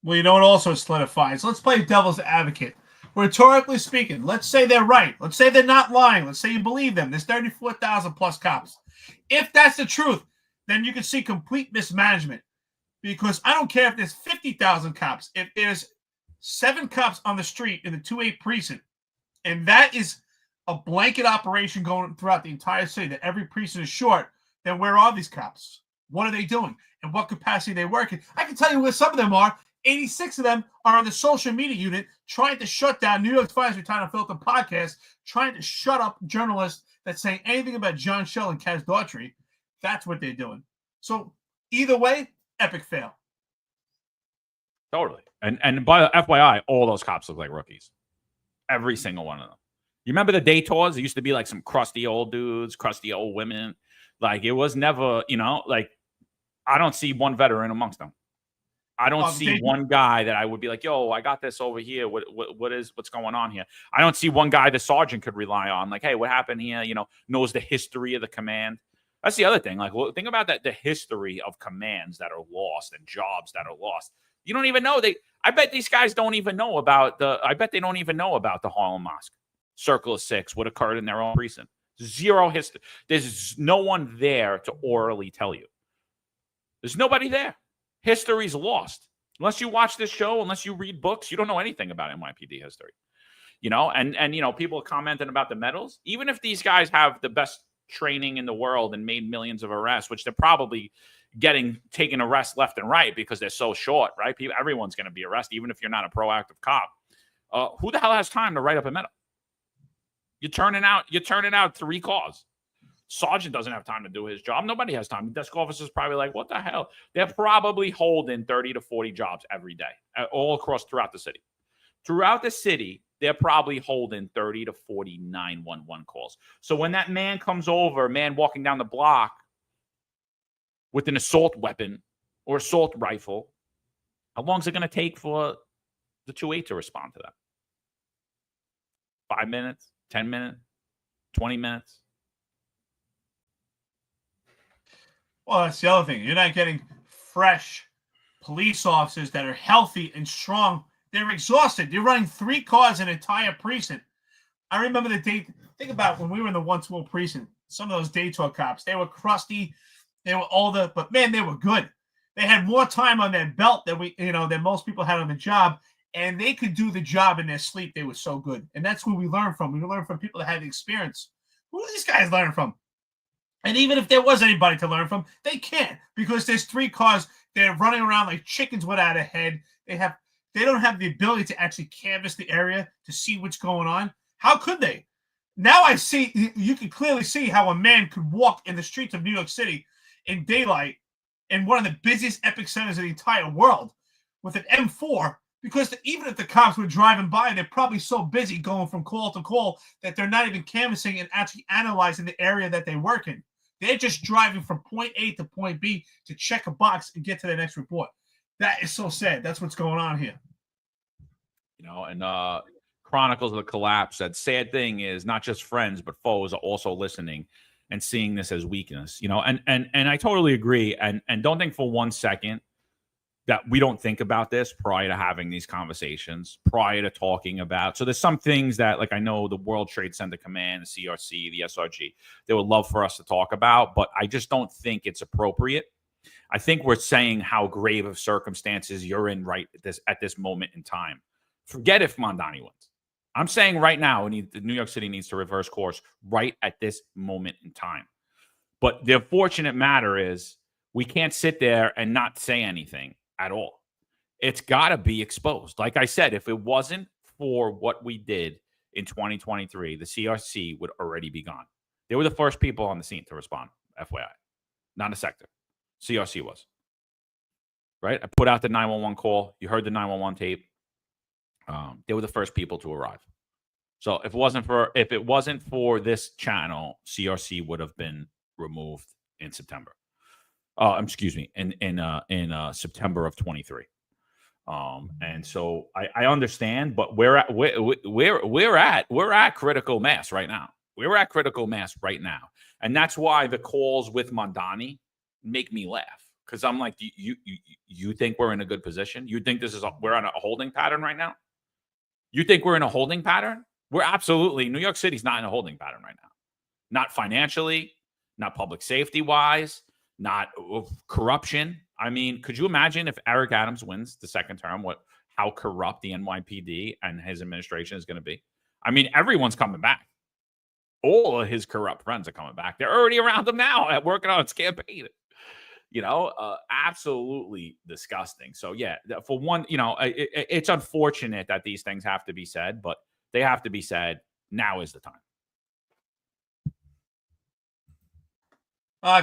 Well, you know what also solidifies? Let's play devil's advocate. Rhetorically speaking, let's say they're right. Let's say they're not lying. Let's say you believe them. There's 34,000 plus cops. If that's the truth, then you can see complete mismanagement. Because I don't care if there's 50,000 cops. If there's 7 cops on the street in the 2A precinct, and that is a blanket operation going throughout the entire city, that every precinct is short, then where are these cops? What are they doing? And what capacity are they working? I can tell you where some of them are. 86 of them are on the social media unit trying to shut down New York Times Unfiltered Podcast, trying to shut up journalists that say anything about John Shell and Kaz Daughtry. That's what they're doing. So either way, epic fail. Totally. And by the FYI, all those cops look like rookies. Every single one of them. You remember the day tours? There used to be like some crusty old dudes, crusty old women. Like it was never, like I don't see one veteran amongst them. I don't see one guy that I would be like, yo, I got this over here. What's going on here? I don't see one guy the sergeant could rely on. Like, hey, what happened here? Knows the history of the command. That's the other thing. Like, well, think about that, the history of commands that are lost and jobs that are lost. You don't even know. I bet these guys don't even know about the Harlem Mosque, Circle of 6, what occurred in their own precinct. Zero history. There's no one there to orally tell you. There's nobody there. History's lost. Unless you watch this show, unless you read books, you don't know anything about NYPD history. And people commenting about the medals. Even if these guys have the best training in the world and made millions of arrests, which they're probably taking arrests left and right because they're so short, right? Everyone's going to be arrested, even if you're not a proactive cop. Who the hell has time to write up a medal? You're turning out 3 cars. Sergeant doesn't have time to do his job. Nobody has time. The desk officer's probably like, what the hell? They're probably holding 30 to 40 jobs every day, all across throughout the city. Throughout the city, they're probably holding 30 to 40 911 calls. So when that man comes over, man walking down the block with an assault weapon or assault rifle, how long is it going to take for the 2-8 to respond to that? 5 minutes, 10 minutes, 20 minutes? Well, that's the other thing. You're not getting fresh police officers that are healthy and strong. They're exhausted. You're running 3 cars in an entire precinct. I remember the day. Think about when we were in the 112 precinct. Some of those day tour cops, they were crusty, they were older, but man, they were good. They had more time on their belt than most people had on the job, and they could do the job in their sleep. They were so good, and that's who we learned from. We learned from people that had the experience. Who do these guys learn from? And even if there was anybody to learn from, they can't, because there's 3 cars. They're running around like chickens without a head. They don't have the ability to actually canvass the area to see what's going on. How could they? Now I see, you can clearly see how a man could walk in the streets of New York City in daylight in one of the busiest epic centers of the entire world with an M4, because even if the cops were driving by, they're probably so busy going from call to call that they're not even canvassing and actually analyzing the area that they work in. They're just driving from point A to point B to check a box and get to their next report. That is so sad. That's what's going on here. And Chronicles of the Collapse, that sad thing is not just friends, but foes are also listening and seeing this as weakness, and I totally agree. And don't think for 1 second that we don't think about this prior to having these conversations, prior to talking about. So there's some things that, like, I know the World Trade Center Command, the CRC, the SRG, they would love for us to talk about, but I just don't think it's appropriate. I think we're saying how grave of circumstances you're in at this moment in time. Forget if Mondani wins. I'm saying right now, New York City needs to reverse course right at this moment in time. But the unfortunate matter is we can't sit there and not say anything at all. It's got to be exposed. Like I said, if it wasn't for what we did in 2023, the CRC would already be gone. They were the first people on the scene to respond, FYI. Not a sector. CRC was. Right? I put out the 911 call. You heard the 911 tape. They were the first people to arrive. So if it wasn't for this channel, CRC would have been removed in September. Excuse me, in September of 23. And so I understand, but we're at critical mass right now. We're at critical mass right now, and that's why the calls with Mondani make me laugh, because I'm like, you think we're in a good position? You think we're on a holding pattern right now? You think we're in a holding pattern? We're absolutely. New York City's not in a holding pattern right now. Not financially, not public safety wise, not corruption. I mean, could you imagine if Eric Adams wins the second term, how corrupt the NYPD and his administration is going to be? I mean, everyone's coming back. All of his corrupt friends are coming back. They're already around him now, working on his campaign. Absolutely disgusting. So yeah, for one, it's unfortunate that these things have to be said, but they have to be said. Now is the time.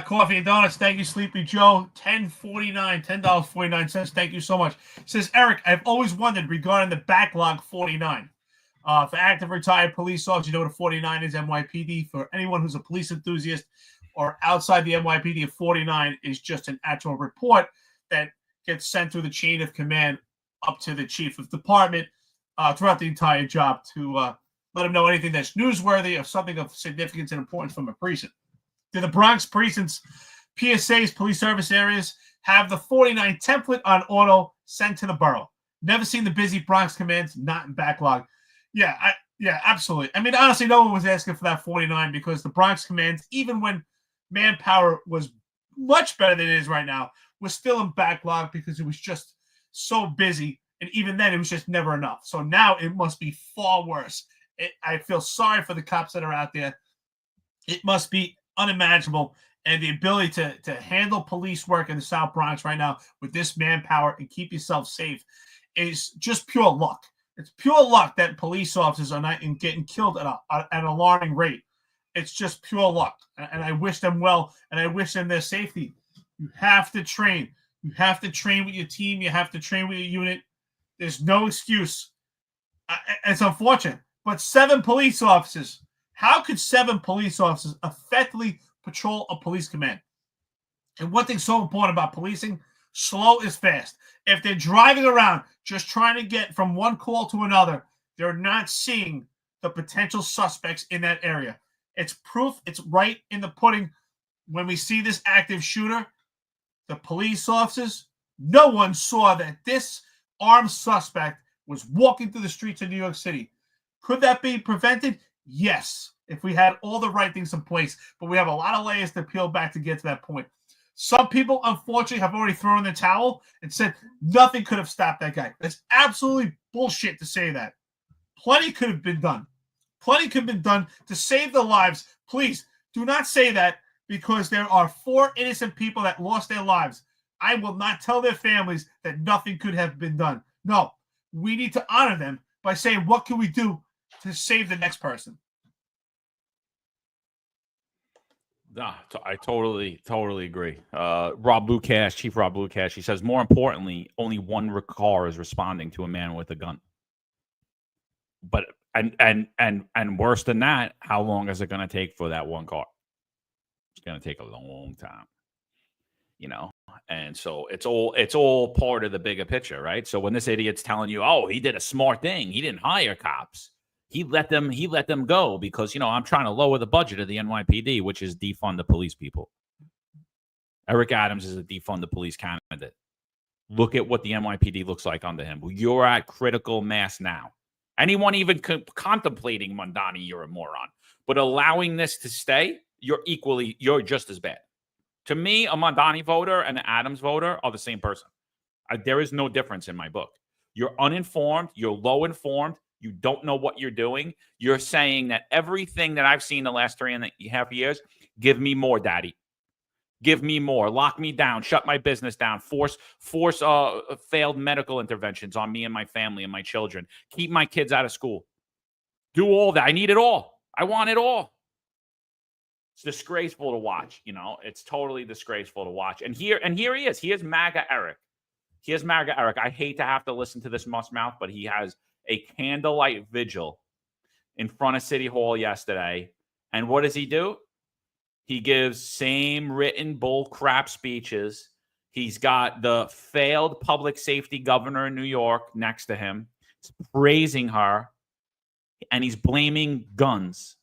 Coffee and donuts. Thank you, Sleepy Joe. $10.49. Thank you so much. Says Eric, I've always wondered regarding the backlog 49. For active retired police officers, you know what a 49 is, NYPD. For anyone who's a police enthusiast or outside the NYPD, a 49 is just an actual report that gets sent through the chain of command up to the chief of department throughout the entire job to let them know anything that's newsworthy or something of significance and importance from a precinct. Do the Bronx precincts, PSAs, police service areas, have the 49 template on auto sent to the borough? Never seen the busy Bronx commands, not in backlog. Yeah, absolutely. I mean, honestly, no one was asking for that 49 because the Bronx commands, even when manpower was much better than it is right now, was still in backlog because it was just so busy. And even then, it was just never enough. So now it must be far worse. I feel sorry for the cops that are out there. It must be unimaginable. And the ability to handle police work in the South Bronx right now with this manpower and keep yourself safe is just pure luck. It's pure luck that police officers are not getting killed at an alarming rate. It's just pure luck. And I wish them well, and I wish them their safety. You have to train. You have to train with your team. You have to train with your unit. There's no excuse It's unfortunate, but 7 police officers. How could 7 police officers effectively patrol a police command? And one thing so important about policing, slow is fast. If they're driving around just trying to get from one call to another, they're not seeing the potential suspects in that area. It's proof. It's right in the pudding. When we see this active shooter, the police officers, no one saw that this armed suspect was walking through the streets of New York City. Could that be prevented? Yes, if we had all the right things in place. But we have a lot of layers to peel back to get to that point. Some people, unfortunately, have already thrown in the towel and said nothing could have stopped that guy. That's absolutely bullshit to say that. Plenty could have been done. Plenty could have been done to save the lives. Please do not say that, because there are 4 innocent people that lost their lives. I will not tell their families that nothing could have been done. No, we need to honor them by saying, what can we do to save the next person? Nah, I totally agree. Rob Lukash, Chief Rob Lukash, he says, more importantly, only one car is responding to a man with a gun. But and worse than that, how long is it going to take for that one car? It's going to take a long time, you know. And so it's all part of the bigger picture, right? So when this idiot's telling you, oh, he did a smart thing, he didn't hire cops. He let them go because, you know, I'm trying to lower the budget of the NYPD, which is defund the police people. Eric Adams is a defund the police candidate. Look at what the NYPD looks like under him. You're at critical mass now. Anyone even contemplating Mondani, you're a moron. But allowing this to stay, you're just as bad. To me, a Mondani voter and an Adams voter are the same person. There is no difference in my book. You're uninformed. You're low informed. You don't know what you're doing. You're saying that everything that I've seen the last 3.5 years, give me more, daddy. Give me more. Lock me down. Shut my business down. Force failed medical interventions on me and my family and my children. Keep my kids out of school. Do all that. I need it all. I want it all. It's disgraceful to watch. You know, it's totally disgraceful to watch. And here he is. Here's MAGA Eric. Here's MAGA Eric. I hate to have to listen to this muskmouth, but he has a candlelight vigil in front of City Hall yesterday. And what does he do? He gives same written bull crap speeches. He's got the failed public safety governor in New York next to him. He's praising her. And he's blaming guns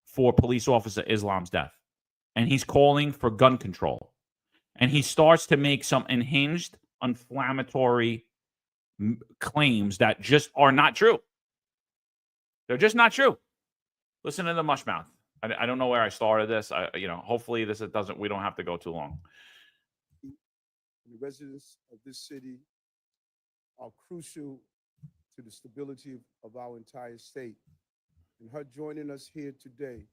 for police officer Islam's death. And he's calling for gun control. And he starts to make some unhinged, inflammatory claims that just are not true. They're just not true. Listen to the mushmouth. I don't know where I started this. Hopefully we don't have to go too long. The residents of this city are crucial to the stability of our entire state. And her joining us here today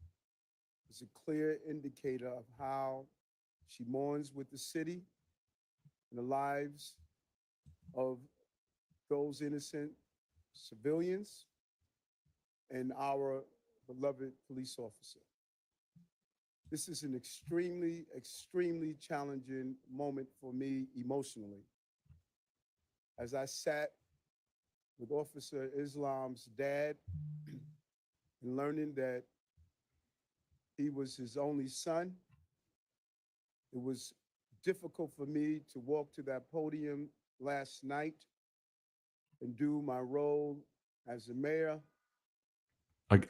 is a clear indicator of how she mourns with the city and the lives of those innocent civilians and our beloved police officer. This is an extremely, extremely challenging moment for me emotionally. As I sat with Officer Islam's dad and learning that he was his only son, it was difficult for me to walk to that podium last night and do my role as a mayor.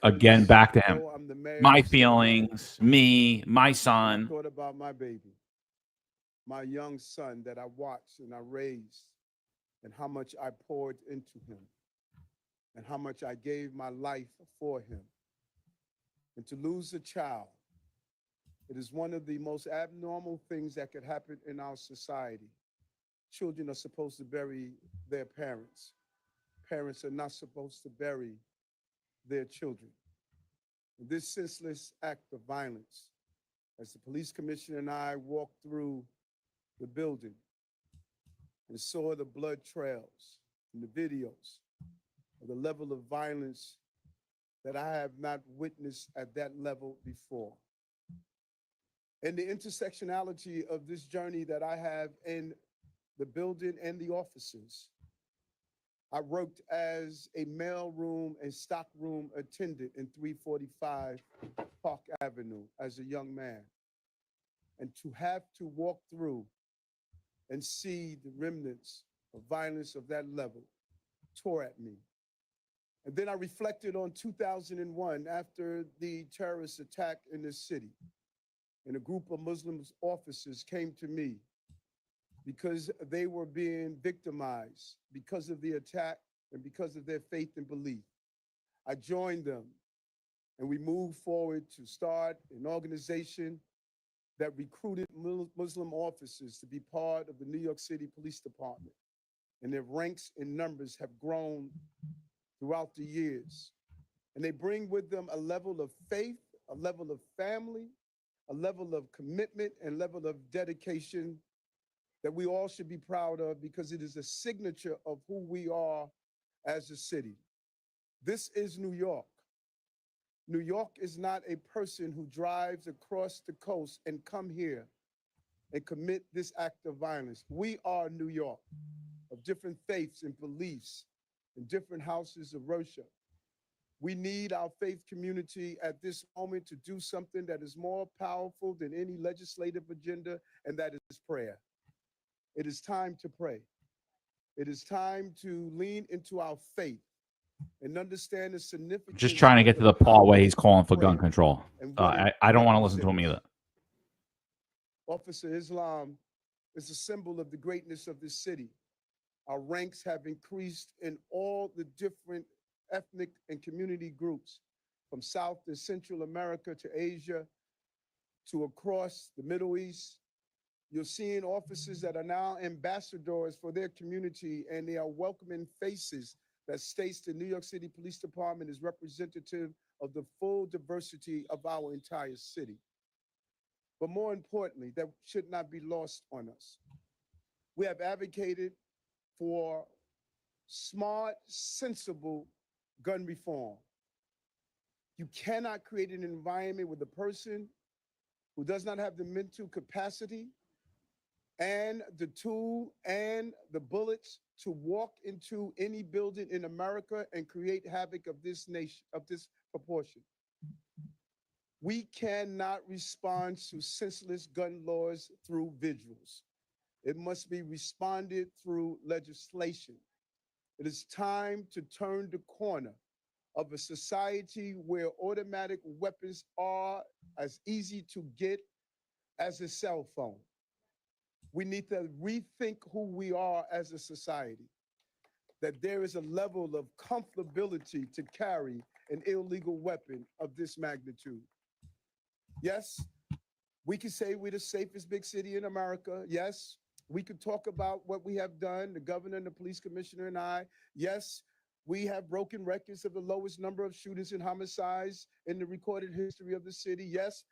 Again, back to him. My feelings, me, my son. I thought about my baby, my young son that I watched and I raised, and how much I poured into him, and how much I gave my life for him. And to lose a child, it is one of the most abnormal things that could happen in our society. Children are supposed to bury their parents. Parents are not supposed to bury their children. And this senseless act of violence, as the police commissioner and I walked through the building and saw the blood trails and the videos of the level of violence that I have not witnessed at that level before. And the intersectionality of this journey that I have in the building and the officers, I worked as a mailroom and stockroom attendant in 345 Park Avenue as a young man. And to have to walk through and see the remnants of violence of that level tore at me. And then I reflected on 2001 after the terrorist attack in this city. And a group of Muslim officers came to me because they were being victimized because of the attack and because of their faith and belief. I joined them and we moved forward to start an organization that recruited Muslim officers to be part of the New York City Police Department. And their ranks and numbers have grown throughout the years. And they bring with them a level of faith, a level of family, a level of commitment, and level of dedication that we all should be proud of because it is a signature of who we are as a city. This is New York. New York is not a person who drives across the coast and come here and commit this act of violence. We are New York, of different faiths and beliefs and different houses of worship. We need our faith community at this moment to do something that is more powerful than any legislative agenda, and that is prayer. It is time to pray. It is time to lean into our faith and understand the significance. Just trying to get to the part where he's calling for gun control. I don't want to listen to him either. Officer Islam is a symbol of the greatness of this city. Our ranks have increased in all the different ethnic and community groups, from South and Central America to Asia to across the Middle East. You're seeing officers that are now ambassadors for their community, and they are welcoming faces that states the New York City Police Department is representative of the full diversity of our entire city. But more importantly, that should not be lost on us. We have advocated for smart, sensible gun reform. You cannot create an environment with a person who does not have the mental capacity and the tool and the bullets to walk into any building in America and create havoc of this nation, of this proportion. We cannot respond to senseless gun laws through vigils. It must be responded through legislation. It is time to turn the corner of a society where automatic weapons are as easy to get as a cell phone. We need to rethink who we are as a society, that there is a level of comfortability to carry an illegal weapon of this magnitude. Yes, we can say we're the safest big city in America. Yes, we could talk about what we have done, the governor and the police commissioner and I. Yes, we have broken records of the lowest number of shootings and homicides in the recorded history of the city. Yes,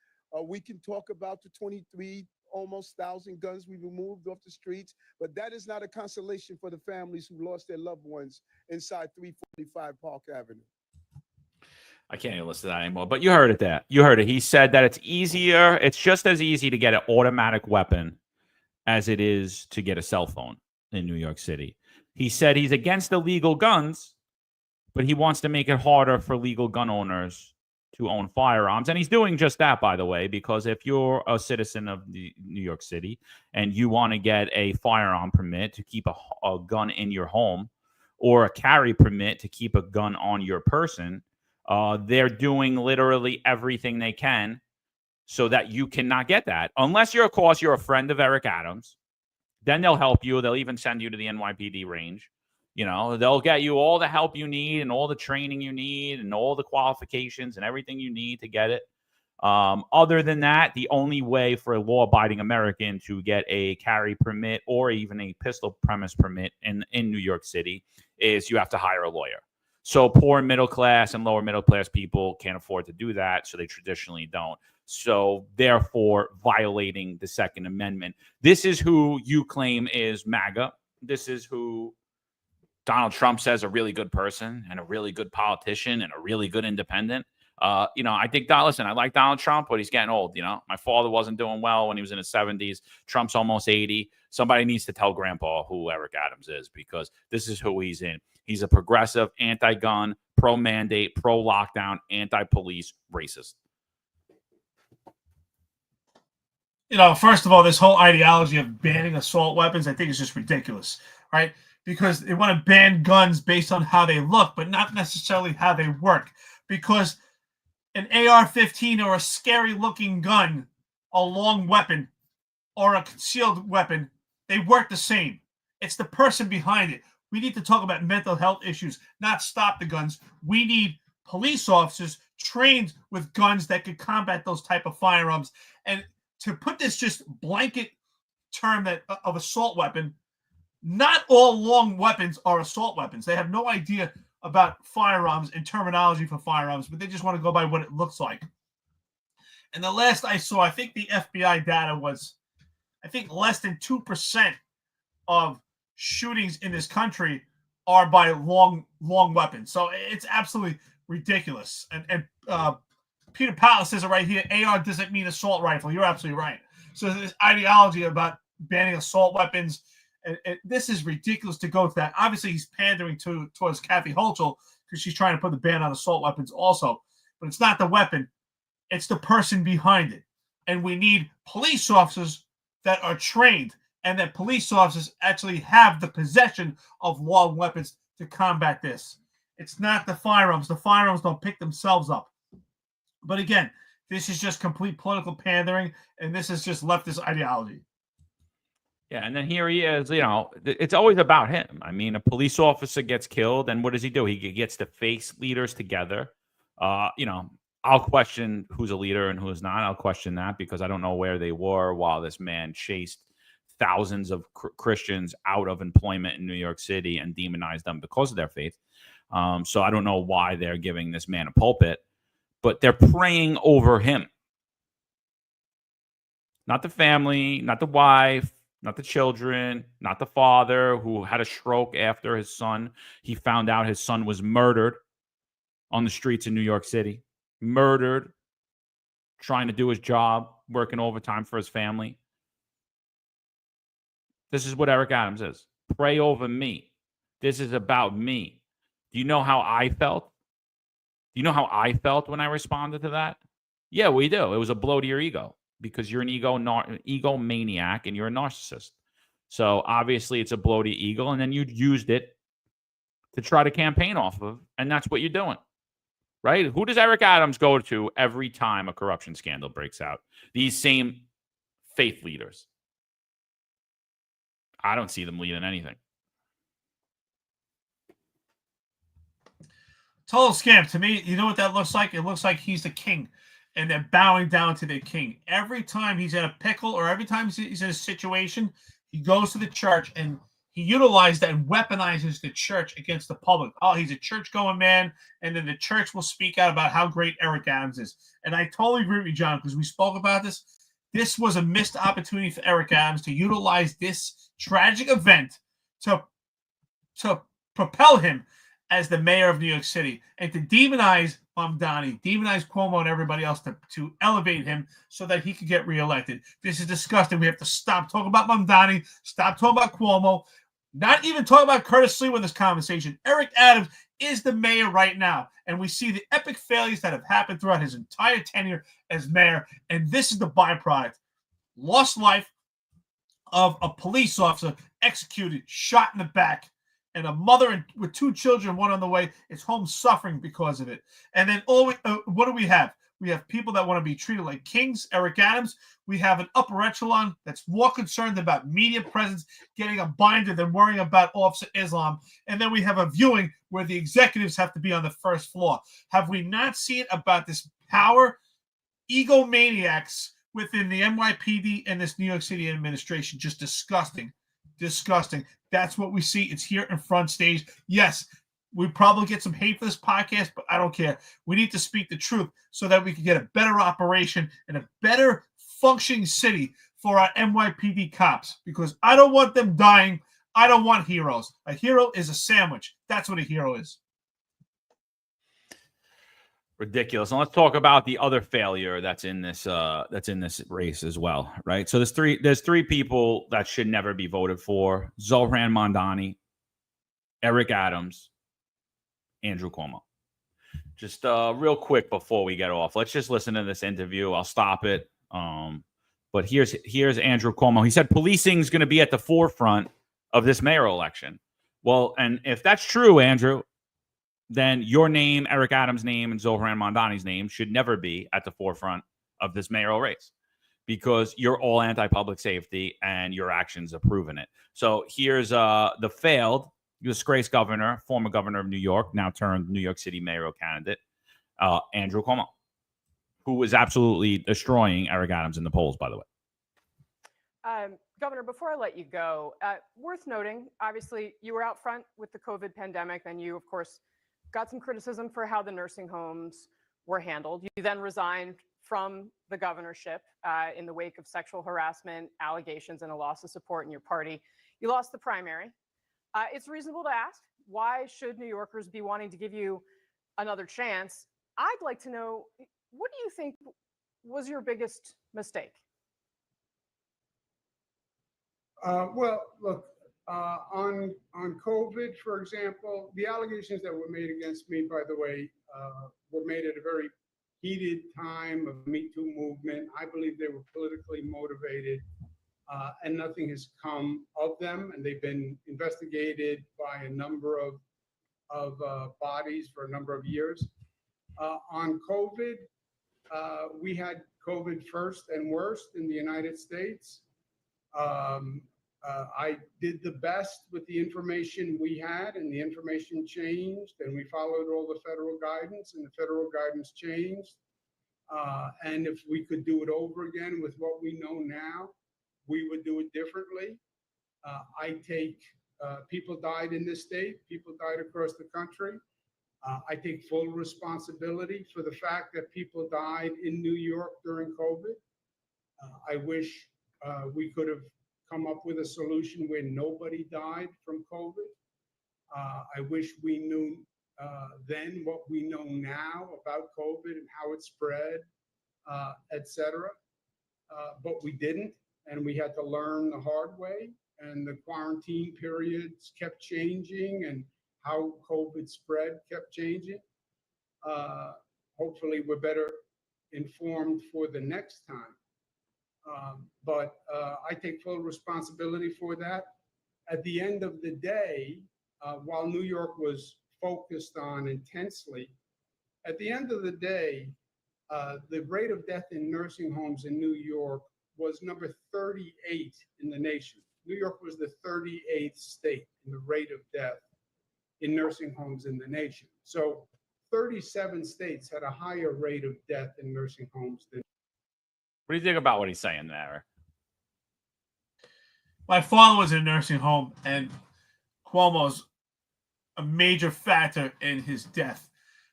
we can talk about the 23 almost 1,000 guns we removed off the streets, but that is not a consolation for the families who lost their loved ones inside 345 Park Avenue. I can't even listen to that anymore, but you heard it there. You heard it. He said that it's easier. It's just as easy to get an automatic weapon as it is to get a cell phone in New York City. He said he's against illegal guns, but he wants to make it harder for legal gun owners to own firearms. And he's doing just that, by the way, because if you're a citizen of New York City and you want to get a firearm permit to keep a gun in your home or a carry permit to keep a gun on your person, they're doing literally everything they can so that you cannot get that. Unless you're, of course, you're a friend of Eric Adams. Then they'll help you. They'll even send you to the NYPD range. You know, they'll get you all the help you need and all the training you need and all the qualifications and everything you need to get it. Other than that, the only way for a law-abiding American to get a carry permit or even a pistol premise permit in New York City is you have to hire a lawyer. So poor middle class and lower middle class people can't afford to do that, so they traditionally don't. So therefore, violating the Second Amendment. This is who you claim is MAGA. This is who Donald Trump says a really good person and a really good politician and a really good independent. I think listen, I like Donald Trump, but he's getting old. My father wasn't doing well when he was in his 70s. Trump's almost 80. Somebody needs to tell Grandpa who Eric Adams is, because this is who he's in. He's a progressive, anti-gun, pro-mandate, pro-lockdown, anti-police, racist. First of all, this whole ideology of banning assault weapons, I think is just ridiculous, right? Because they want to ban guns based on how they look, but not necessarily how they work. Because an AR-15 or a scary-looking gun, a long weapon, or a concealed weapon, they work the same. It's the person behind it. We need to talk about mental health issues, not stop the guns. We need police officers trained with guns that could combat those type of firearms. And to put this just blanket term of assault weapon, not all long weapons are assault weapons. They have no idea about firearms and terminology for firearms, but they just want to go by what it looks like. And the last I saw, I think the FBI data was, less than 2% of shootings in this country are by long weapons. So it's absolutely ridiculous. And Peter Palace says it right here, AR doesn't mean assault rifle. You're absolutely right. So this ideology about banning assault weapons, and this is ridiculous to go to that. Obviously, he's pandering towards Kathy Hochul because she's trying to put the ban on assault weapons also. But it's not the weapon. It's the person behind it. And we need police officers that are trained, and that police officers actually have the possession of long weapons to combat this. It's not the firearms. The firearms don't pick themselves up. But again, this is just complete political pandering, and this is just leftist ideology. Yeah, and then here he is, it's always about him. I mean, a police officer gets killed, and what does he do? He gets the face leaders together. I'll question who's a leader and who's not. I'll question that because I don't know where they were while this man chased thousands of Christians out of employment in New York City and demonized them because of their faith. So I don't know why they're giving this man a pulpit, but they're praying over him. Not the family, not the wife, not the children, not the father who had a stroke after his son. He found out his son was murdered on the streets in New York City. Murdered, trying to do his job, working overtime for his family. This is what Eric Adams is. Pray over me. This is about me. Do you know how I felt? Do you know how I felt when I responded to that? Yeah, we do. It was a blow to your ego because you're an egomaniac and you're a narcissist. So obviously it's a blow to your ego, and then you used it to try to campaign off of, and that's what you're doing. Right? Who does Eric Adams go to every time a corruption scandal breaks out? These same faith leaders. I don't see them leading anything. Total scam. To me, you know what that looks like? It looks like he's the king, and they're bowing down to the king. Every time he's in a pickle or every time he's in a situation, he goes to the church and he utilizes that and weaponizes the church against the public. Oh, he's a church-going man, and then the church will speak out about how great Eric Adams is. And I totally agree with you, John, because we spoke about this. This was a missed opportunity for Eric Adams to utilize this tragic event to propel him as the mayor of New York City and to demonize Mamdani, demonize Cuomo and everybody else to elevate him so that he could get reelected. This is disgusting. We have to stop talking about Mamdani, stop talking about Cuomo, not even talk about Curtis Lee in this conversation. Eric Adams is the mayor right now, and we see the epic failures that have happened throughout his entire tenure as mayor, and this is the byproduct. Lost life of a police officer executed, shot in the back, and a mother with two children, one on the way, is home suffering because of it. And then what do we have? We have people that want to be treated like kings, Eric Adams. We have an upper echelon that's more concerned about media presence, getting a binder than worrying about Officer Islam. And then we have a viewing where the executives have to be on the first floor. Have we not seen about this power egomaniacs within the NYPD and this New York City administration? Just disgusting. Disgusting. That's what we see. It's here in front stage. Yes, we probably get some hate for this podcast, but I don't care. We need to speak the truth so that we can get a better operation and a better functioning city for our NYPD cops, because I don't want them dying. I don't want heroes. A hero is a sandwich. That's what a hero is. Ridiculous. And let's talk about the other failure that's in this race as well, right? So there's three people that should never be voted for: Zohran Mamdani, Eric Adams, Andrew Cuomo. Just real quick before we get off, let's just listen to this interview. I'll stop it. But here's Andrew Cuomo. He said policing is going to be at the forefront of this mayoral election. Well, and if that's true, Andrew, then your name, Eric Adams' name, and Zohran Mamdani's name should never be at the forefront of this mayoral race, because you're all anti-public safety and your actions have proven it. So here's the failed, disgraced governor, former governor of New York, now turned New York City mayoral candidate, Andrew Cuomo, who was absolutely destroying Eric Adams in the polls, by the way. Governor, before I let you go, worth noting, obviously, you were out front with the COVID pandemic, and you, of course, got some criticism for how the nursing homes were handled. You then resigned from the governorship in the wake of sexual harassment allegations and a loss of support in your party. You lost the primary. It's reasonable to ask, why should New Yorkers be wanting to give you another chance? I'd like to know, what do you think was your biggest mistake? Well, look, on COVID, for example, the allegations that were made against me, by the way, were made at a very heated time of the Me Too movement. I believe they were politically motivated, and nothing has come of them. And they've been investigated by a number of bodies for a number of years. On COVID, we had COVID first and worst in the United States. I did the best with the information we had, and the information changed, and we followed all the federal guidance, and the federal guidance changed. And if we could do it over again with what we know now, we would do it differently. People died in this state, people died across the country. I take full responsibility for the fact that people died in New York during COVID. I wish we could have come up with a solution where nobody died from COVID. I wish we knew then what we know now about COVID and how it spread, et cetera. But we didn't, and we had to learn the hard way. And the quarantine periods kept changing, and how COVID spread kept changing. Hopefully we're better informed for the next time. But I take full responsibility for that. At the end of the day, while New York was focused on intensely, at the end of the day, the rate of death in nursing homes in New York was number 38 in the nation. New York was the 38th state in the rate of death in nursing homes in the nation. So 37 states had a higher rate of death in nursing homes than. What do you think about what he's saying there? My father was in a nursing home, and Cuomo's a major factor in his death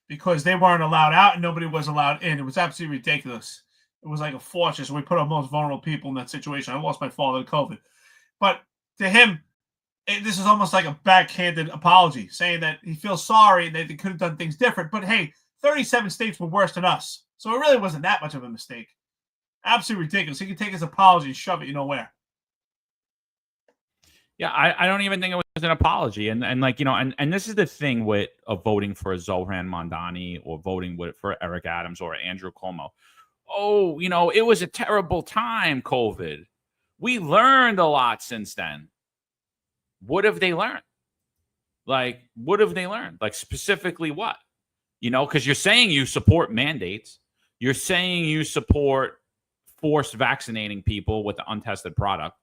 because they weren't allowed out and nobody was allowed in. It was absolutely ridiculous. It was like a fortress. We put our most vulnerable people in that situation. I lost my father to COVID. But to him, this is almost like a backhanded apology, saying that he feels sorry and that they could have done things different. But hey, 37 states were worse than us. So it really wasn't that much of a mistake. Absolutely ridiculous. He can take his apology and shove it nowhere. Yeah, I don't even think it was an apology. And like, you know, and this is the thing with voting for Zohran Mamdani or voting for Eric Adams or Andrew Cuomo. Oh, you know, it was a terrible time, COVID. We learned a lot since then. What have they learned? Like, what have they learned? Like, specifically what? You know, because you're saying you support mandates. You're saying you support forced vaccinating people with the untested product.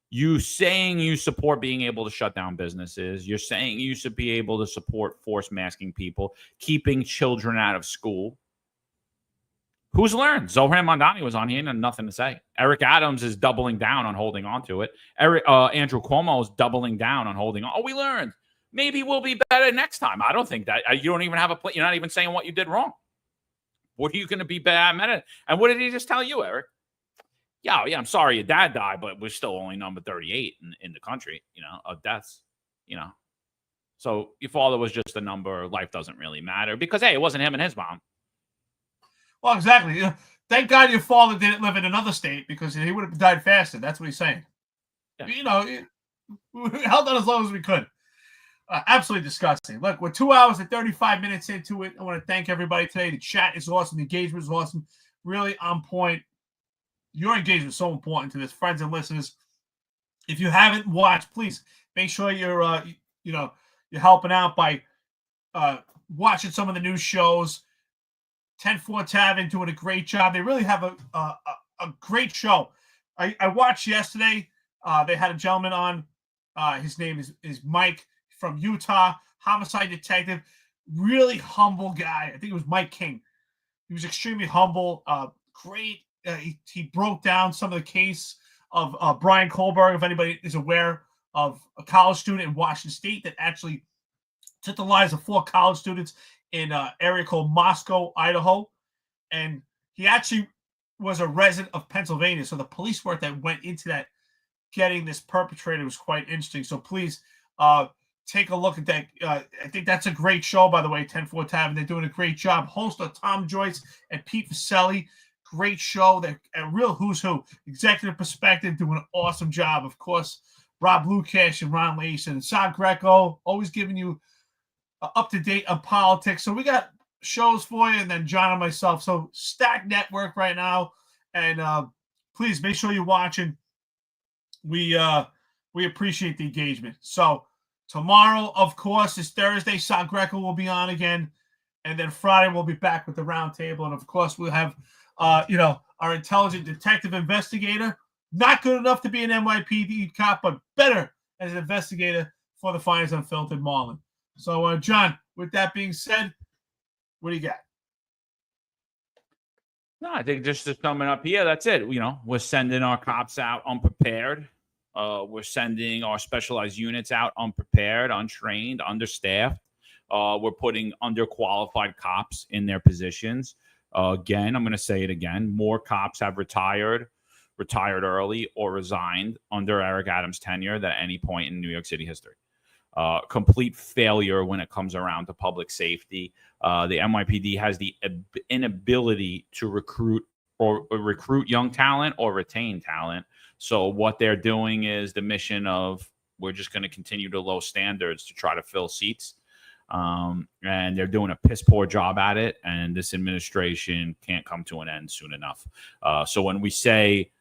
You saying you support being able to shut down businesses. You're saying you should be able to support forced masking people, keeping children out of school. Who's learned? Zohran Mamdani was on here and had nothing to say. Eric Adams is doubling down on holding on to it. Andrew Cuomo is doubling down on holding on. Oh, we learned. Maybe we'll be better next time. I don't think that. You don't even have a plan. You're not even saying what you did wrong. What are you going to be bad at? And what did he just tell you, Eric? Yeah, I'm sorry your dad died, but we're still only number 38 in the country, you know, of deaths, you know. So your father was just a number. Life doesn't really matter because, hey, it wasn't him and his mom. Well, exactly. Thank God your father didn't live in another state because he would have died faster. That's what he's saying. Yeah. We held on as long as we could. Absolutely disgusting. Look, we're 2 hours and 35 minutes into it. I want to thank everybody today. The chat is awesome. The engagement is awesome. Really on point. Your engagement is so important to this, friends and listeners. If you haven't watched, please make sure you're helping out by watching some of the new shows. 10-4 Tavern doing a great job. They really have a great show. I watched yesterday. They had a gentleman on. His name is Mike from Utah, homicide detective. Really humble guy. I think it was Mike King. He was extremely humble. Great. He broke down some of the case of Brian Kohlberg, if anybody is aware of a college student in Washington State that actually took the lives of 4 college students in an area called Moscow, Idaho. And he actually was a resident of Pennsylvania. So the police work that went into that, getting this perpetrator, was quite interesting. So please take a look at that. I think that's a great show, by the way, 10-4 Tavern. They're doing a great job. Host are Tom Joyce and Pete Vaselli. Great show. They're a real who's who. Executive Perspective doing an awesome job. Of course, Rob Lukash and Ron Lace and Sal Greco always giving you up to date on politics. So we got shows for you, and then John and myself. So stacked network right now, and please make sure you're watching. We appreciate the engagement. So tomorrow, of course, is Thursday. Sal Greco will be on again, and then Friday we'll be back with the roundtable, and of course we'll have our intelligent detective investigator. Not good enough to be an NYPD cop, but better as an investigator for the Finest Unfiltered Marlin. So, John, with that being said, what do you got? No, I think just to sum it up here, that's it. We're sending our cops out unprepared. We're sending our specialized units out unprepared, untrained, understaffed. We're putting underqualified cops in their positions. Again, I'm going to say it again. More cops have retired early, or resigned under Eric Adams' tenure than at any point in New York City history. Complete failure when it comes around to public safety. The NYPD has the inability to recruit young talent or retain talent. So what they're doing is the mission of, we're just going to continue to low standards to try to fill seats. And they're doing a piss poor job at it. And this administration can't come to an end soon enough. So when we say,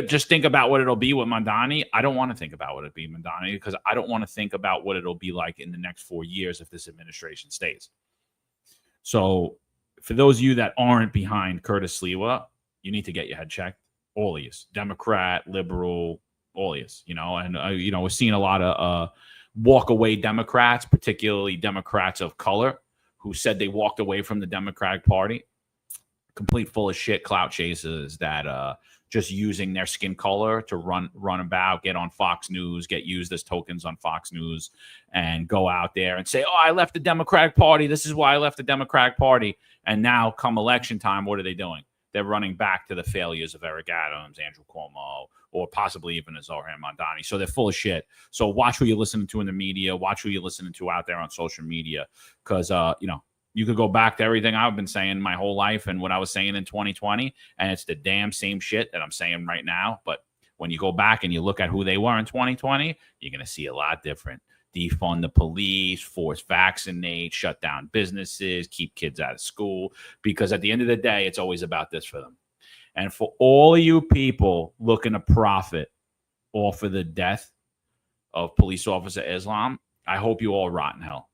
just think about what it'll be with Mandani, I don't want to think about what it'll be with Mandani, because I don't want to think about what it'll be like in the next 4 years if this administration stays. So for those of you that aren't behind Curtis Sliwa, you need to get your head checked. All of you, Democrat, liberal, all of you, and we're seeing a lot of walk away Democrats, particularly Democrats of color, who said they walked away from the Democratic Party. Complete full of shit clout chasers that just using their skin color to run about, get on Fox News, get used as tokens on Fox News, and go out there and say, I left the Democratic Party. This is why I left the Democratic Party. And now come election time, what are they doing? They're running back to the failures of Eric Adams, Andrew Cuomo, or possibly even Zohran Mamdani. So they're full of shit. So watch who you're listening to in the media. Watch who you're listening to out there on social media. Because, you could go back to everything I've been saying my whole life and what I was saying in 2020, and it's the damn same shit that I'm saying right now. But when you go back and you look at who they were in 2020, you're going to see a lot different. Defund the police, force vaccinate, shut down businesses, keep kids out of school, because at the end of the day, it's always about this for them. And for all of you people looking to profit off of the death of police officer Islam, I hope you all rot in hell.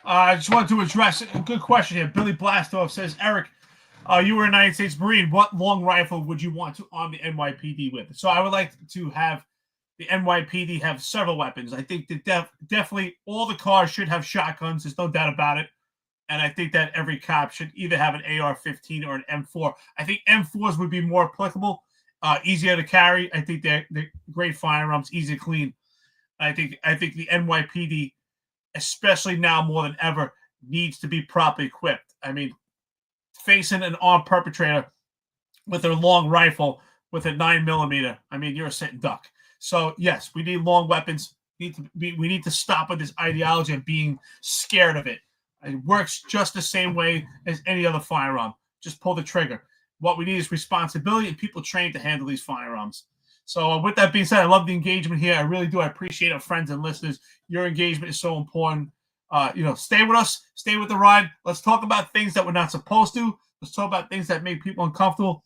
I just wanted to address a good question here. Billy Blastoff says, Eric, you were a United States Marine. What long rifle would you want to arm the NYPD with? So I would like to have the NYPD have several weapons. I think that definitely all the cars should have shotguns. There's no doubt about it. And I think that every cop should either have an AR-15 or an M4. I think M4s would be more applicable, easier to carry. I think they're great firearms, easy to clean. I think the NYPD, especially now more than ever, needs to be properly equipped. I mean, facing an armed perpetrator with a long rifle with a 9mm, I mean, you're a sitting duck. So yes, we need long weapons. We need to stop with this ideology of being scared of it. It works just the same way as any other firearm. Just pull the trigger. What we need is responsibility and people trained to handle these firearms. So with that being said, I love the engagement here. I really do. I appreciate our friends and listeners. Your engagement is so important. Stay with us. Stay with the ride. Let's talk about things that we're not supposed to. Let's talk about things that make people uncomfortable.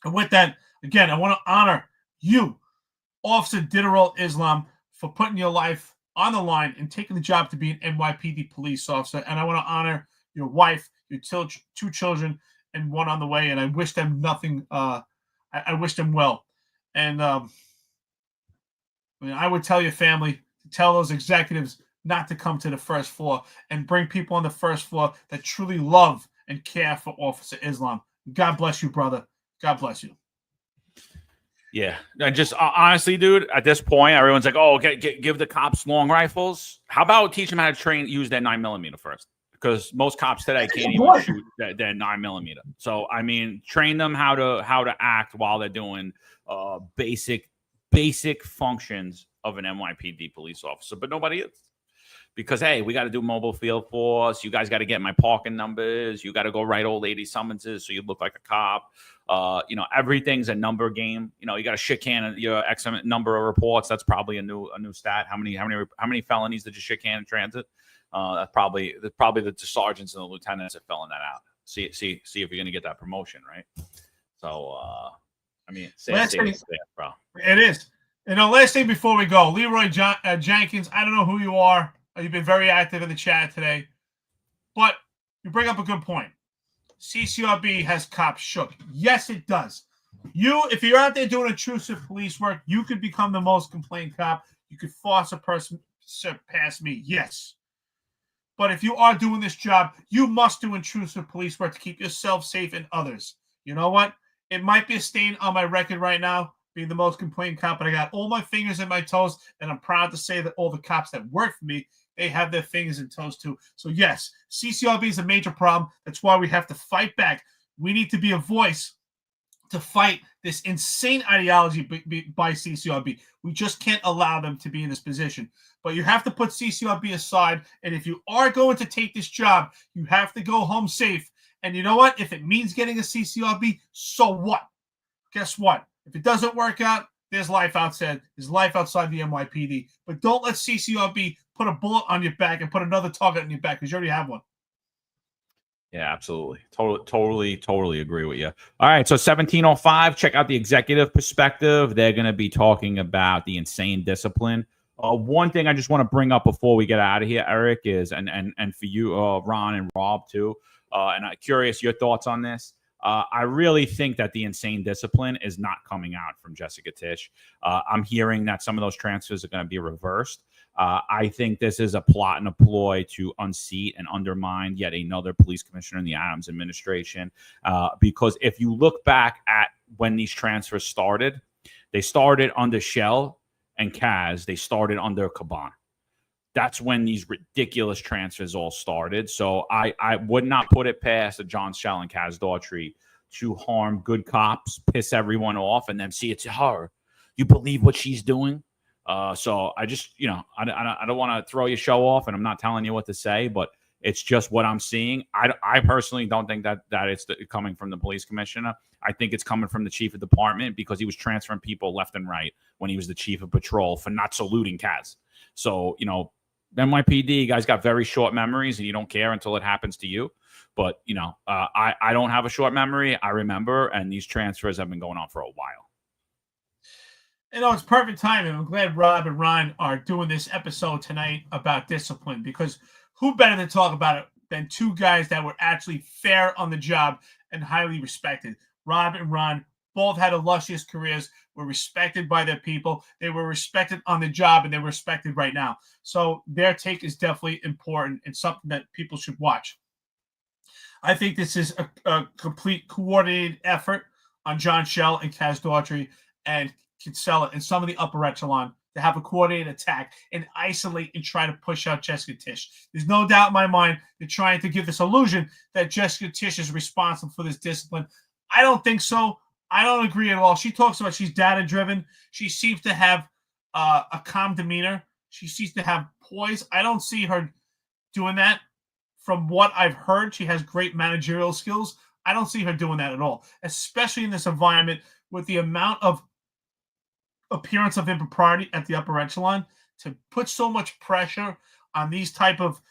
And with that, again, I want to honor you, Officer Diderot Islam, for putting your life on the line and taking the job to be an NYPD police officer. And I want to honor your wife, your two children, and one on the way. And I wish them nothing. I wish them well. And I would tell your family to tell those executives not to come to the first floor and bring people on the first floor that truly love and care for Officer Islam. God bless you, brother. God bless you. Yeah. And just honestly, dude, at this point, everyone's like, oh, give the cops long rifles. How about teach them how to use that 9mm first? Because most cops today can't even shoot that 9mm. So, I mean, train them how to act while they're doing basic functions of an NYPD police officer. But nobody is. Because, hey, we got to do mobile field force. You guys got to get my parking numbers. You got to go write old lady summonses so you look like a cop. Everything's a number game. You got to shit can your X number of reports. That's probably a new stat. How many felonies did you shit can in transit? That's probably the sergeants and the lieutenants are filling that out. See if you're gonna get that promotion, right? So, bro. It is. Last thing before we go, Leroy Jenkins. I don't know who you are. You've been very active in the chat today, but you bring up a good point. CCRB has cops shook. Yes, it does. If you're out there doing intrusive police work, you could become the most complained cop. You could force a person past me. Yes. But if you are doing this job, you must do intrusive police work to keep yourself safe and others. You know what? It might be a stain on my record right now, being the most complained cop, but I got all my fingers and my toes, and I'm proud to say that all the cops that work for me, they have their fingers and toes too. So yes, CCRB is a major problem. That's why we have to fight back. We need to be a voice to fight this insane ideology by CCRB. We just can't allow them to be in this position. But you have to put CCRB aside, and if you are going to take this job, you have to go home safe. And you know what? If it means getting a CCRB, so what? Guess what? If it doesn't work out, there's life outside. There's life outside the NYPD. But don't let CCRB put a bullet on your back and put another target on your back because you already have one. Yeah, absolutely. Totally agree with you. All right, so 1705, check out the executive perspective. They're going to be talking about the insane discipline. One thing I just want to bring up before we get out of here, Eric, is, and for you, Ron and Rob, too, and I'm curious your thoughts on this. I really think that the insane discipline is not coming out from Jessica Tisch. I'm hearing that some of those transfers are going to be reversed. I think this is a plot and a ploy to unseat and undermine yet another police commissioner in the Adams administration. Because if you look back at when these transfers started, they started under Shell and Kaz. They started under Caban. That's when these ridiculous transfers all started. So I would not put it past a John Shell and Kaz Daughtry to harm good cops, piss everyone off, and then see it's her. You believe what she's doing? So I just, I don't want to throw your show off, and I'm not telling you what to say, but it's just what I'm seeing. I personally don't think that it's coming from the police commissioner. I think it's coming from the chief of department because he was transferring people left and right when he was the chief of patrol for not saluting Kaz. So, NYPD, you guys got very short memories and you don't care until it happens to you. But, I don't have a short memory. I remember, and these transfers have been going on for a while. It's perfect timing. I'm glad Rob and Ron are doing this episode tonight about discipline, because who better to talk about it than two guys that were actually fair on the job and highly respected. Rob and Ron both had illustrious careers, were respected by their people. They were respected on the job, and they were respected right now. So their take is definitely important and something that people should watch. I think this is a complete coordinated effort on John Shell and Kaz Daughtry and Kinsella and some of the upper echelon to have a coordinated attack and isolate and try to push out Jessica Tisch. There's no doubt in my mind they're trying to give this illusion that Jessica Tisch is responsible for this discipline. I don't think so. I don't agree at all. She talks about she's data-driven. She seems to have a calm demeanor. She seems to have poise. I don't see her doing that from what I've heard, she has great managerial skills. I don't see her doing that at all, especially in this environment with the amount of appearance of impropriety at the upper echelon. To put so much pressure on these type of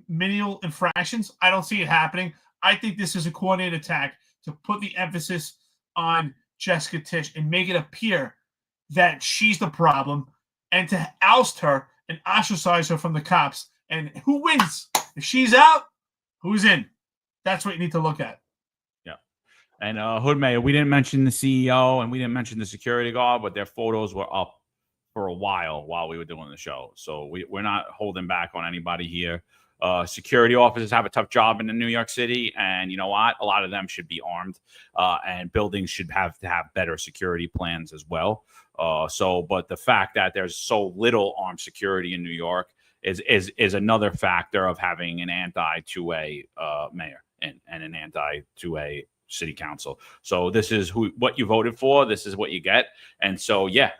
menial infractions, I don't see it happening. I think this is a coordinated attack to put the emphasis on Jessica Tisch and make it appear that she's the problem, and to oust her and ostracize her from the cops. And who wins? If she's out, who's in? That's what you need to look at. Yeah. And Hood Mayor, we didn't mention the CEO and we didn't mention the security guard, but their photos were up for a while we were doing the show. So we're not holding back on anybody here. Security officers have a tough job in New York City, and you know what? A lot of them should be armed, and buildings should have to have better security plans as well. But the fact that there's so little armed security in New York is another factor of having an anti-2A mayor and an anti-2A city council. So this is what you voted for. This is what you get. And so, yeah,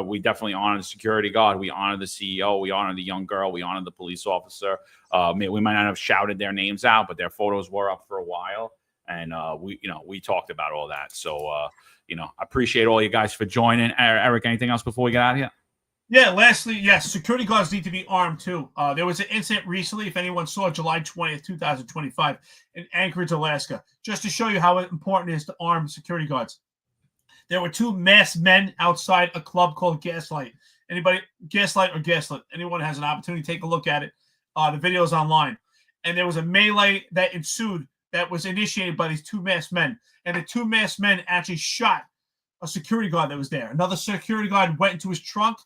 we definitely honor the security guard. We honor the CEO. We honor the young girl. We honor the police officer. We might not have shouted their names out, but their photos were up for a while. And we talked about all that. So, I appreciate all you guys for joining. Eric, anything else before we get out of here? Yeah, lastly, yes, security guards need to be armed too. There was an incident recently, if anyone saw, July 20th, 2025, in Anchorage, Alaska, just to show you how important it is to arm security guards. There were two masked men outside a club called Gaslight. Gaslight or Gaslit? Anyone has an opportunity, take a look at it. The video is online. And there was a melee that ensued that was initiated by these two masked men. And the two masked men actually shot a security guard that was there. Another security guard went into his trunk,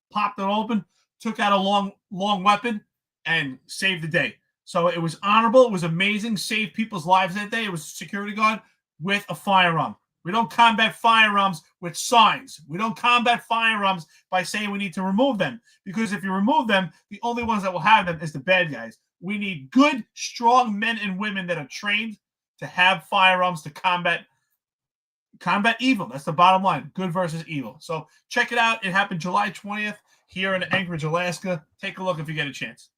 popped it open, took out a long weapon, and saved the day. So it was honorable. It was amazing. Saved people's lives that day. It was a security guard with a firearm. We don't combat firearms with signs. We don't combat firearms by saying we need to remove them. Because if you remove them, the only ones that will have them is the bad guys. We need good, strong men and women that are trained to have firearms to combat evil. That's the bottom line. Good versus evil. So check it out. It happened July 20th here in Anchorage, Alaska. Take a look if you get a chance.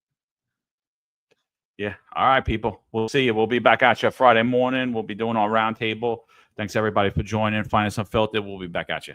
Yeah. All right, people. We'll see you. We'll be back at you Friday morning. We'll be doing our roundtable. Thanks, everybody, for joining. Find us Unfiltered. We'll be back at you.